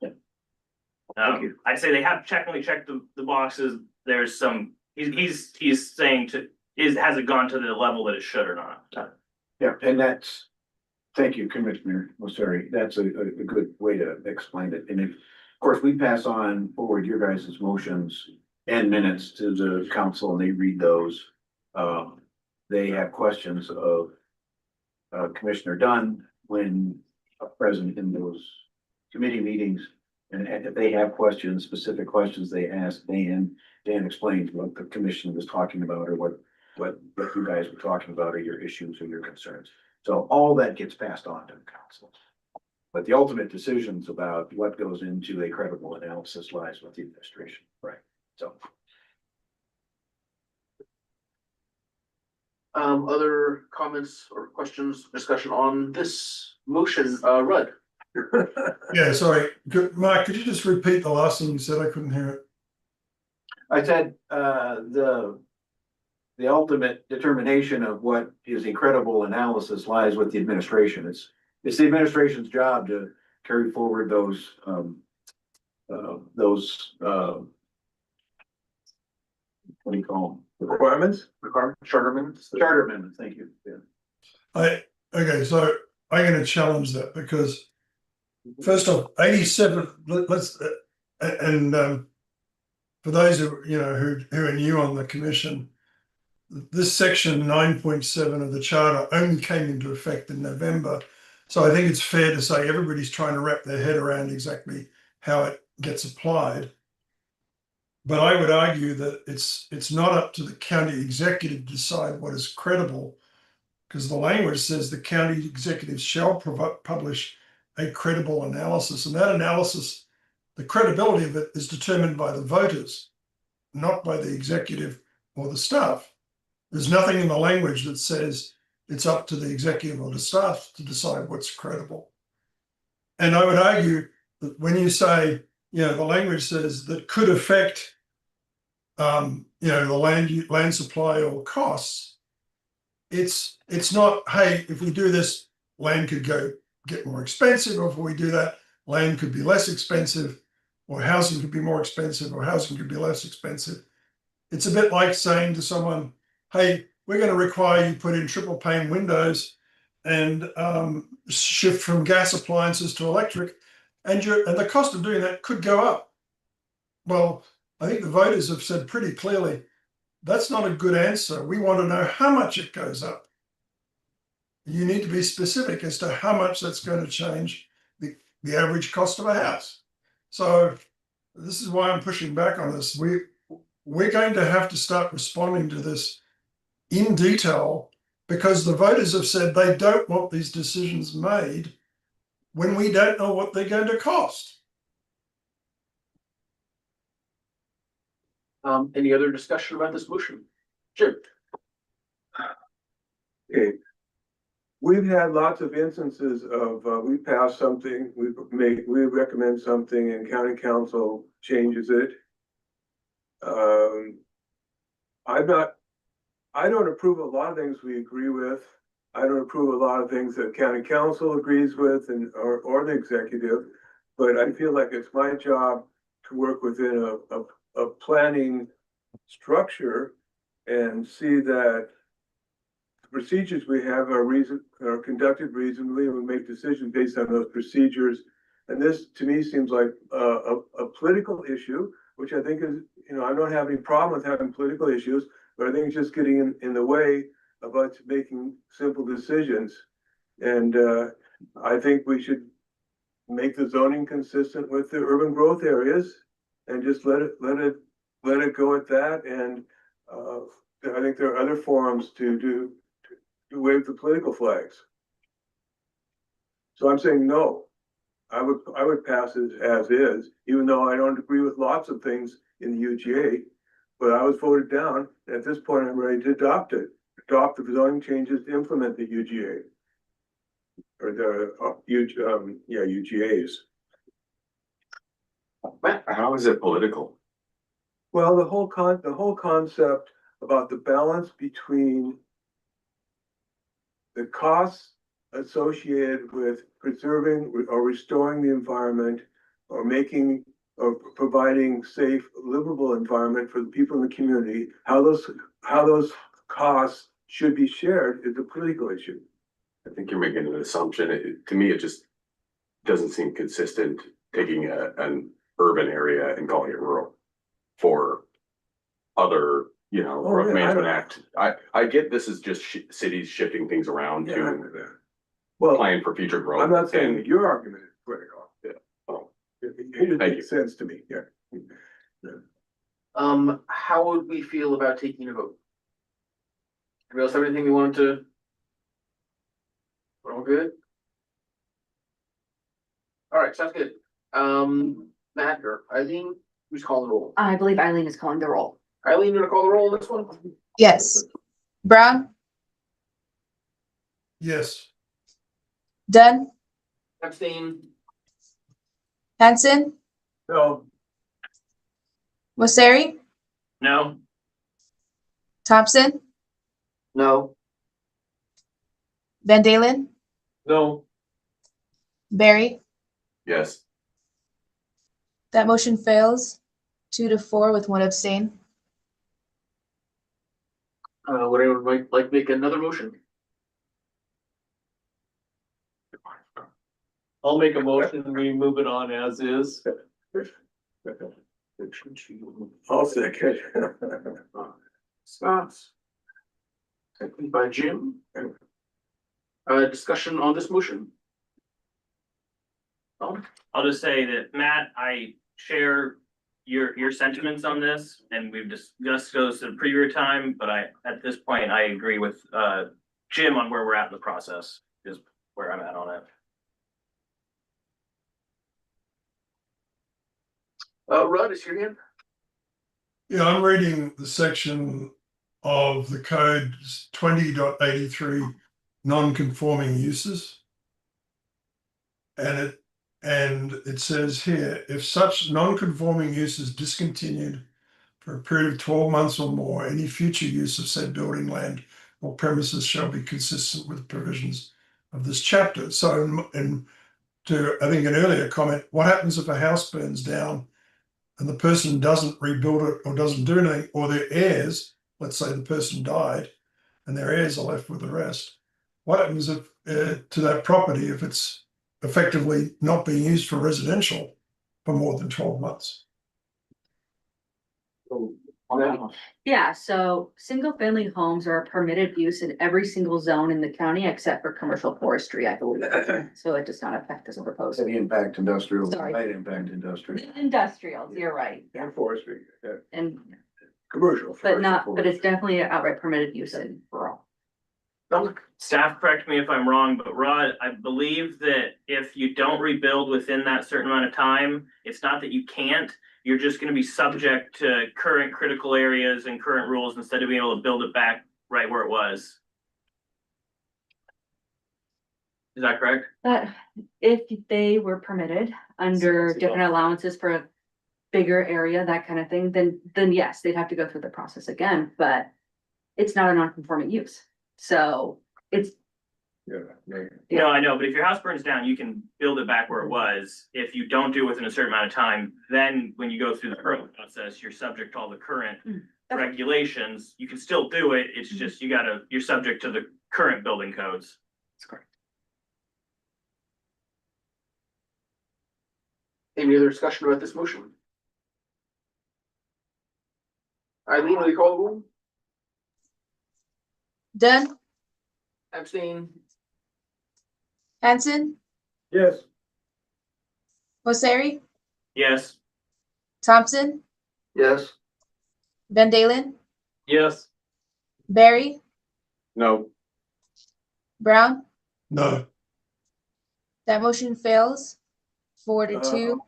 I'd say they have technically checked the boxes. There's some, he's saying has it gone to the level that it should or not? Yeah, and that's, thank you, Commissioner. Oh, sorry, that's a good way to explain it. And if, of course, we pass on forward your guys' motions and minutes to the council and they read those. They have questions of Commissioner Dunn when present in those committee meetings. And if they have questions, specific questions, they ask Dan. Dan explains what the commission was talking about or what you guys were talking about or your issues or your concerns. So all that gets passed on to the council. But the ultimate decisions about what goes into a credible analysis lies with the administration, right? So. Other comments or questions, discussion on this motion, Rudd? Yeah, sorry, Mark, could you just repeat the last thing you said? I couldn't hear it. I said, the ultimate determination of what is a credible analysis lies with the administration. It's the administration's job to carry forward those what do you call them? Requirements? Charter amendments? Charter amendments, thank you. Yeah. Okay, so I'm gonna challenge that because first off, 87, let's, for those who, you know, who are new on the commission, this section 9.7 of the charter only came into effect in November. So I think it's fair to say everybody's trying to wrap their head around exactly how it gets applied. But I would argue that it's not up to the county executive to decide what is credible, because the language says the county executive shall publish a credible analysis, and that analysis, the credibility of it is determined by the voters, not by the executive or the staff. There's nothing in the language that says it's up to the executive or the staff to decide what's credible. And I would argue that when you say, you know, the language says that could affect, you know, the land supply or costs, it's not, hey, if we do this, land could get more expensive, or if we do that, land could be less expensive, or housing could be more expensive, or housing could be less expensive. It's a bit like saying to someone, hey, we're going to require you put in triple pane windows and shift from gas appliances to electric, and the cost of doing that could go up. Well, I think the voters have said pretty clearly, that's not a good answer. We want to know how much it goes up. You need to be specific as to how much that's going to change the average cost of a house. So this is why I'm pushing back on this. We're going to have to start responding to this in detail, because the voters have said they don't want these decisions made when we don't know what they're going to cost. Any other discussion about this motion? Jim? Okay. We've had lots of instances of, we pass something, we recommend something and county council changes it. I don't approve a lot of things we agree with. I don't approve a lot of things that county council agrees with or the executive, but I feel like it's my job to work within a planning structure and see that the procedures we have are conducted reasonably, and we make decisions based on those procedures. And this, to me, seems like a political issue, which I think is, you know, I don't have any problem with having political issues, but I think it's just getting in the way of us making simple decisions. And I think we should make the zoning consistent with the urban growth areas and just let it go at that. And I think there are other forums to wave the political flags. So I'm saying no. I would pass it as is, even though I don't agree with lots of things in the UGA, but I was voted down. And at this point, I'm ready to adopt it. adopt the zoning changes, to implement the UGA. Or the, UGAs. How is it political? Well, the whole concept about the balance between the costs associated with preserving or restoring the environment or making or providing safe, livable environment for the people in the community, how those costs should be shared is a political issue. I think you're making an assumption. To me, it just doesn't seem consistent taking an urban area and calling it rural for other, growth management act. I get this is just cities shifting things around to plan for future growth. I'm not saying that your argument is critical. Yeah. Oh. It makes sense to me, yeah. How would we feel about taking a vote? Anybody else have anything we wanted to? We're all good? All right, sounds good. Matt or Eileen, who's calling the roll? I believe Eileen is calling the roll. Eileen, you gonna call the roll on this one? Yes. Brown, Yes. Dunn, Abstain. Hanson, No. Mosseri, No. Thompson, No. Van Dalen, No. Barry. Yes. That motion fails 2-4 with 1 abstain. Would anyone like make another motion? I'll make a motion, we move it on as is. I'll second. Scott's. Seconded by Jim. Discussion on this motion. I'll just say that, Matt, I share your sentiments on this, and we've discussed those in previous time, but at this point, I agree with, Jim on where we're at in the process, is where I'm at on it. Rudd, is your hand? Yeah, I'm reading the section of the code 20.83 non-conforming uses. And it says here, if such non-conforming use is discontinued for a period of 12 months or more, any future use of said building, land, or premises shall be consistent with provisions of this chapter. So to, I think, an earlier comment, what happens if a house burns down and the person doesn't rebuild it or doesn't do anything, or their heirs, let's say the person died and their heirs are left with the rest? What happens if to that property if it's effectively not being used for residential for more than 12 months? Yeah, so single-family homes are a permitted use in every single zone in the county except for commercial forestry, I believe. So it does not affect this proposed. Any impact industrial, Sorry. might impact industrial. Industrials, you're right, yeah, And forestry, yeah. and, Commercial. but it's definitely an outright permitted use in rural. Staff, correct me if I'm wrong, but Rod, I believe that if you don't rebuild within that certain amount of time, it's not that you can't, you're just gonna be subject to current critical areas and current rules instead of being able to build it back right where it was. Is that correct? But if they were permitted under different allowances for a bigger area, that kind of thing, then yes, they'd have to go through the process again, but it's not a non-conforming use. So it's, No, I know, but if your house burns down, you can build it back where it was. If you don't do it within a certain amount of time, then when you go through the permit process, you're subject to all the current regulations. You can still do it, it's just you're subject to the current building codes. That's correct. Any other discussion about this motion? Eileen, will you call the roll? Dunn, Abstain. Hanson, Yes. Mosseri, Yes. Thompson, Yes. Van Dalen, Yes. Barry, No. Brown. No. That motion fails 4-2.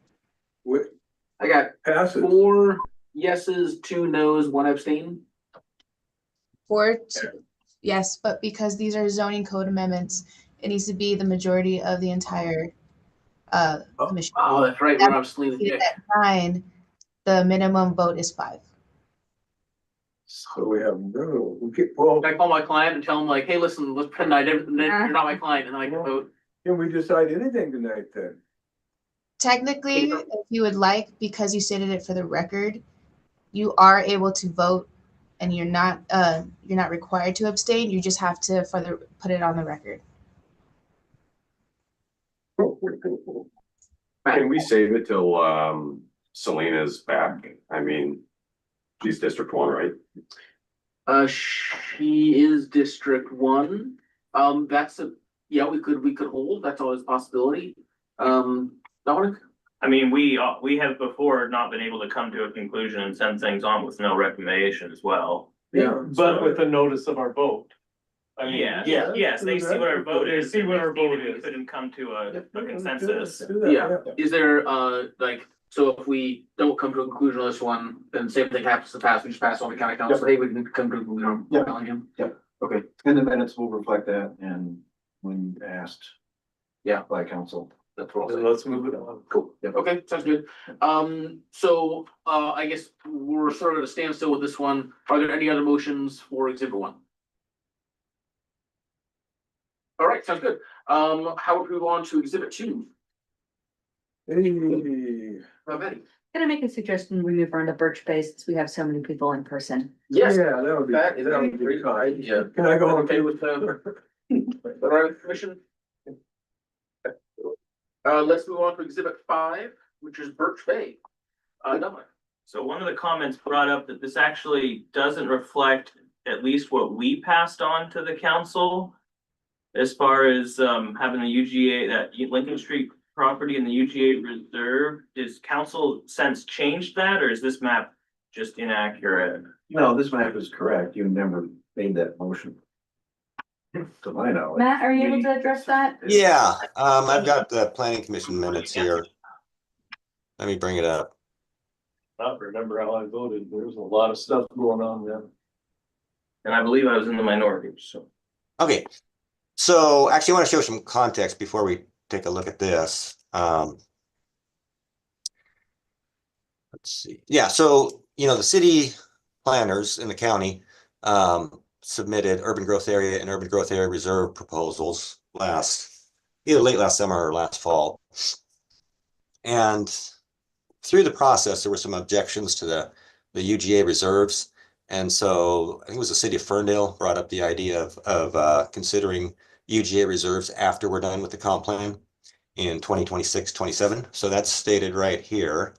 I got Passes. 4 yeses, 2 nos, 1 abstain. 4-2. Yes, but because these are zoning code amendments, it needs to be the majority of the entire commission. Oh, that's right, we're not sleeping. Seated at 9, the minimum vote is 5. So we have no, well, I call my client and tell him like, hey, listen, let's pretend you're not my client, and then I can vote. can we decide anything tonight then? Technically, if you would like, because you stated it for the record, you are able to vote, and you're not required to abstain. You just have to further put it on the record. Can we save it till Selena's back? I mean, she's District 1, right? She is District 1. That's yeah, we could hold, that's always a possibility. Dominic? I mean, we have before not been able to come to a conclusion and send things on with no recommendation as well. Yeah, but with a notice of our vote. I mean, Yes, they see what our vote is. They see what our vote We is. couldn't come to a consensus. Yeah, is there, like, so if we don't come to a conclusion on this one, then same thing happens to pass, we just pass on to county council, hey, we can come to a conclusion on Bellingham. Yep. Okay, And the minutes will reflect that and when asked. Yeah. By council. that's what I'll say. Let's move it on. Cool, okay, sounds good. So, I guess we're sort of at a standstill with this one. Are there any other motions for exhibit 1? All right, sounds good. How would we move on to exhibit 2? Hey, Betty? Can I make a suggestion? We move on to Birch Bay since we have so many people in person. Yes. yeah, that would be, That is that a would be great fine. idea. Can I go on? Okay with the right commission? Let's move on to exhibit 5, which is Birch Bay. Dominic? So one of the comments brought up that this actually doesn't reflect at least what we passed on to the council. As far as having the UGA, that Lincoln Street property in the UGA reserve, does council since changed that, or is this map just inaccurate? No, this map is correct. You never made that motion. To my knowledge. Matt, are you able to address that? Yeah, I've got the planning commission minutes here. Let me bring it up. Not remember how I voted. There was a lot of stuff going on then. And I believe I was in the minority, so. Okay, so actually I want to show some context before we take a look at this. Let's see. Yeah, so, the city planners in the county submitted urban growth area and urban growth area reserve proposals either late last summer or last fall. And through the process, there were some objections to the UGA reserves. And so I think it was the city of Ferndale brought up the idea of considering UGA reserves after we're done with the comp plan in 2026, 27. So that's stated right here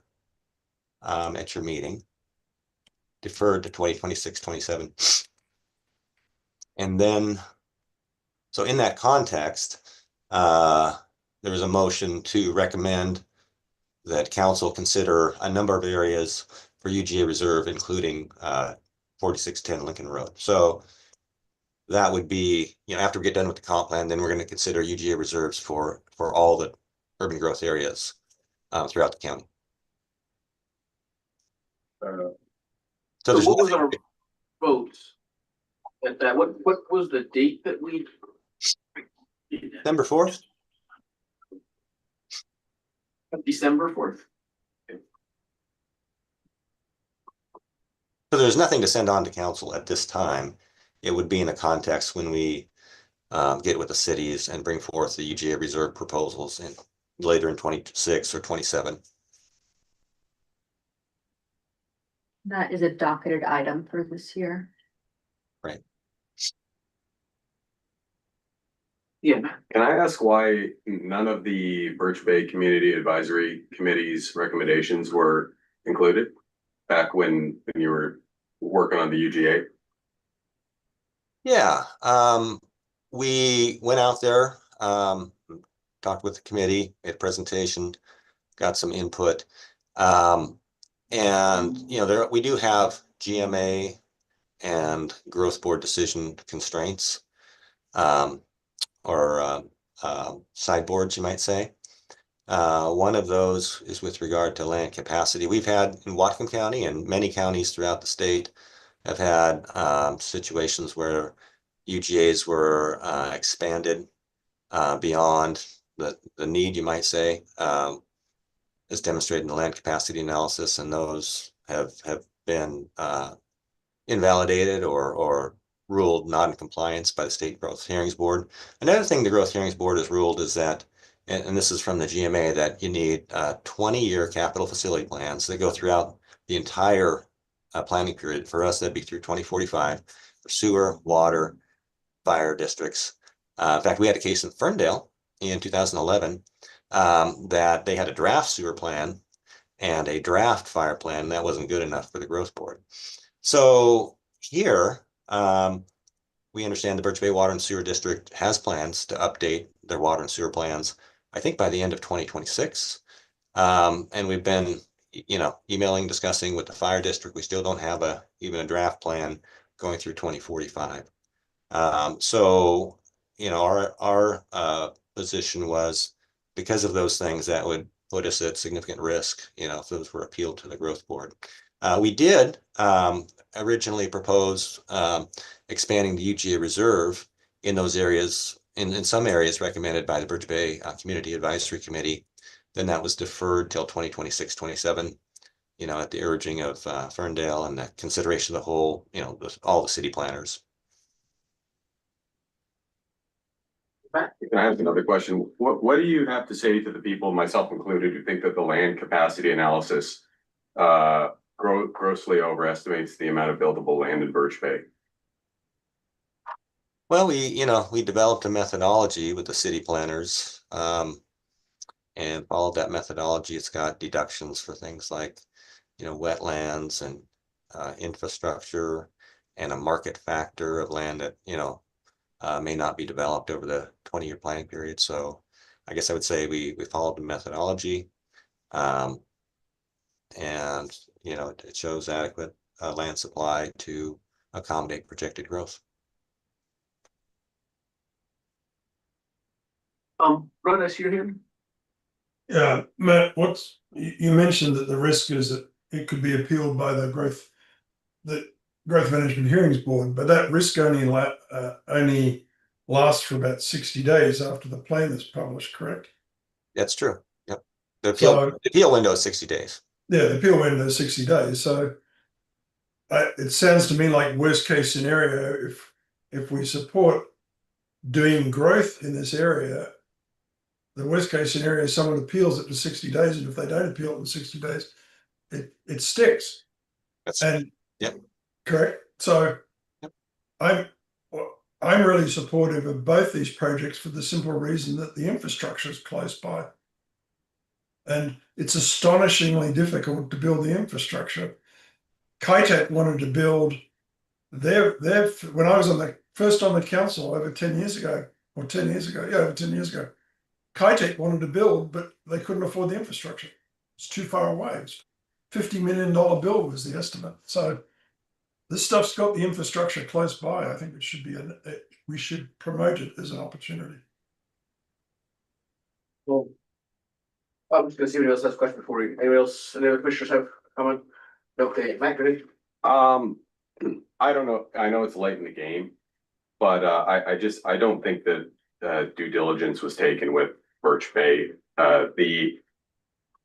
at your meeting, deferred to 2026, 27. And then, so in that context, there was a motion to recommend that council consider a number of areas for UGA reserve, including 4610 Lincoln Road. So that would be, after we get done with the comp plan, then we're going to consider UGA reserves for all the urban growth areas throughout the county. So what was our vote? At that, what was the date that we? December 4th? December 4th. So there's nothing to send on to council at this time. It would be in a context when we get with the cities and bring forth the UGA reserve proposals later in 26 or 27. That is a docketed item for this year. Right. Yeah. Can I ask why none of the Birch Bay Community Advisory Committee's recommendations were included back when you were working on the UGA? Yeah, we went out there, talked with the committee, made a presentation, got some input. And we do have GMA and growth board decision constraints, or sideboards, you might say. One of those is with regard to land capacity. We've had in Whatcom County and many counties throughout the state have had situations where UGAs were expanded beyond the need, you might say, as demonstrated in the land capacity analysis, and those have been invalidated or ruled not in compliance by the State Growth Hearings Board. Another thing the Growth Hearings Board has ruled is that, and this is from the GMA, that you need 20-year capital facility plans that go throughout the entire planning period. For us, that'd be through 2045 for sewer, water, fire districts. In fact, we had a case in Ferndale in 2011 that they had a draft sewer plan and a draft fire plan that wasn't good enough for the growth board. So here, we understand the Birch Bay Water and Sewer District has plans to update their water and sewer plans, I think by the end of 2026. And we've been, emailing, discussing with the fire district. We still don't have even a draft plan going through 2045. So, our position was, because of those things, that would put us at significant risk, if those were appealed to the growth board. We did originally propose expanding the UGA reserve in those areas, in some areas recommended by the Birch Bay Community Advisory Committee. Then that was deferred till 2026, 27, at the urging of Ferndale and the consideration of the whole, all the city planners. Can I ask another question? What do you have to say to the people, myself included, who think that the land capacity analysis grossly overestimates the amount of buildable land in Birch Bay? Well, we developed a methodology with the city planners, and followed that methodology. It's got deductions for things like, wetlands and infrastructure, and a market factor of land that, may not be developed over the 20-year planning period. So I guess I would say we followed the methodology, and it shows adequate land supply to accommodate projected growth. Ron, I see your hand. Yeah, Matt, you mentioned that the risk is that it could be appealed by the Growth Management Hearings Board, but that risk only lasts for about 60 days after the plan is published, correct? That's true. Yep. The appeal window is 60 days. Yeah, the appeal window is 60 days. So it sounds to me like worst case scenario, if we support doing growth in this area, the worst case scenario is someone appeals it for 60 days, and if they don't appeal it in 60 days, it sticks. Correct. So I'm really supportive of both these projects for the simple reason that the infrastructure is close by. And it's astonishingly difficult to build the infrastructure. Kitec wanted to build when I was first on the council over 10 years ago, over 10 years ago, Kitec wanted to build, but they couldn't afford the infrastructure. It's too far away. It's $50 million bill was the estimate. So this stuff's got the infrastructure close by. I think it should be we should promote it as an opportunity. Well, I'm just gonna see if anyone else has a question before we. Anyone else? Any other commissioners have a comment? Okay, Matt, ready? I don't know. I know it's late in the game, but I don't think that due diligence was taken with Birch Bay. The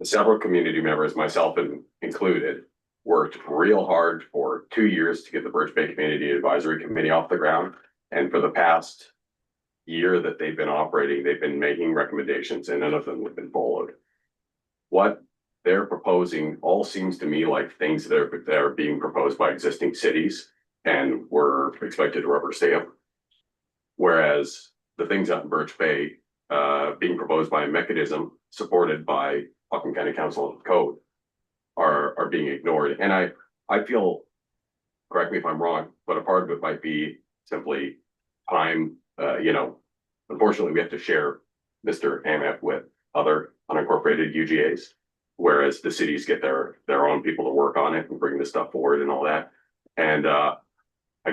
several community members, myself included, worked real hard for 2 years to get the Birch Bay Community Advisory Committee off the ground. And for the past year that they've been operating, they've been making recommendations, and none of them have been followed. What they're proposing all seems to me like things that are being proposed by existing cities and were expected to rubber stamp. Whereas the things out in Birch Bay being proposed by a mechanism supported by Whatcom County Council and Code are being ignored. And I feel, correct me if I'm wrong, but a part of it might be simply time. Unfortunately, we have to share Mr. AMF with other unincorporated UGAs, whereas the cities get their own people to work on it and bring this stuff forward and all that. And I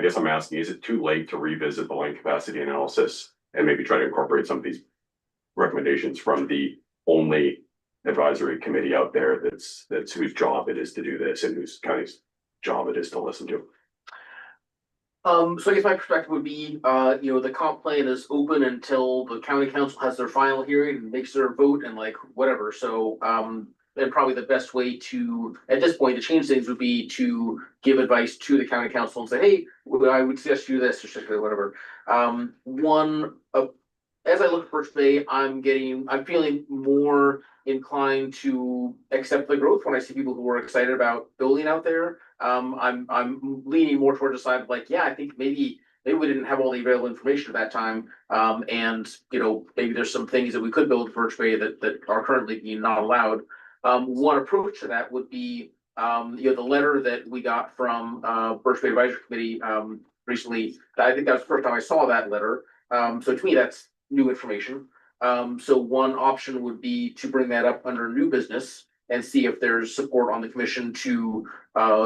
guess I'm asking, is it too late to revisit the land capacity analysis and maybe try to incorporate some of these recommendations from the only advisory committee out there that's whose job it is to do this and whose county's job it is to listen to? So I guess my perspective would be, the comp plan is open until the county council has their final hearing and makes their vote and like whatever. So, then probably the best way to, at this point, to change things would be to give advice to the county council and say, hey, I would suggest you do this or whatever. As I look at Birch Bay, I'm feeling more inclined to accept the growth when I see people who are excited about building out there. I'm leaning more towards the side of like, yeah, I think maybe we didn't have all the available information at that time. And maybe there's some things that we could build in Birch Bay that are currently being not allowed. One approach to that would be, the letter that we got from Birch Bay Advisory Committee recently. I think that was the first time I saw that letter. So to me, that's new information. So one option would be to bring that up under new business and see if there's support on the commission to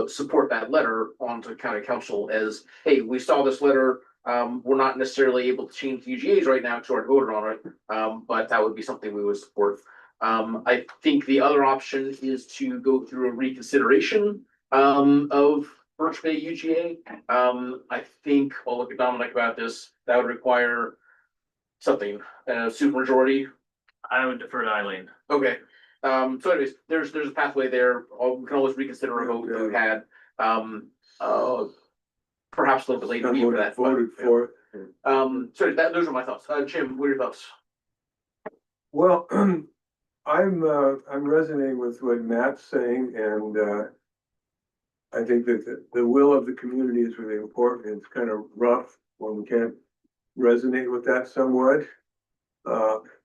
support that letter onto county council as, hey, we saw this letter. We're not necessarily able to change the UGAs right now because we already voted on it, but that would be something we would support. I think the other option is to go through a reconsideration of Birch Bay UGA. I think I'll look at Dominic about this. That would require something, supermajority. I would defer to Eileen. Okay. So anyways, there's a pathway there. We can always reconsider a vote that we had. Perhaps a little bit later for that. Voted for it. Sorry, those are my thoughts. Jim, what are your thoughts? Well, I'm resonating with what Matt's saying, and I think that the will of the community is really important. It's kind of rough when we can't resonate with that somewhat.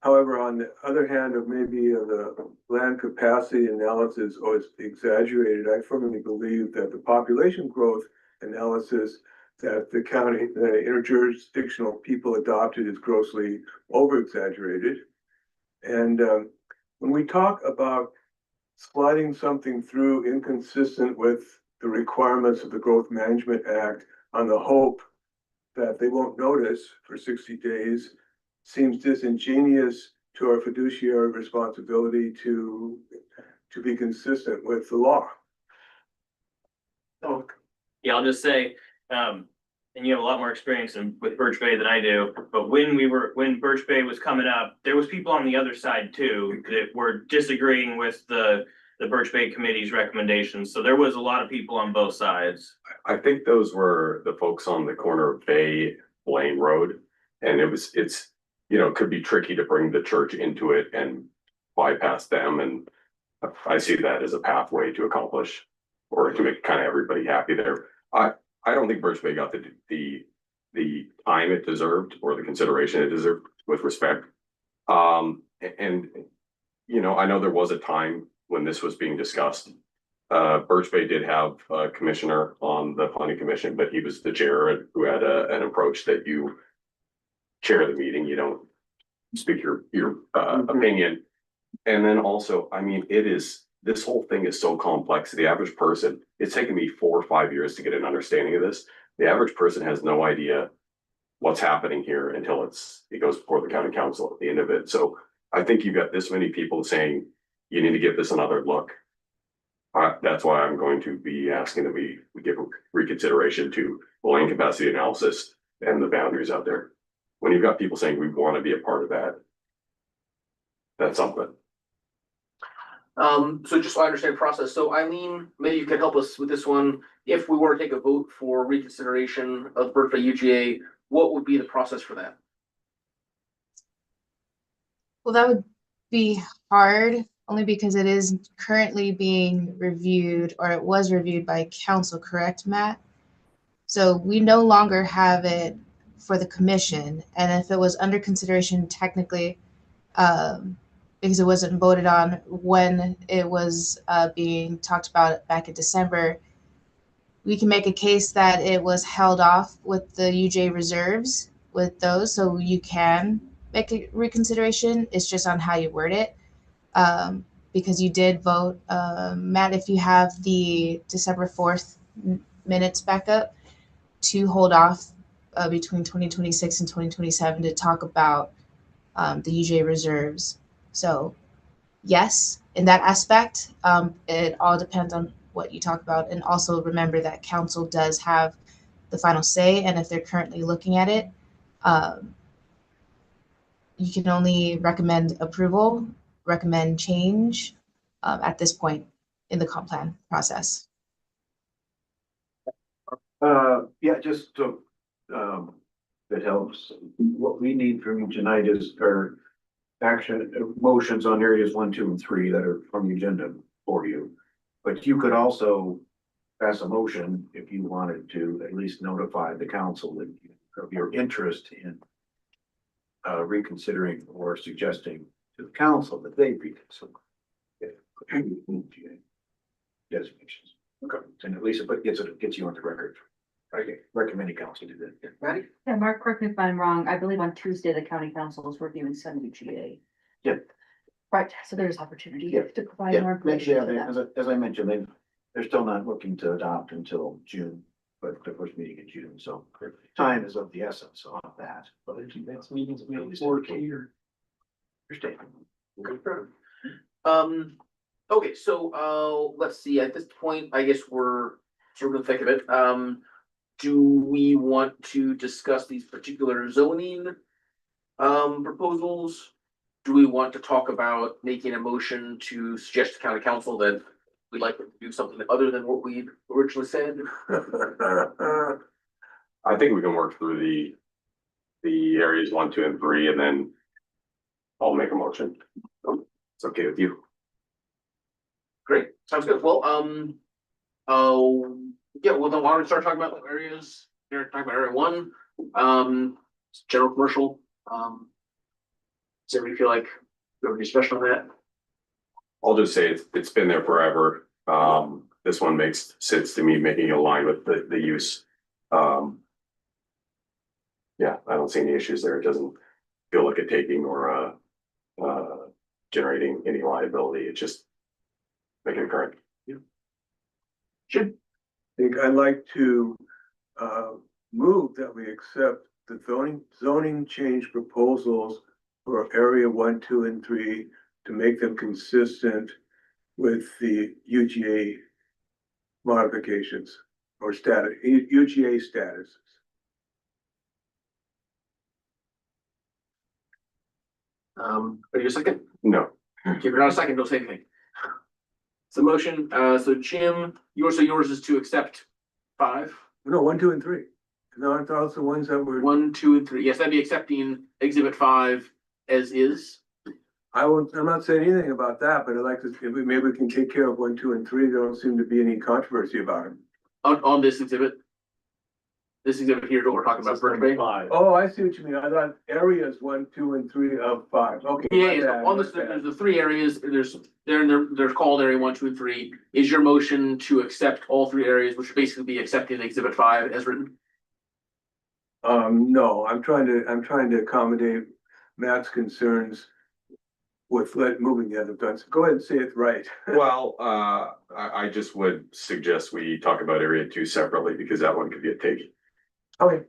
However, on the other hand, of maybe the land capacity analysis was exaggerated, I firmly believe that the population growth analysis that the county, the interjurisdictional people adopted is grossly over exaggerated. And when we talk about sliding something through inconsistent with the requirements of the Growth Management Act on the hope that they won't notice for 60 days seems disingenuous to our fiduciary responsibility to be consistent with the law. Oh, yeah, I'll just say, and you have a lot more experience with Birch Bay than I do, but when Birch Bay was coming up, there was people on the other side too that were disagreeing with the Birch Bay Committee's recommendations. So there was a lot of people on both sides. I think those were the folks on the corner of Bay Blaine Road. And it's could be tricky to bring the church into it and bypass them. And I see that as a pathway to accomplish or to make kind of everybody happy there. I don't think Birch Bay got the time it deserved or the consideration it deserved with respect. And I know there was a time when this was being discussed. Birch Bay did have a commissioner on the planning commission, but he was the chair who had an approach that you chair the meeting, you don't speak your opinion. And then also, I mean, this whole thing is so complex. The average person, it's taken me 4 or 5 years to get an understanding of this. The average person has no idea what's happening here until it goes before the county council at the end of it. So I think you've got this many people saying you need to give this another look. That's why I'm going to be asking that we give reconsideration to the land capacity analysis and the boundaries out there. When you've got people saying we want to be a part of that, that's something. So just so I understand the process. So Eileen, maybe you can help us with this one. If we were to take a vote for reconsideration of Birch Bay UGA, what would be the process for that? Well, that would be hard only because it is currently being reviewed, or it was reviewed by council, correct, Matt? So we no longer have it for the commission. And if it was under consideration technically, because it wasn't voted on when it was being talked about back in December, we can make a case that it was held off with the UJ reserves with those, so you can make a reconsideration. It's just on how you word it, because you did vote, Matt, if you have the December 4th minutes back up, to hold off between 2026 and 2027 to talk about the UJ reserves. So yes, in that aspect, it all depends on what you talk about. And also remember that council does have the final say. And if they're currently looking at it, you can only recommend approval, recommend change at this point in the comp plan process. Yeah, just to, that helps. What we need from you tonight is our action, motions on areas 1, 2, and 3 that are on the agenda for you. But you could also pass a motion if you wanted to at least notify the council that of your interest in reconsidering or suggesting to the council that they reconsider. Designations. Okay, and at least it gets you on the record. I recommend council do that. Right? Yeah, Mark, correct me if I'm wrong. I believe on Tuesday, the county council is reviewing some UGA. Yep. Right, so there's opportunity Yep. to provide Yeah, more information. yeah, to that. as I mentioned, they're still not looking to adopt until June, but the first meeting in June, so time is of the essence on that. But next meeting's more clear. Okay, so, let's see, at this point, I guess we're sort of in the thick of it. Do we want to discuss these particular zoning proposals? Do we want to talk about making a motion to suggest to county council that we'd like to do something other than what we originally said? I think we can work through the areas 1, 2, and 3, and then I'll make a motion. It's okay with you. Great, sounds good. Well, yeah, well, then why don't we start talking about areas, talking about area 1, general commercial, does everybody feel like we have any special on that? I'll just say it's been there forever. This one makes sense to me, making it align with the use. Yeah, I don't see any issues there. It doesn't feel like a taking or generating any liability. It's just making it current. Sure. I think I'd like to move that we accept the zoning change proposals for area 1, 2, and 3 to make them consistent with the UGA modifications or status, UGA statuses. Are you a second? No. If you're not a second, don't say anything. So motion, so Jim, yours is to accept 5? No, 1, 2, and 3. No, I thought the ones that were. 1, 2, and 3. Yes, that'd be accepting exhibit 5 as is. I'm not saying anything about that, but I'd like to, maybe we can take care of 1, 2, and 3. There don't seem to be any controversy about them. On this exhibit? This exhibit here, what we're talking about, Birch Bay? Oh, I see what you mean. I thought areas 1, 2, and 3 of 5. Okay. Yeah, on this, there's the 3 areas, they're called area 1, 2, and 3. Is your motion to accept all 3 areas, which would basically be accepting exhibit 5 as written? No, I'm trying to accommodate Matt's concerns with moving the other guns. Go ahead and say it right. Well, I just would suggest we talk about area 2 separately because that one could be a take. Okay.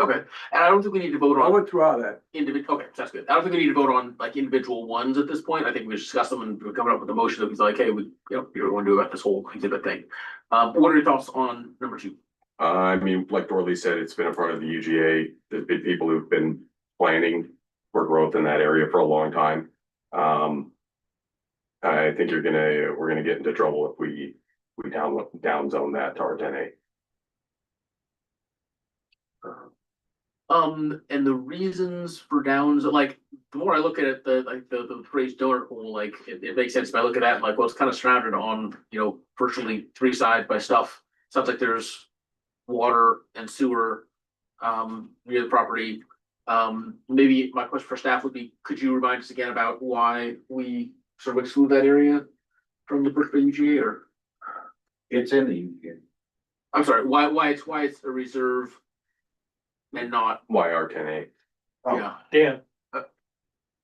Okay, and I don't think we need to vote on. I'll withdraw that. Okay, that's good. I don't think we need to vote on like individual ones at this point. I think we discuss them and we're coming up with a motion that was like, hey, we, you want to do about this whole exhibit thing. What are your thoughts on number 2? I mean, like Dorley said, it's been in front of the UGA. There's been people who've been planning for growth in that area for a long time. I think we're gonna get into trouble if we down zone that to R10A. And the reasons for downs, like, the more I look at it, the phrase donut hole, like, it makes sense if I look at that, like, well, it's kind of surrounded on, virtually 3 sides by stuff. Sounds like there's water and sewer, near the property. Maybe my question for staff would be, could you remind us again about why we sort of exclude that area from the Birch Bay UGA, or? It's in the UGA. I'm sorry, why it's a reserve and not, Why R10A? yeah. Dan.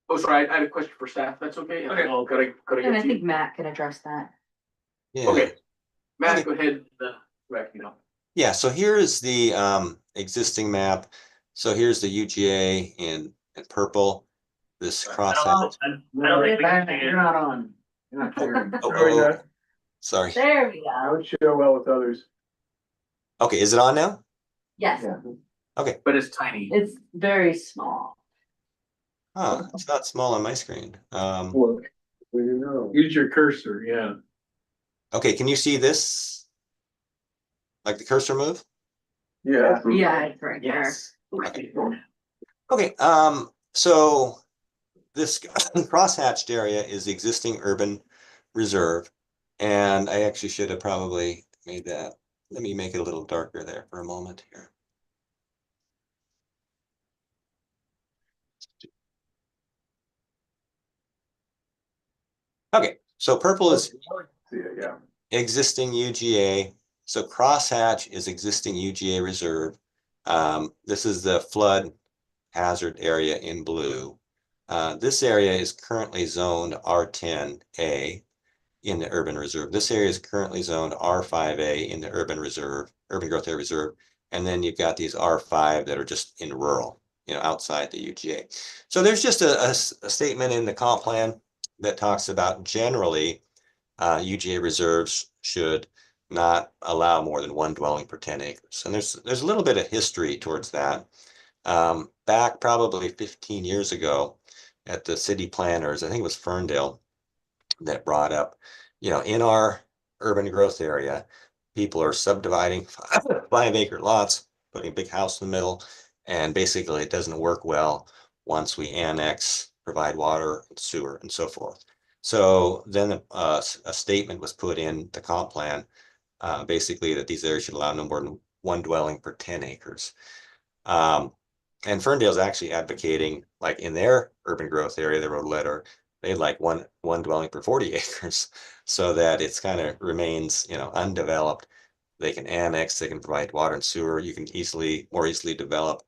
Oh, sorry, I had a question for staff, that's okay? Okay. Could I And I get you? think Matt can address that. Yeah. Okay, Matt, go ahead, correct, Yeah, so here is the existing map. So here's the UGA in purple. This cross. I don't think we can see You're it. not on. You're not clearing. Sorry. There we I go. would share well with others. Okay, is it on now? Yes, Okay, But it's tiny. it's very small. it's not small on my screen. Well, you know. Use your cursor, yeah. Okay, can you see this? Like the cursor move? Yeah. Yeah, it's right there. Yes. Okay, so this crosshatched area is the existing urban reserve. And I actually should have probably made that. Let me make it a little darker there for a moment here. Okay, so purple is Yeah. existing UGA. So crosshatch is existing UGA reserve. This is the flood hazard area in blue. This area is currently zoned R10A in the urban reserve. This area is currently zoned R5A in the urban reserve, urban growth area reserve. And then you've got these R5 that are just in rural, outside the UGA. So there's just a statement in the comp plan that talks about generally UGA reserves should not allow more than one dwelling per 10 acres. And there's a little bit of history towards that. Back probably 15 years ago at the city planners, I think it was Ferndale, that brought up, in our urban growth area, people are subdividing 5-acre lots, putting a big house in the middle, and basically it doesn't work well once we annex, provide water, and sewer, and so forth. So then a statement was put in the comp plan, basically that these areas should allow no more than one dwelling per 10 acres. And Ferndale's actually advocating, like in their urban growth area, they wrote a letter, they'd like one dwelling per 40 acres so that it's kind of remains, undeveloped. They can annex, they can provide water and sewer. You can more easily develop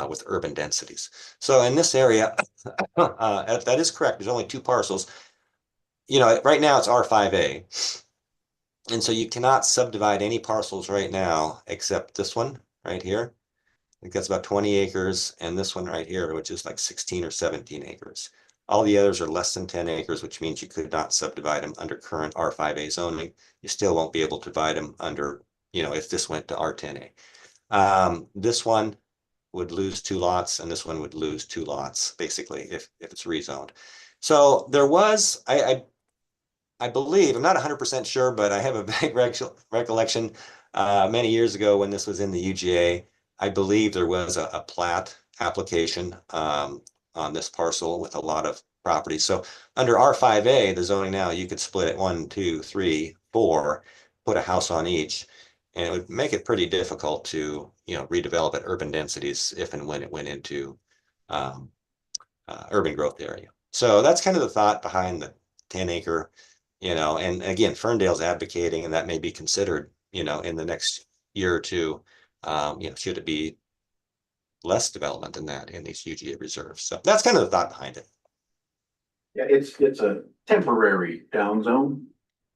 with urban densities. So in this area, that is correct. There's only 2 parcels. Right now it's R5A. And so you cannot subdivide any parcels right now except this one right here. I think that's about 20 acres, and this one right here, which is like 16 or 17 acres. All the others are less than 10 acres, which means you could not subdivide them under current R5A zoning. You still won't be able to divide them under, if this went to R10A. This one would lose 2 lots, and this one would lose 2 lots, basically, if it's rezoned. So there was, I believe, I'm not 100% sure, but I have a vague recollection many years ago when this was in the UGA. I believe there was a plat application on this parcel with a lot of property. So under R5A, the zoning now, you could split it 1, 2, 3, 4, put a house on each, and it would make it pretty difficult to, redevelop at urban densities if and when it went into urban growth area. So that's kind of the thought behind the 10-acre. And again, Ferndale's advocating, and that may be considered, in the next year or two, should it be less development than that in these UGA reserves. So that's kind of the thought behind it. Yeah, it's a temporary down zone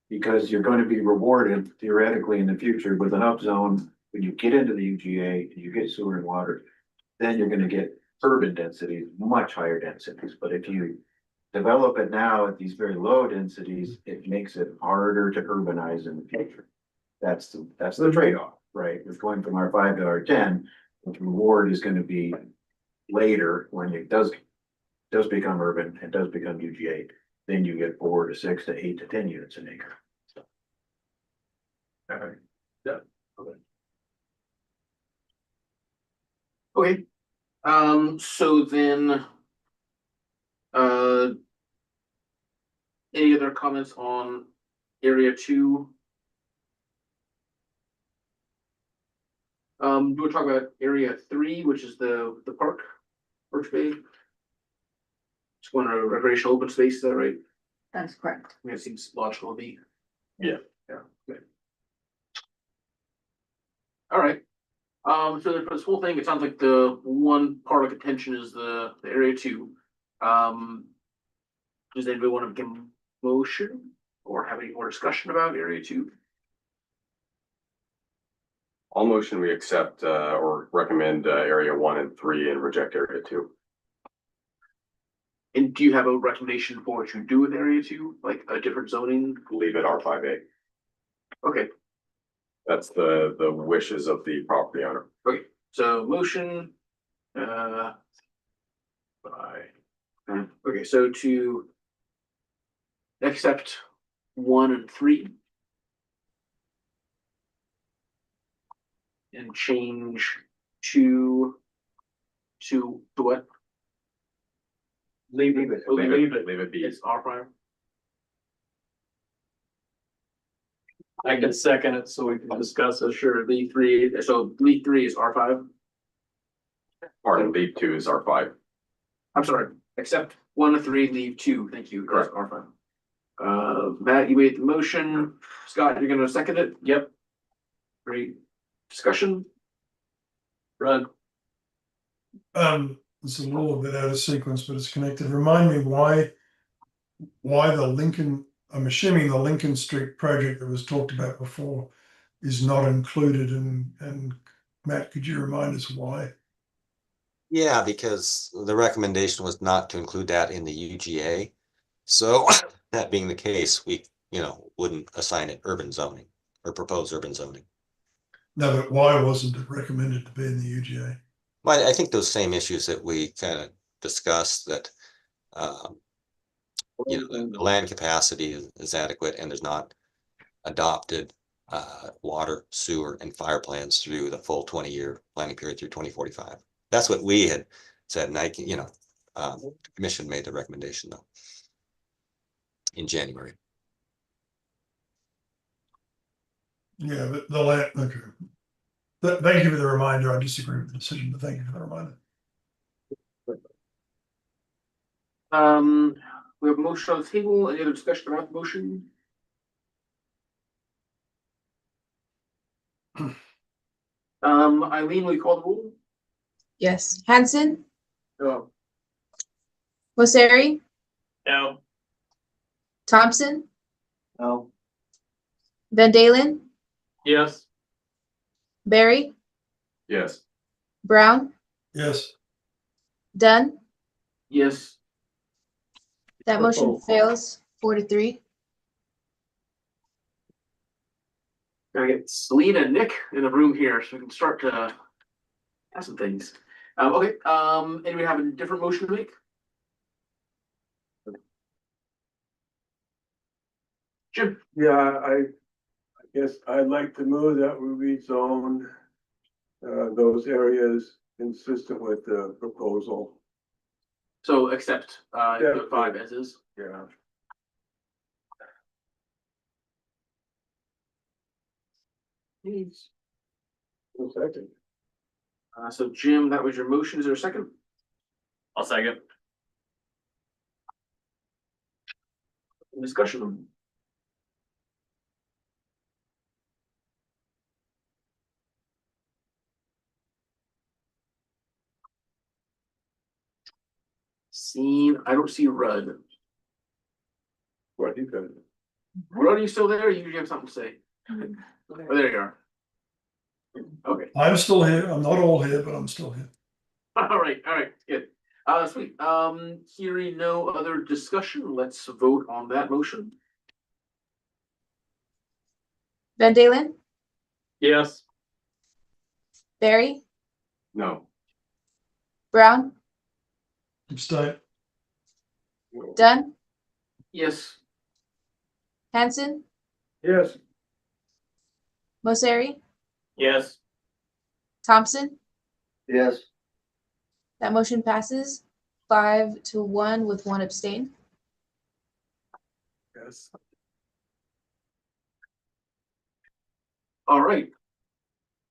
because you're going to be rewarded theoretically in the future with an up zone. When you get into the UGA and you get sewer and water, then you're going to get urban densities, much higher densities. But if you develop it now at these very low densities, it makes it harder to urbanize in the future. That's the trade-off, right? With going from R5 to R10, the reward is going to be later when it does become urban, it does become UGA. Then you get 4 to 6 to 8 to 10 units an acre. So. All right. Yeah. Okay. So then, any other comments on area 2? Do we talk about area 3, which is the park, Birch Bay? It's going to recreational open space, is that right? That's correct. I mean, it seems logical to me. Yeah. Yeah, okay. All right. So for this whole thing, it sounds like the one part of contention is the area 2. Does anybody want to make a motion or have any more discussion about area 2? I'll motion we accept or recommend area 1 and 3 and reject area 2. And do you have a recommendation for what you do with area 2, like a different zoning? Leave it R5A. Okay. That's the wishes of the property owner. Okay, so motion, okay, so to accept 1 and 3. And change to what? Leave it. Leave it be. It's R5. I can second it so we can discuss it. Sure, leave 3, so leave 3 is R5. Pardon, leave 2 is R5. I'm sorry, accept 1 to 3, leave 2, thank you, correct, R5. Matt, you made the motion, Scott, you're gonna second it? Yep. Great, discussion? Run. It's a little bit out of sequence, but it's connected. Remind me why the Lincoln, I'm assuming the Lincoln Street project that was talked about before is not included, and Matt, could you remind us why? Yeah, because the recommendation was not to include that in the UGA. So that being the case, we, wouldn't assign it urban zoning or propose urban zoning. No, but why wasn't it recommended to be in the UGA? Well, I think those same issues that we kind of discussed, that the land capacity is adequate, and there's not adopted water, sewer, and fire plans through the full 20-year planning period through 2045. That's what we had said, and the commission made the recommendation though in January. Yeah, but the land, okay. Thank you for the reminder. I disagree with the decision, but thank you for the reminder. We have a motion on the table. Any other discussion about the motion? Eileen, will you call the roll? Yes. Hanson, No. Mosseri, No. Thompson, No. Van Dalen, Yes. Barry, Yes. Brown, Yes. Dunn. Yes. That motion fails 4-3. Gotta get Selena and Nick in the room here so we can start to have some things. Okay, anybody have a different motion to make? Jim? Yeah, I guess I'd like to move that we rezone those areas consistent with the proposal. So accept, Yeah. 5 as is. Yeah. Needs. One second. So Jim, that was your motion. Is there a second? I'll second. Discussion? I don't see Rudd. What you got? Rudd, are you still there? Or you have something to say? Oh, there you are. Okay. I'm still here. I'm not all here, but I'm still here. All right, good. Sweet. Hearing no other discussion, let's vote on that motion. Van Dalen, Yes. Barry, No. Brown, Abstain. Dunn, Yes. Hanson, Yes. Mosseri, Yes. Thompson. Yes. That motion passes 5-1 with 1 abstain. Yes. All right.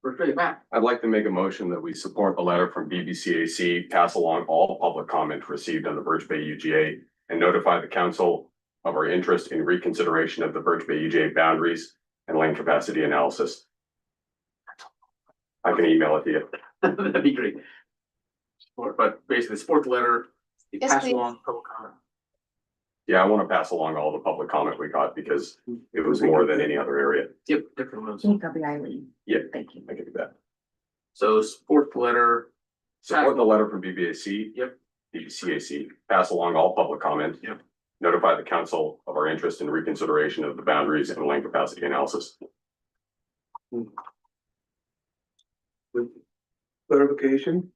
We're ready, Matt. I'd like to make a motion that we support the letter from BBCAC, pass along all public comment received on the Birch Bay UGA, and notify the council of our interest in reconsideration of the Birch Bay UGA boundaries and land capacity analysis. I can email it to you. That'd be great. But basically, support the letter, you Yes, pass please. along public comment. Yeah, I want to pass along all the public comment we got because it was more than any other area. Yep, different ones. Can you copy Eileen? Yeah, Thank you. I can do that. So support the letter. Support the letter from BBAC. Yep. BBCAC, pass along all public comment. Yep. Notify the council of our interest in reconsideration of the boundaries and land capacity analysis. With clarification,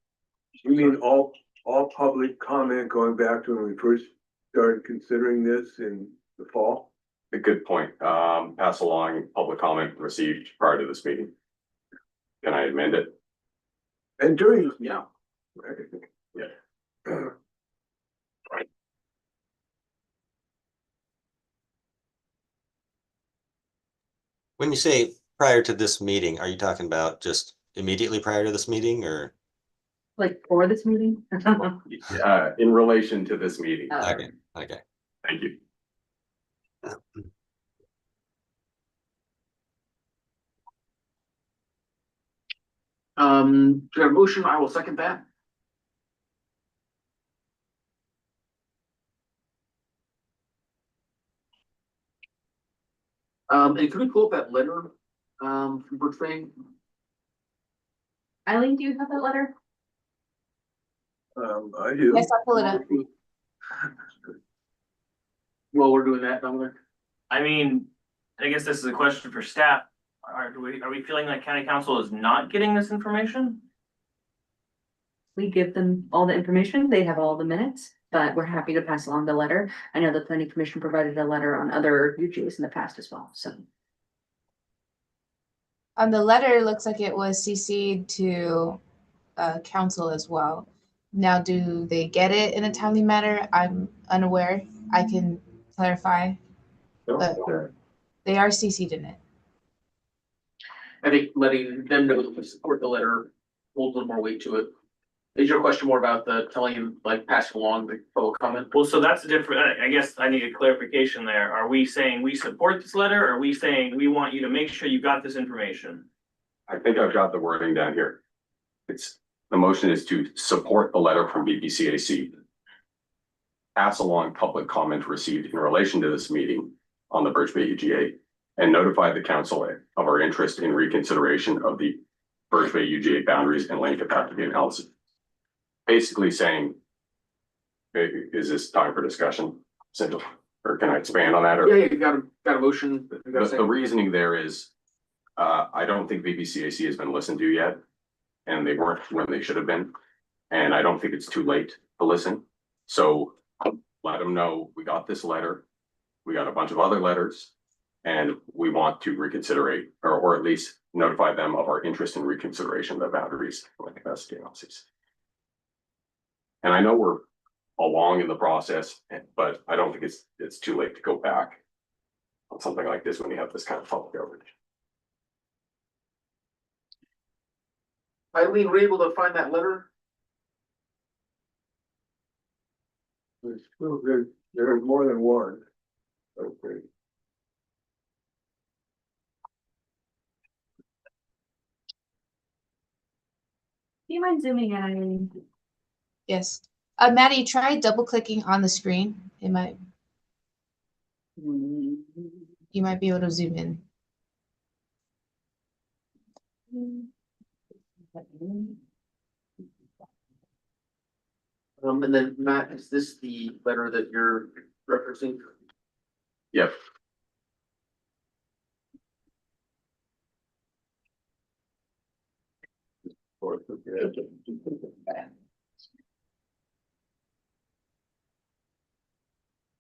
you mean all public comment going back to when we first started considering this in the fall? A good point. Pass along public comment received prior to this meeting. Can I amend it? And during, Yeah. yeah. When you say prior to this meeting, are you talking about just immediately prior to this meeting or? Like for this meeting? In relation to this meeting. Okay, okay. Thank you. Do you have a motion? I will second that. And can we pull up that letter, from Birch Bay? Eileen, do you have that letter? I do. Yes, I'll pull it up. While we're doing that, Dominic? I mean, I guess this is a question for staff. Are we feeling like county council is not getting this information? We give them all the information. They have all the minutes, but we're happy to pass along the letter. I know the planning commission provided a letter on other UGAs in the past as well, so. On the letter, it looks like it was CC'd to council as well. Now, do they get it in a timely manner? I'm unaware. I can clarify, but they are CC'd in it. I think letting them know that we support the letter holds a little more weight to it. Is your question more about the telling him, like passing along the public comment? Well, so that's a different, I guess I need a clarification there. Are we saying we support this letter? Or are we saying we want you to make sure you got this information? I think I've got the wording down here. The motion is to support the letter from BPCAC. Pass along public comment received in relation to this meeting on the Birch Bay UGA and notify the council of our interest in reconsideration of the Birch Bay UGA boundaries and land capacity analysis. Basically saying, is this time for discussion? Or can I expand on that? Or Yeah, you got a motion. the reasoning there is, I don't think BPCAC has been listened to yet. And they weren't when they should have been. And I don't think it's too late to listen. So let them know we got this letter. We got a bunch of other letters. And we want to reconsider or at least notify them of our interest in reconsideration of the boundaries and capacity analysis. And I know we're along in the process, but I don't think it's too late to go back on something like this when you have this kind of public coverage. Eileen, were you able to find that letter? There's more than one. Okay. Do you mind zooming in, Eileen? Yes. Maddie, try double clicking on the screen. You might be able to zoom in. And then Matt, is this the letter that you're referencing? Yep.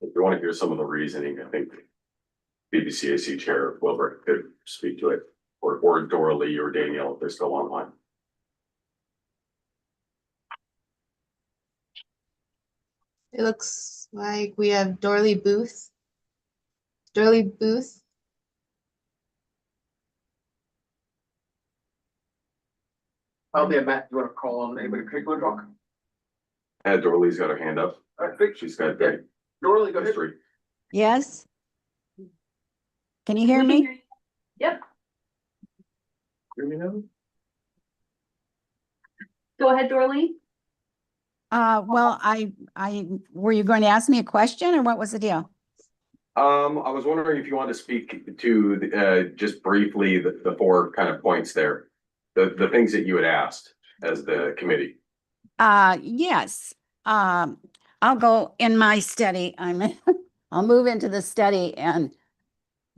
If you want to hear some of the reasoning, I think BPCAC Chair Wilbur could speak to it, or Dora Lee or Danielle if they're still online. It looks like we have Dorley Booth. Dorley Booth. Oh, yeah, Matt, you want to call on anybody particular, Doc? Dorley's got her hand up. I think She's got Dorley, go ahead. history. Yes? Can you hear me? Yep, Hear me now? go ahead, Dorleen. Well, were you going to ask me a question or what was the deal? I was wondering if you want to speak to just briefly the four kind of points there, the things that you had asked as the committee. Yes. I'll go in my study. I'll move into the study and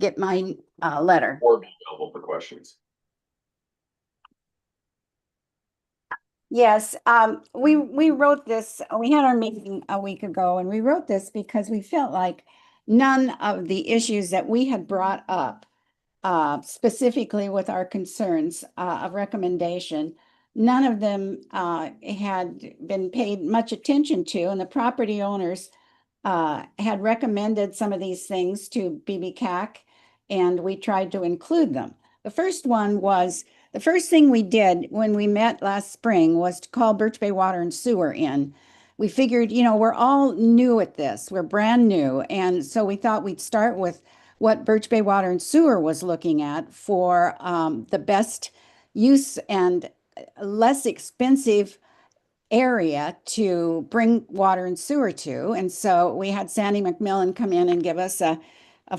get my letter. Or be available for questions. Yes, we wrote this, we had our meeting a week ago and we wrote this because we felt like none of the issues that we had brought up, specifically with our concerns, of recommendation, none of them, had been paid much attention to, and the property owners had recommended some of these things to BBCAC, and we tried to include them. The first one was, the first thing we did when we met last spring was to call Birch Bay Water and Sewer in. We figured, you know, we're all new at this, we're brand new, and so we thought we'd start with what Birch Bay Water and Sewer was looking at for the best use and less expensive area to bring water and sewer to. And so we had Sandy McMillan come in and give us a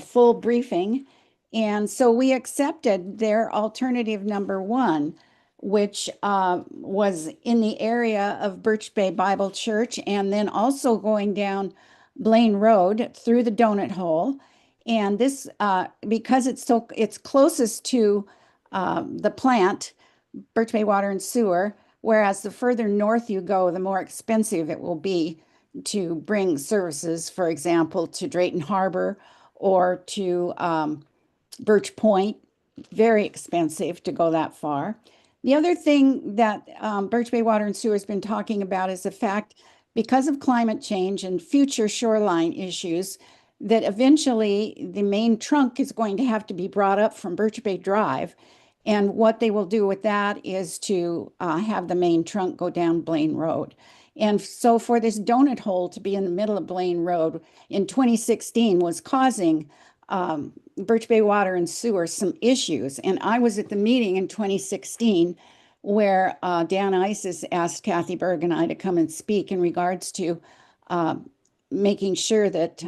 full briefing. And so we accepted their alternative number one, which was in the area of Birch Bay Bible Church, and then also going down Blaine Road through the donut hole. And this, because it's closest to the plant, Birch Bay Water and Sewer, whereas the further north you go, the more expensive it will be to bring services, for example, to Drayton Harbor or to Birch Point. Very expensive to go that far. The other thing that Birch Bay Water and Sewer has been talking about is the fact, because of climate change and future shoreline issues, that eventually the main trunk is going to have to be brought up from Birch Bay Drive. And what they will do with that is to have the main trunk go down Blaine Road. And so for this donut hole to be in the middle of Blaine Road in 2016 was causing Birch Bay Water and Sewer some issues. And I was at the meeting in 2016 where Dan Isis asked Kathy Berg and I to come and speak in regards to making sure that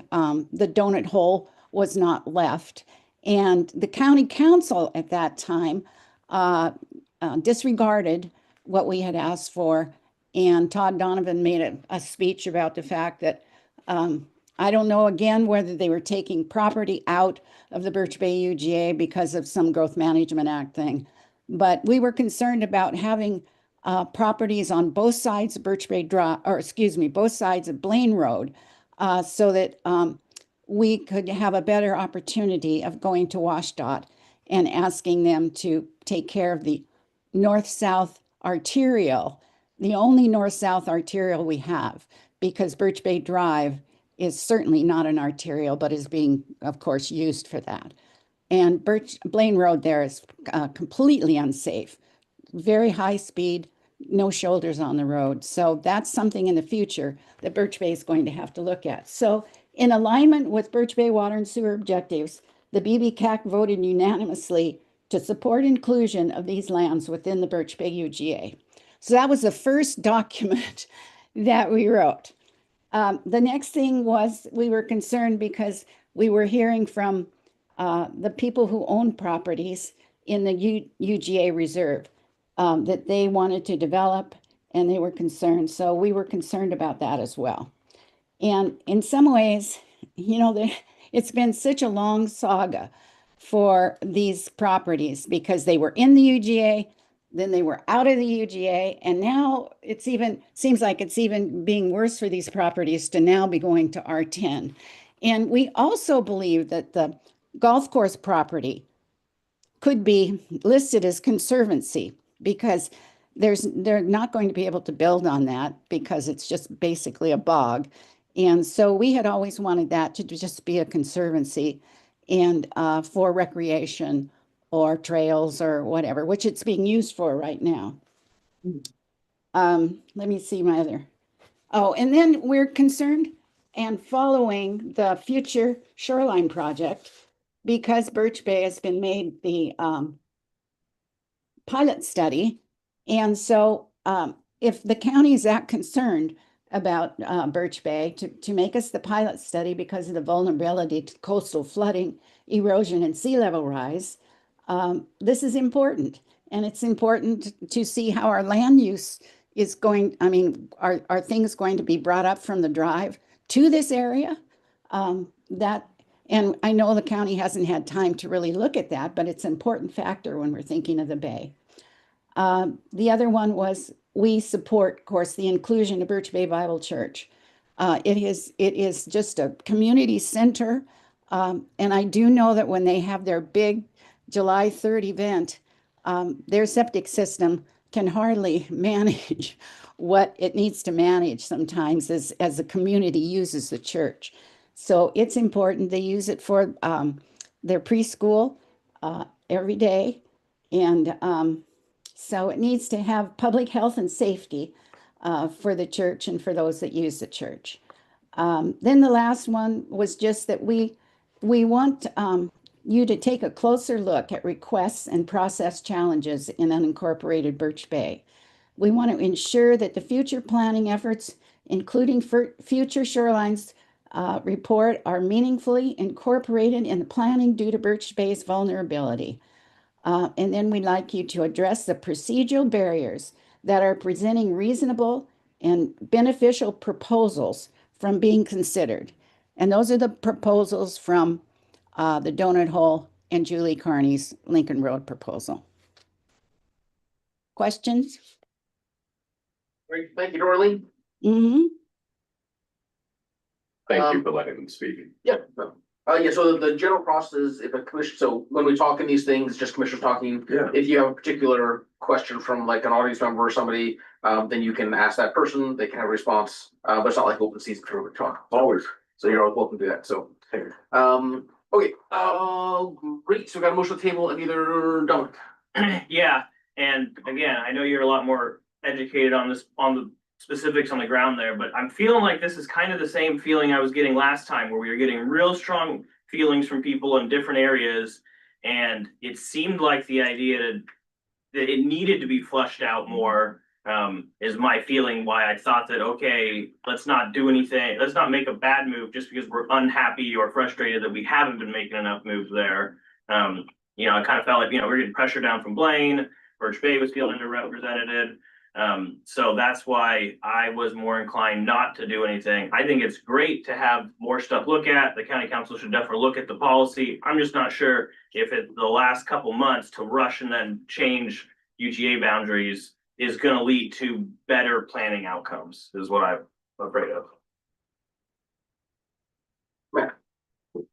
the donut hole was not left. And the county council at that time disregarded what we had asked for. And Todd Donovan made a speech about the fact that I don't know again whether they were taking property out of the Birch Bay UGA because of some Growth Management Act thing. But we were concerned about having properties on both sides of Birch Bay Drive, or excuse me, both sides of Blaine Road, so that we could have a better opportunity of going to WashDOT and asking them to take care of the north-south arterial, the only north-south arterial we have, because Birch Bay Drive is certainly not an arterial, but is being, of course, used for that. And Blaine Road there is completely unsafe, very high speed, no shoulders on the road. So that's something in the future that Birch Bay is going to have to look at. So in alignment with Birch Bay Water and Sewer objectives, the BBCAC voted unanimously to support inclusion of these lands within the Birch Bay UGA. So that was the first document that we wrote. The next thing was we were concerned because we were hearing from the people who own properties in the UGA reserve that they wanted to develop, and they were concerned. So we were concerned about that as well. And in some ways, you know, it's been such a long saga for these properties because they were in the UGA, then they were out of the UGA, and now it's even, seems like it's even being worse for these properties to now be going to R10. And we also believe that the golf course property could be listed as conservancy because they're not going to be able to build on that because it's just basically a bog. And so we had always wanted that to just be a conservancy and for recreation or trails or whatever, which it's being used for right now. Let me see my other. Oh, and then we're concerned and following the future shoreline project because Birch Bay has been made the pilot study. And so if the county is that concerned about Birch Bay to make us the pilot study because of the vulnerability to coastal flooding, erosion, and sea level rise, this is important. And it's important to see how our land use is going. I mean, are things going to be brought up from the drive to this area? And I know the county hasn't had time to really look at that, but it's an important factor when we're thinking of the bay. The other one was we support, of course, the inclusion of Birch Bay Bible Church. It is just a community center. And I do know that when they have their big July 3rd event, their septic system can hardly manage what it needs to manage sometimes as the community uses the church. So it's important. They use it for their preschool every day. And so it needs to have public health and safety for the church and for those that use the church. Then the last one was just that we want you to take a closer look at requests and process challenges in unincorporated Birch Bay. We want to ensure that the future planning efforts, including future shorelines report, are meaningfully incorporated in the planning due to Birch Bay's vulnerability. And then we'd like you to address the procedural barriers that are presenting reasonable and beneficial proposals from being considered. And those are the proposals from the Donut Hole and Julie Carney's Lincoln Road proposal. Questions? Great, thank you, Dorleen. Thank you for letting them speak. Yeah. Yeah, so the general process is if a commission, so when we talk in these things, just commissioners talking. Yeah. If you have a particular question from like an audience member or somebody, then you can ask that person, they can have a response. But it's not like open season for talk. Always. So you're always welcome to do that, so. Okay, great, so we got a motion table and either Dominic. Yeah, and again, I know you're a lot more educated on this, on the specifics on the ground there, but I'm feeling like this is kind of the same feeling I was getting last time, where we were getting real strong feelings from people in different areas. And it seemed like the idea that it needed to be flushed out more, is my feeling, why I thought that, okay, let's not do anything. Let's not make a bad move just because we're unhappy or frustrated that we haven't been making enough moves there. You know, I kind of felt like, you know, we're getting pressure down from Blaine, Birch Bay was feeling underrepresented. So that's why I was more inclined not to do anything. I think it's great to have more stuff to look at. The county council should definitely look at the policy. I'm just not sure if it, the last couple months to rush and then change UGA boundaries is going to lead to better planning outcomes, is what I'm afraid of.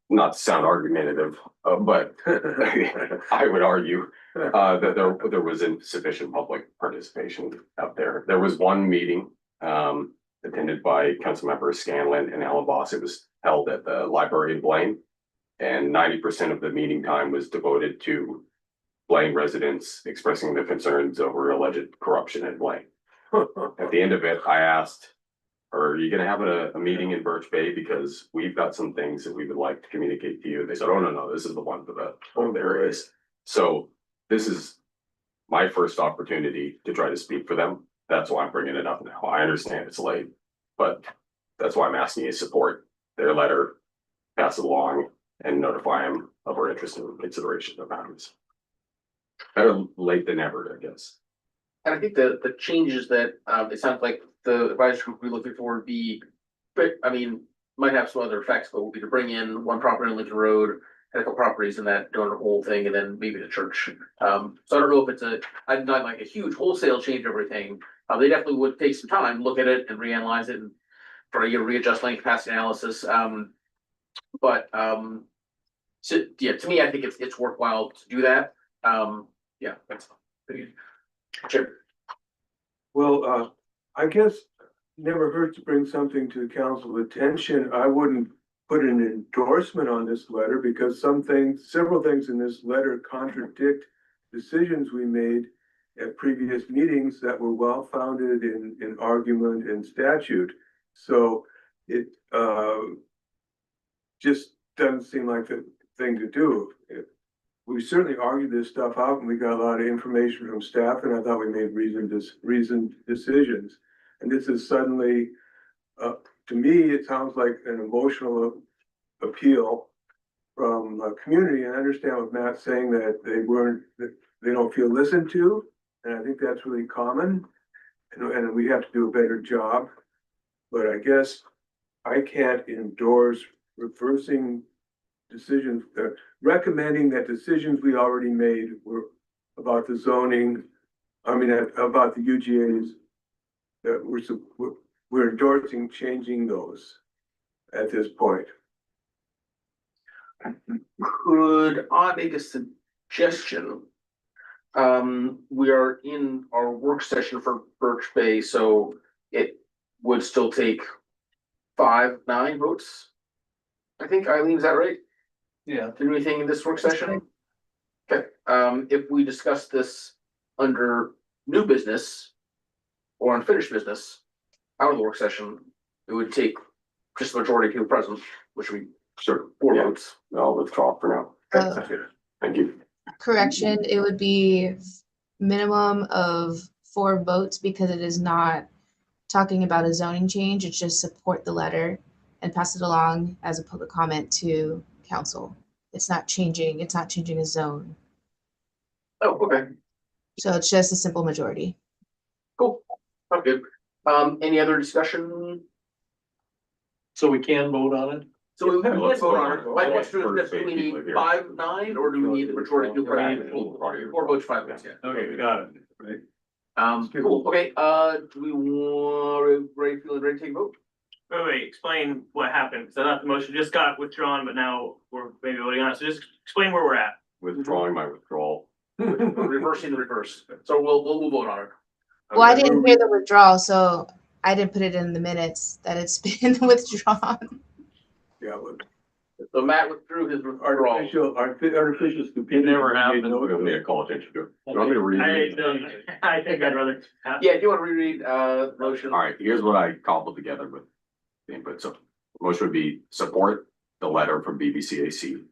Not to sound argumentative, but I would argue that there was insufficient public participation out there. There was one meeting attended by Councilmember Scanlon and Alan Boss. It was held at the library in Blaine, and 90% of the meeting time was devoted to Blaine residents expressing their concerns over alleged corruption in Blaine. At the end of it, I asked, are you gonna have a meeting in Birch Bay? Because we've got some things that we would like to communicate to you. They said, oh, no, this is the one for the home areas. So this is my first opportunity to try to speak for them. That's why I'm bringing it up now. I understand it's late, but that's why I'm asking you to support their letter, pass it along, and notify them of our interest and consideration of matters. Better late than never, I guess. And I think the changes that it sounds like the advisory group we're looking for would be, but I mean, might have some other effects, but would be to bring in one property on Lincoln Road, and a couple properties in that donor hole thing, and then maybe the church. So I don't know if it's I'm not like a huge wholesale change everything. They definitely would take some time, look at it and reanalyze it and try to readjust lane capacity analysis. So yeah, to me, I think it's worthwhile to do that. Yeah, that's sure. Well, I guess never hurts to bring something to council's attention. I wouldn't put an endorsement on this letter because several things in this letter contradict decisions we made at previous meetings that were well founded in argument and statute. So it just doesn't seem like the thing to do. We certainly argued this stuff out and we got a lot of information from staff, and I thought we made reasoned decisions. And this is suddenly, to me, it sounds like an emotional appeal from a community. And I understand what Matt's saying, that they don't feel listened to. And I think that's really common. And we have to do a better job. But I guess I can't endorse reversing decisions, recommending that decisions we already made were about the zoning, about the UGA's that we're endorsing changing those at this point. Could I make a suggestion? We are in our work session for Birch Bay, so it would still take 9 votes. I think, Eileen, is that right? Yeah. To do anything in this work session? Okay, if we discuss this under new business or unfinished business out of the work session, it would take just the majority of people present, which would be Sure. 4 Yeah. votes. I'll withdraw for now. Okay, sounds good. Thank you. Correction, it would be minimum of 4 votes because it is not talking about a zoning change. It's just support the letter and pass it along as a public comment to council. It's not changing a zone. Oh, okay, So it's just a simple majority. cool. Sounds good. Any other discussion? So we can vote on it? So we can Let's vote vote on on it. it. My question is, First, do we people need here. 5-9 or do we need the majority of people present? 4 votes, 5 votes, yeah. Okay, we got it, right? Cool, okay, do we want, ready to take a vote? Wait, explain what happened, because I thought the motion just got withdrawn, but now we're maybe voting on it, so just explain where we're at. Withdrawing my withdrawal. Reversing the reverse, so we'll vote on it. Well, I didn't hear the withdrawal, so I didn't put it in the minutes that it's been withdrawn. Yeah, but So Matt withdrew his withdrawal. artificial stupidity. It never happened. We don't need to call attention to it. You want me to read? I think I'd rather. Yeah, do you want to reread, motion? All right, here's what I cobbled together with the input. So motion would be support the letter from BBCAC.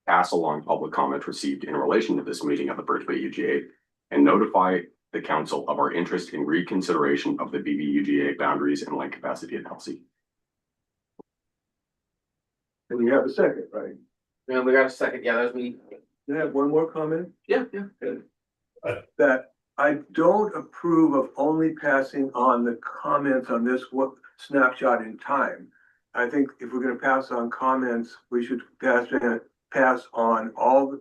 Pass along public comment received in relation to this meeting of the Birch Bay UGA and notify the council of our interest in reconsideration of the BB-UGA boundaries and land capacity analysis. And you have a second, right? And we got a second, yeah, that was me. Can I have one more comment? Yeah. That I don't approve of only passing on the comments on this snapshot in time. I think if we're gonna pass on comments, we should pass on all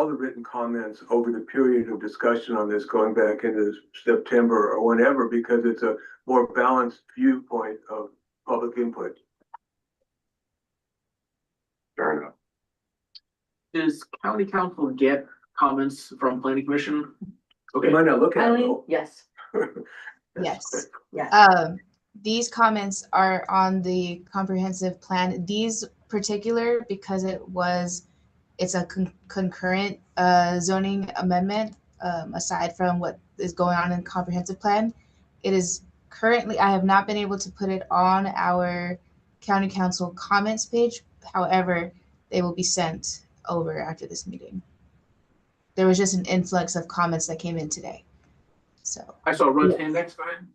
the written comments over the period of discussion on this going back into September or whenever, because it's a more balanced viewpoint of public input. Fair enough. Does county council get comments from planning commission? Okay. You might not look at it Eileen? though. Yes. Yes. Yeah. These comments are on the comprehensive plan. These particular, because it's a concurrent zoning amendment, aside from what is going on in comprehensive plan. It is currently, I have not been able to put it on our county council comments page. However, they will be sent over after this meeting. There was just an influx of comments that came in today. So I saw Rudd's hand next, go ahead.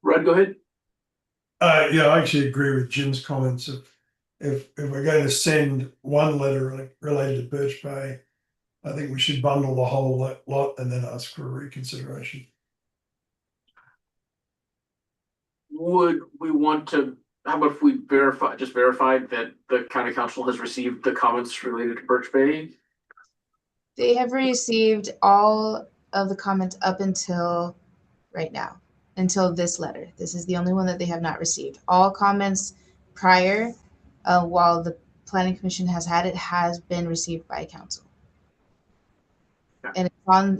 Rudd, go ahead. Yeah, I actually agree with Jim's comments. If we're going to send one letter related to Birch Bay, I think we should bundle the whole lot and then ask for a reconsideration. Would we want to, how about if we verified that the county council has received the comments related to Birch Bay? they have received all of the comments up until right now, until this letter. This is the only one that they have not received. All comments prior, while the planning commission has had it, has been received by council. And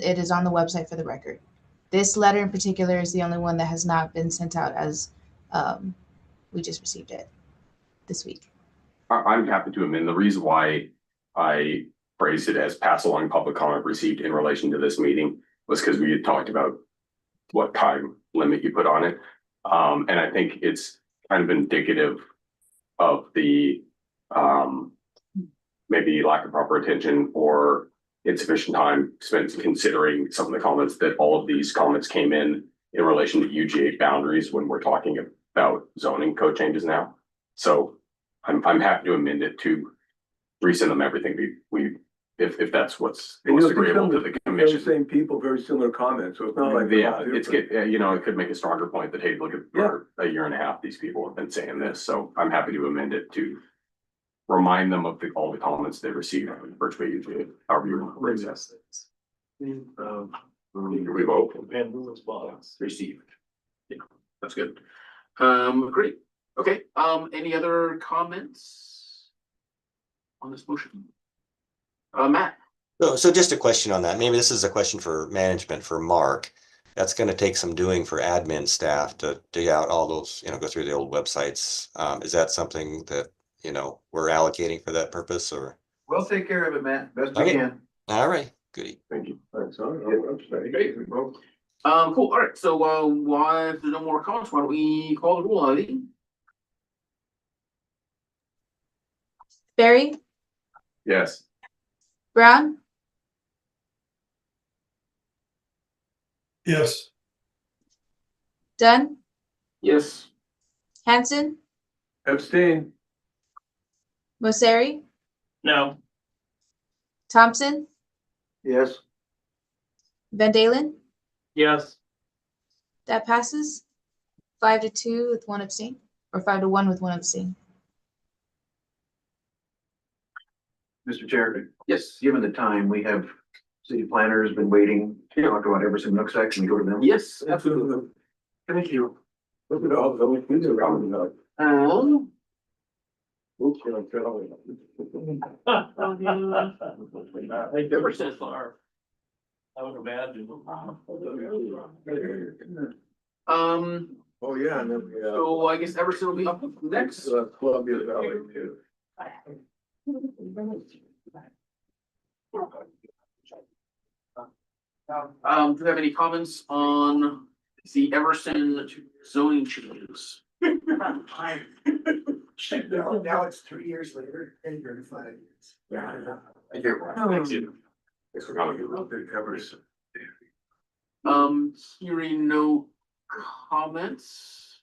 it is on the website for the record. This letter in particular is the only one that has not been sent out, as we just received it this week. I'm happy to amend. The reason why I phrased it as pass along public comment received in relation to this meeting was because we had talked about what time limit you put on it. And I think it's kind of indicative of the maybe lack of proper attention or insufficient time spent considering some of the comments that all of these comments came in relation to UGA boundaries when we're talking about zoning code changes now. So I'm happy to amend it to resend them everything we if that's what's most agreeable to the commission. Same people, very similar comments, so it's not like. Yeah, it's good, it could make a stronger point that, hey, look at, for a year and a half, these people have been saying this, so I'm happy to amend it to remind them of all the comments they received on Birch Bay UGA, however you want to phrase that. Remote. Pandora's box. Received. Yeah, that's good. Great. Okay, any other comments on this motion? Matt? So just a question on that. Maybe this is a question for management, for Mark. That's gonna take some doing for admin staff to dig out all those, go through the old websites. Is that something that, we're allocating for that purpose, or? We'll take care of it, Matt, best we Okay. can. All right, goody. Thank you. Cool, all right, so, why, if there's no more comments, why don't we call the roll, Ali? Barry, Yes. Brown, Yes. Dunn, Yes. Hanson, Abstain. Mosseri, No. Thompson, Yes. Van Dalen. Yes. That passes 5-2 with one abstain, or 5-1 with one abstain. Mr. Chair, Yes. given the time, we have city planners been waiting to talk about Everson Nooksack. Can we go to them? Yes, absolutely. Thank you. Look at all the things around the. Never so far. I would imagine. Oh, yeah, and then we, So I guess Everson will be up next. Columbia Valley too. Do you have any comments on the Everson zoning changes? Now it's 3 years later and you're 5 years. Thank you. Thank you. It covers. Hearing no comments.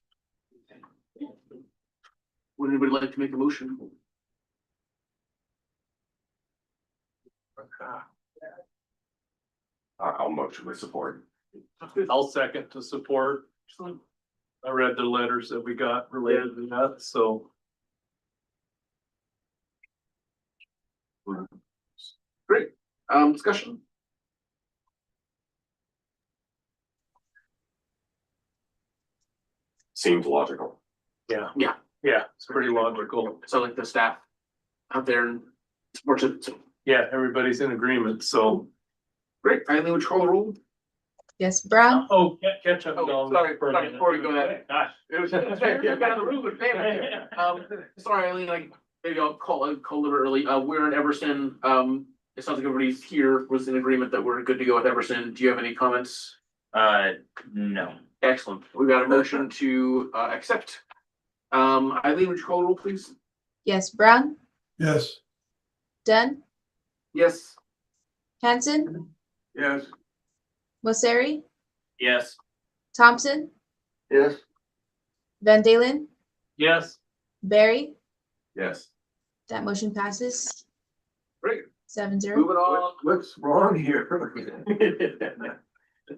Would anybody like to make a motion? I'll motion with support. I'll second to support. I read the letters that we got related to that, so. Great, discussion. Seems logical. Yeah. Yeah. Yeah, it's pretty logical. So like the staff out there and supports it, so. Yeah, everybody's in agreement, so. Great, Eileen, would you call the roll? Yes, Brown, Oh, catch up. Oh, sorry, before we go that. Gosh. It was, that's right, you got on the roof with family. Sorry, Eileen, like, maybe I'll call a little bit early. We're in Everson. It sounds like everybody's here was in agreement that we're good to go with Everson. Do you have any comments? No. Excellent. We've got a motion to, accept. Eileen, would you call the roll, please? yes, Brown, Yes. Dunn, Yes. Hanson, Yes. Mosseri, Yes. Thompson, Yes. Van Dalen, Yes. Barry. Yes. That motion passes Great. 7-0. Moving on. What's wrong here?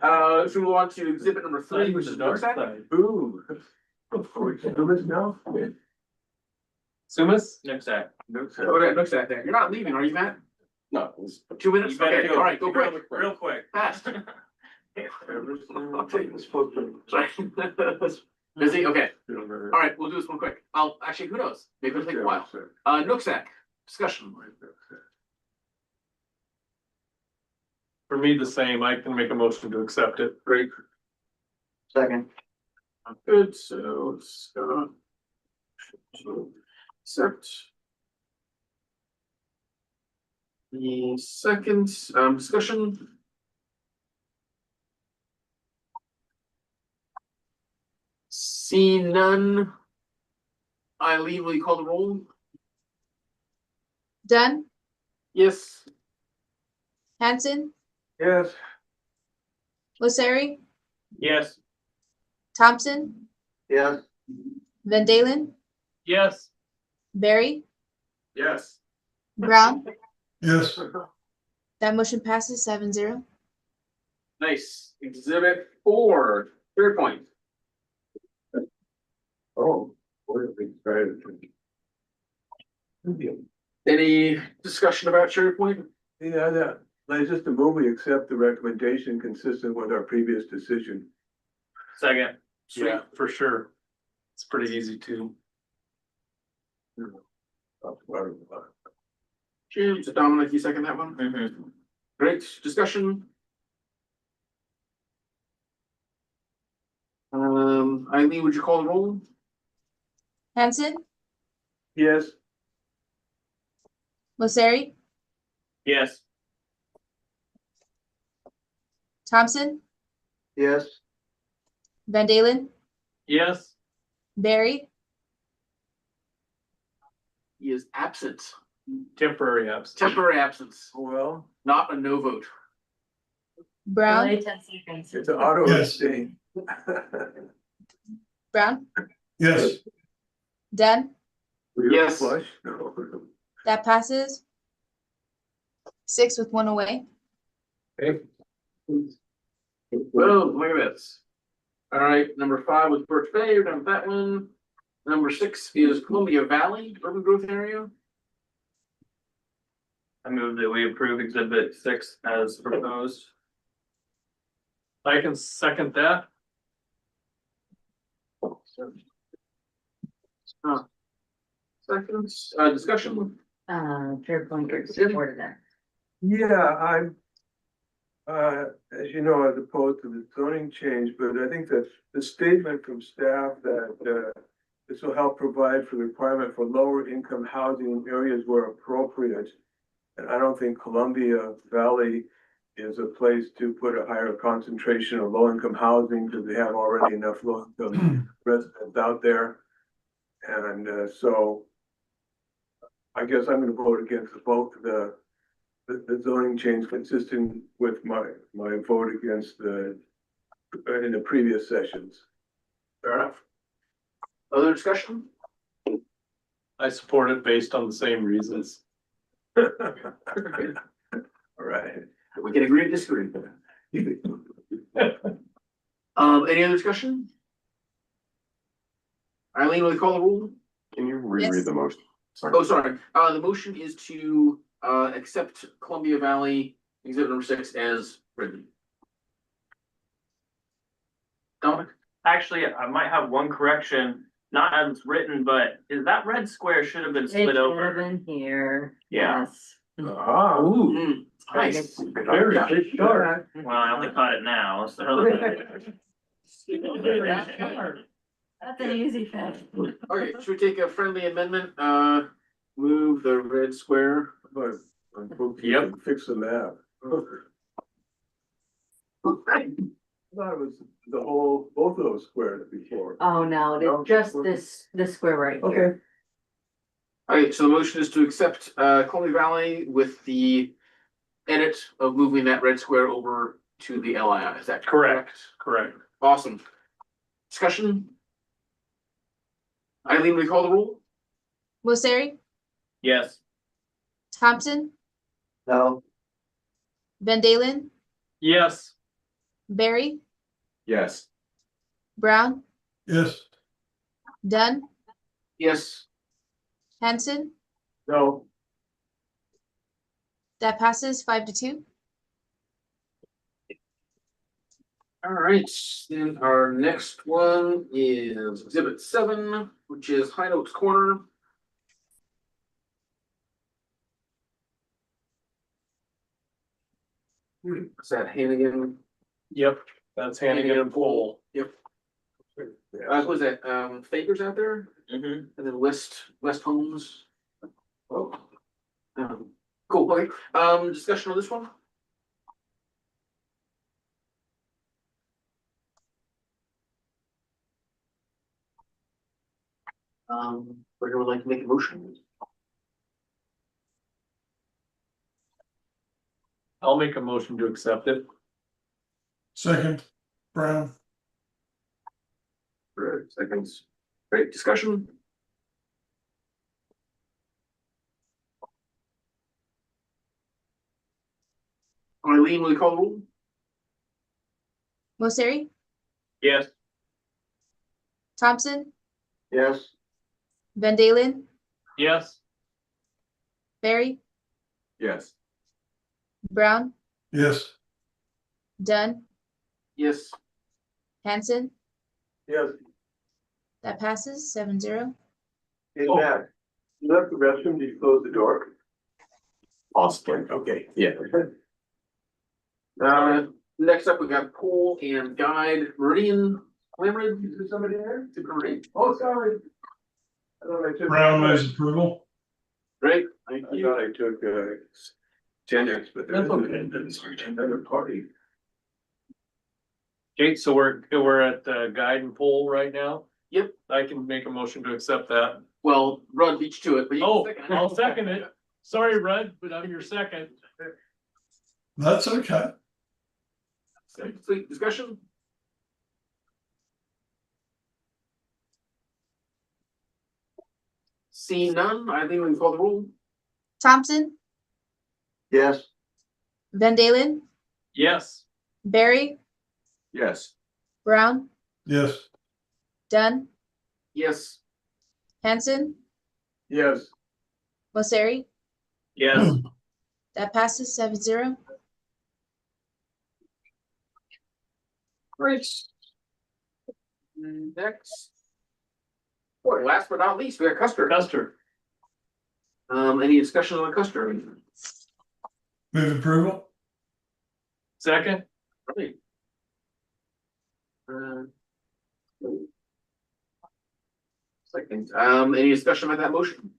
So we want to exhibit number 3, which is Nooksack. Ooh. Sumas now? Sumas? Nooksack. Okay, Nooksack there. You're not leaving, are you, Matt? No, it's 2 minutes? You better Okay, go. all right, go quick. Real quick. Fast. I'll take this photo. Sorry. Busy, okay. All right, we'll do this one quick. Actually, who knows? Maybe it'll take a while. Nooksack, discussion. For me, the same. I can make a motion to accept it. Great. Second. Good, so it's, accept. The second, discussion. See none. Eileen, will you call the roll? Dunn, Yes. Hanson, Yes. Mosseri, Yes. Thompson, Yes. Van Dalen, Yes. Barry, Yes. Brown. Yes. That motion passes 7-0. Nice. Exhibit 4, Fair Point. Oh. What are we trying to? Any discussion about SharePoint? Yeah, I just move we accept the recommendation consistent with our previous decision. Second. Yeah, for sure. It's pretty easy too. Jim, so Dominic, you second that one? Great, discussion. Eileen, would you call the roll? Hanson, Yes. Mosseri, Yes. Thompson, Yes. Van Dalen, Yes. Barry, He is absent. Temporary absence. Temporary absence, Well, not a no vote. Brown, Delay 10 seconds. it's an auto Yes. abstain. Brown, Yes. Dunn, Yes. Flush? that passes. 6 with 1 away. Okay. Well, look at this. All right, number 5 was Birch Bay, we're done with that one. Number 6 is Columbia Valley Urban Growth Area. I move that we approve exhibit 6 as proposed. I can second that. Seconds, discussion. Chair Blanker supported that. Yeah, I'm, as you know, as opposed to the zoning change, but I think that the statement from staff that, this will help provide for the requirement for lower income housing in areas where appropriate. And I don't think Columbia Valley is a place to put a higher concentration of low income housing because they have already enough low income residents out there. And, so I guess I'm gonna vote against both the zoning change consistent with my vote against in the previous sessions. Fair enough. Other discussion? I support it based on the same reasons. All right. We can agree to disagree. Any other discussion? Eileen, will you call the roll? Can you reread Yes. the motion? Sorry. Oh, sorry. The motion is to accept Columbia Valley exhibit number 6 as written. Dominic? Actually, I might have one correction, not as written, but is that red square should have been It split should have over? been here. Yeah. Yes. Ah, Ooh, nice. Very good start. Well, I only caught it now, so. That's an easy fix. Okay, should we take a friendly amendment? Move the red square. but I hope you can fix the map. I thought it was the whole, both of those squares before. Oh, no, No. it's just this square right here. Okay, so the motion is to accept Columbia Valley with the edit of moving that red square over to the LII. Is that correct? Correct. Awesome. Discussion? Eileen, will you call the roll? Mosseri, Yes. Thompson, No. Van Dalen, Yes. Barry, Yes. Brown, Yes. Dunn, Yes. Hanson, No. that passes 5 to 2. All right, then our next one is exhibit 7, which is High Oaks Corner. Is that Hannigan? Yep. That's Hannigan and Pole. Yep. Was that Fakers out there? Mm-hmm. And then West Homes. Oh. Cool, okay, discussion on this one? Would anyone like to make a motion? I'll make a motion to accept it. Second, Brown. Great, seconds. Great, discussion? Eileen, will you call the roll? Mosseri, Yes. Thompson, Yes. Van Dalen, Yes. Barry, Yes. Brown, Yes. Dunn, Yes. Hanson, Yes. that passes 7-0. Hey, Matt, you left the restroom, did you close the door? Possibly. Okay. Yeah. Next up, we got pool and guide. Meridian, Cameron, Is there somebody there? to Meridian. Oh, sorry. I thought I took. Brown moves approval. Great, thank I you. thought I took, Gen-X, but there's another party. Okay, so we're at guide and poll right now. Yep. I can make a motion to accept that. Well, Rudd beat you to it, but you can Oh, second it. I'll second it. Sorry, Rudd, but I'm your second. That's okay. Complete discussion? Seeing none, I think we can call the roll. Thompson, Yes. Van Dalen, Yes. Barry, Yes. Brown, Yes. Dunn, Yes. Hanson, Yes. Mosseri, Yes. that passes 7-0. Great. Next. Boy, last but not least, we got Custer. Custer. Any discussion on Custer? Move approval. Second. Right. Second, any discussion on that motion?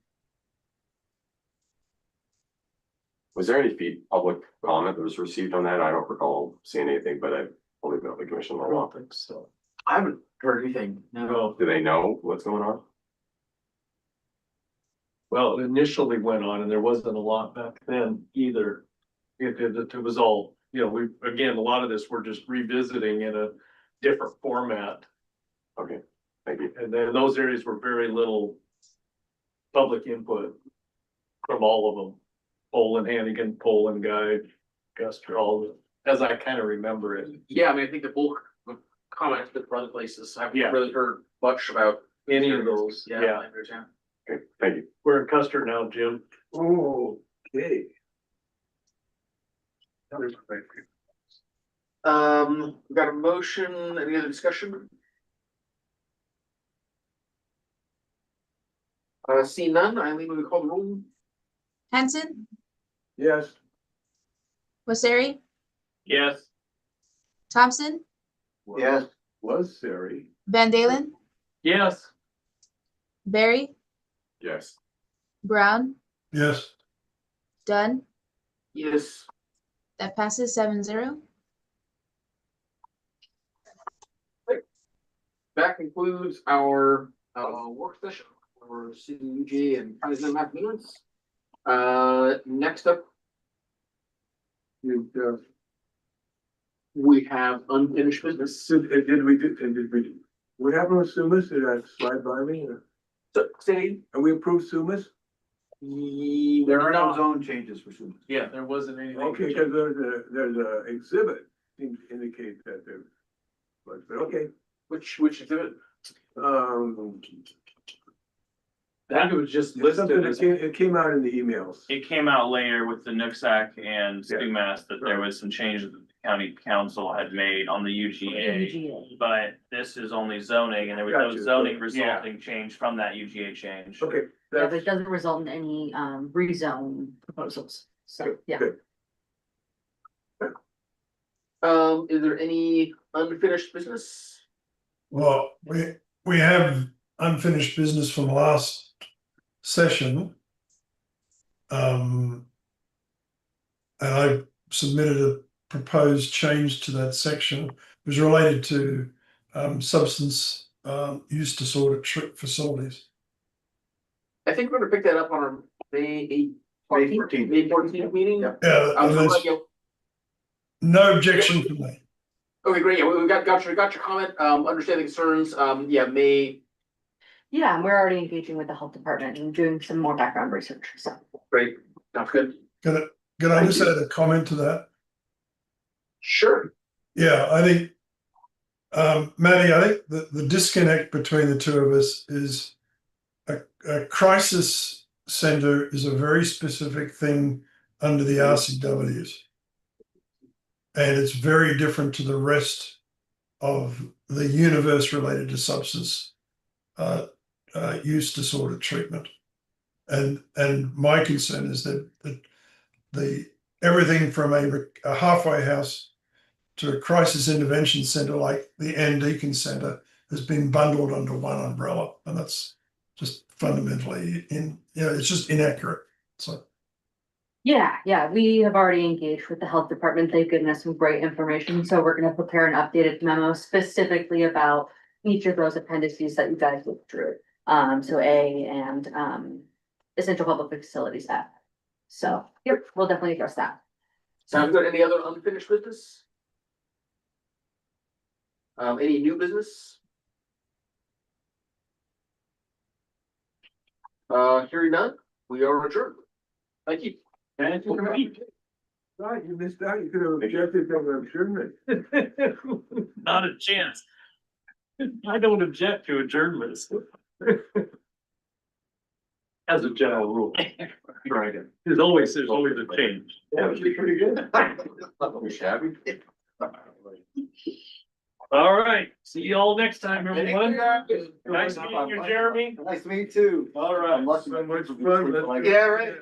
Was there any public comment that was received on that? I don't recall seeing anything, but I believe that the commission I will don't want. think so. I haven't heard anything, no. Do they know what's going on? Well, it initially went on and there wasn't a lot back then either. It was all, again, a lot of this we're just revisiting in a different format. Okay, thank you. And then those areas were very little public input from all of them. Poland, Hannigan, Poland Guide, Custer, all of it, as I kind of remember it. Yeah, I mean, I think the bulk of comments been from other places. I haven't Yeah. really heard much about Any of those, yeah. Okay, thank you. We're in Custer now, Jim. Oh, okay. We got a motion, any other discussion? See none, Eileen, we call the roll. Hanson, Yes. Mosseri, Yes. Thompson, Yes. Was Sari. Van Dalen, Yes. Barry, Yes. Brown, Yes. Dunn, Yes. that passes 7-0. That concludes our work session for city UGA and county zoning map amendments. Next up. We have unfinished business. Did we, what happened with Sumas? Did that slide by me? Or- So, say, Are we approved Sumas? There are no zone changes for Sumas. Yeah, there wasn't anything. Okay, because there's a exhibit seems to indicate that there was, but okay. which exhibit? I think it was just It's something listed that as, it came out in the emails. It came out later with the Nooksack and Yeah. Stumass that there was some changes that the county council had made on the UGA. But this is only zoning and there was no Gotcha. zoning Yeah. resulting change from that UGA change. Okay. Yeah, but that's it doesn't result in any rezone proposals. So, yeah. good. Is there any unfinished business? Well, we have unfinished business from last session. And I submitted a proposed change to that section. It was related to substance use disorder facilities. I think we're gonna pick that up on our May 14th meeting. Yeah. Yeah, and So, there's no objection from me. okay, great, yeah, we got your comment, understand the concerns, yeah, May. Yeah, and we're already engaging with the health department and doing some more background research, so. Great, that's good. Can I just add a comment to that? Sure. Yeah, I think, Maddie, I think the disconnect between the two of us is a crisis center is a very specific thing under the RCWs. And it's very different to the rest of the universe related to substance use disorder treatment. And my concern is that the everything from a halfway house to a crisis intervention center like the Ann Deacon Center has been bundled under one umbrella, and that's just fundamentally it's just inaccurate. So Yeah, we have already engaged with the health department. They've given us some great information, so we're gonna prepare an updated memo specifically about each of those appendices that you guys looked through. So A and essential public facilities F. So, yep, we'll definitely address that. Sounds good. Any other unfinished business? Any new business? Hearing none, we are adjourned. Thank you. Right, you missed out. You could have objected to an adjournment. Not a chance. I don't object to adjournments. As a general rule. Right. There's always a change. Yeah, it was pretty good. Nothing shabby. All right, see you all next time, everyone. Nice meeting you, Jeremy. Nice to meet you too. All right. I'm lucky. So much fun. Yeah, right.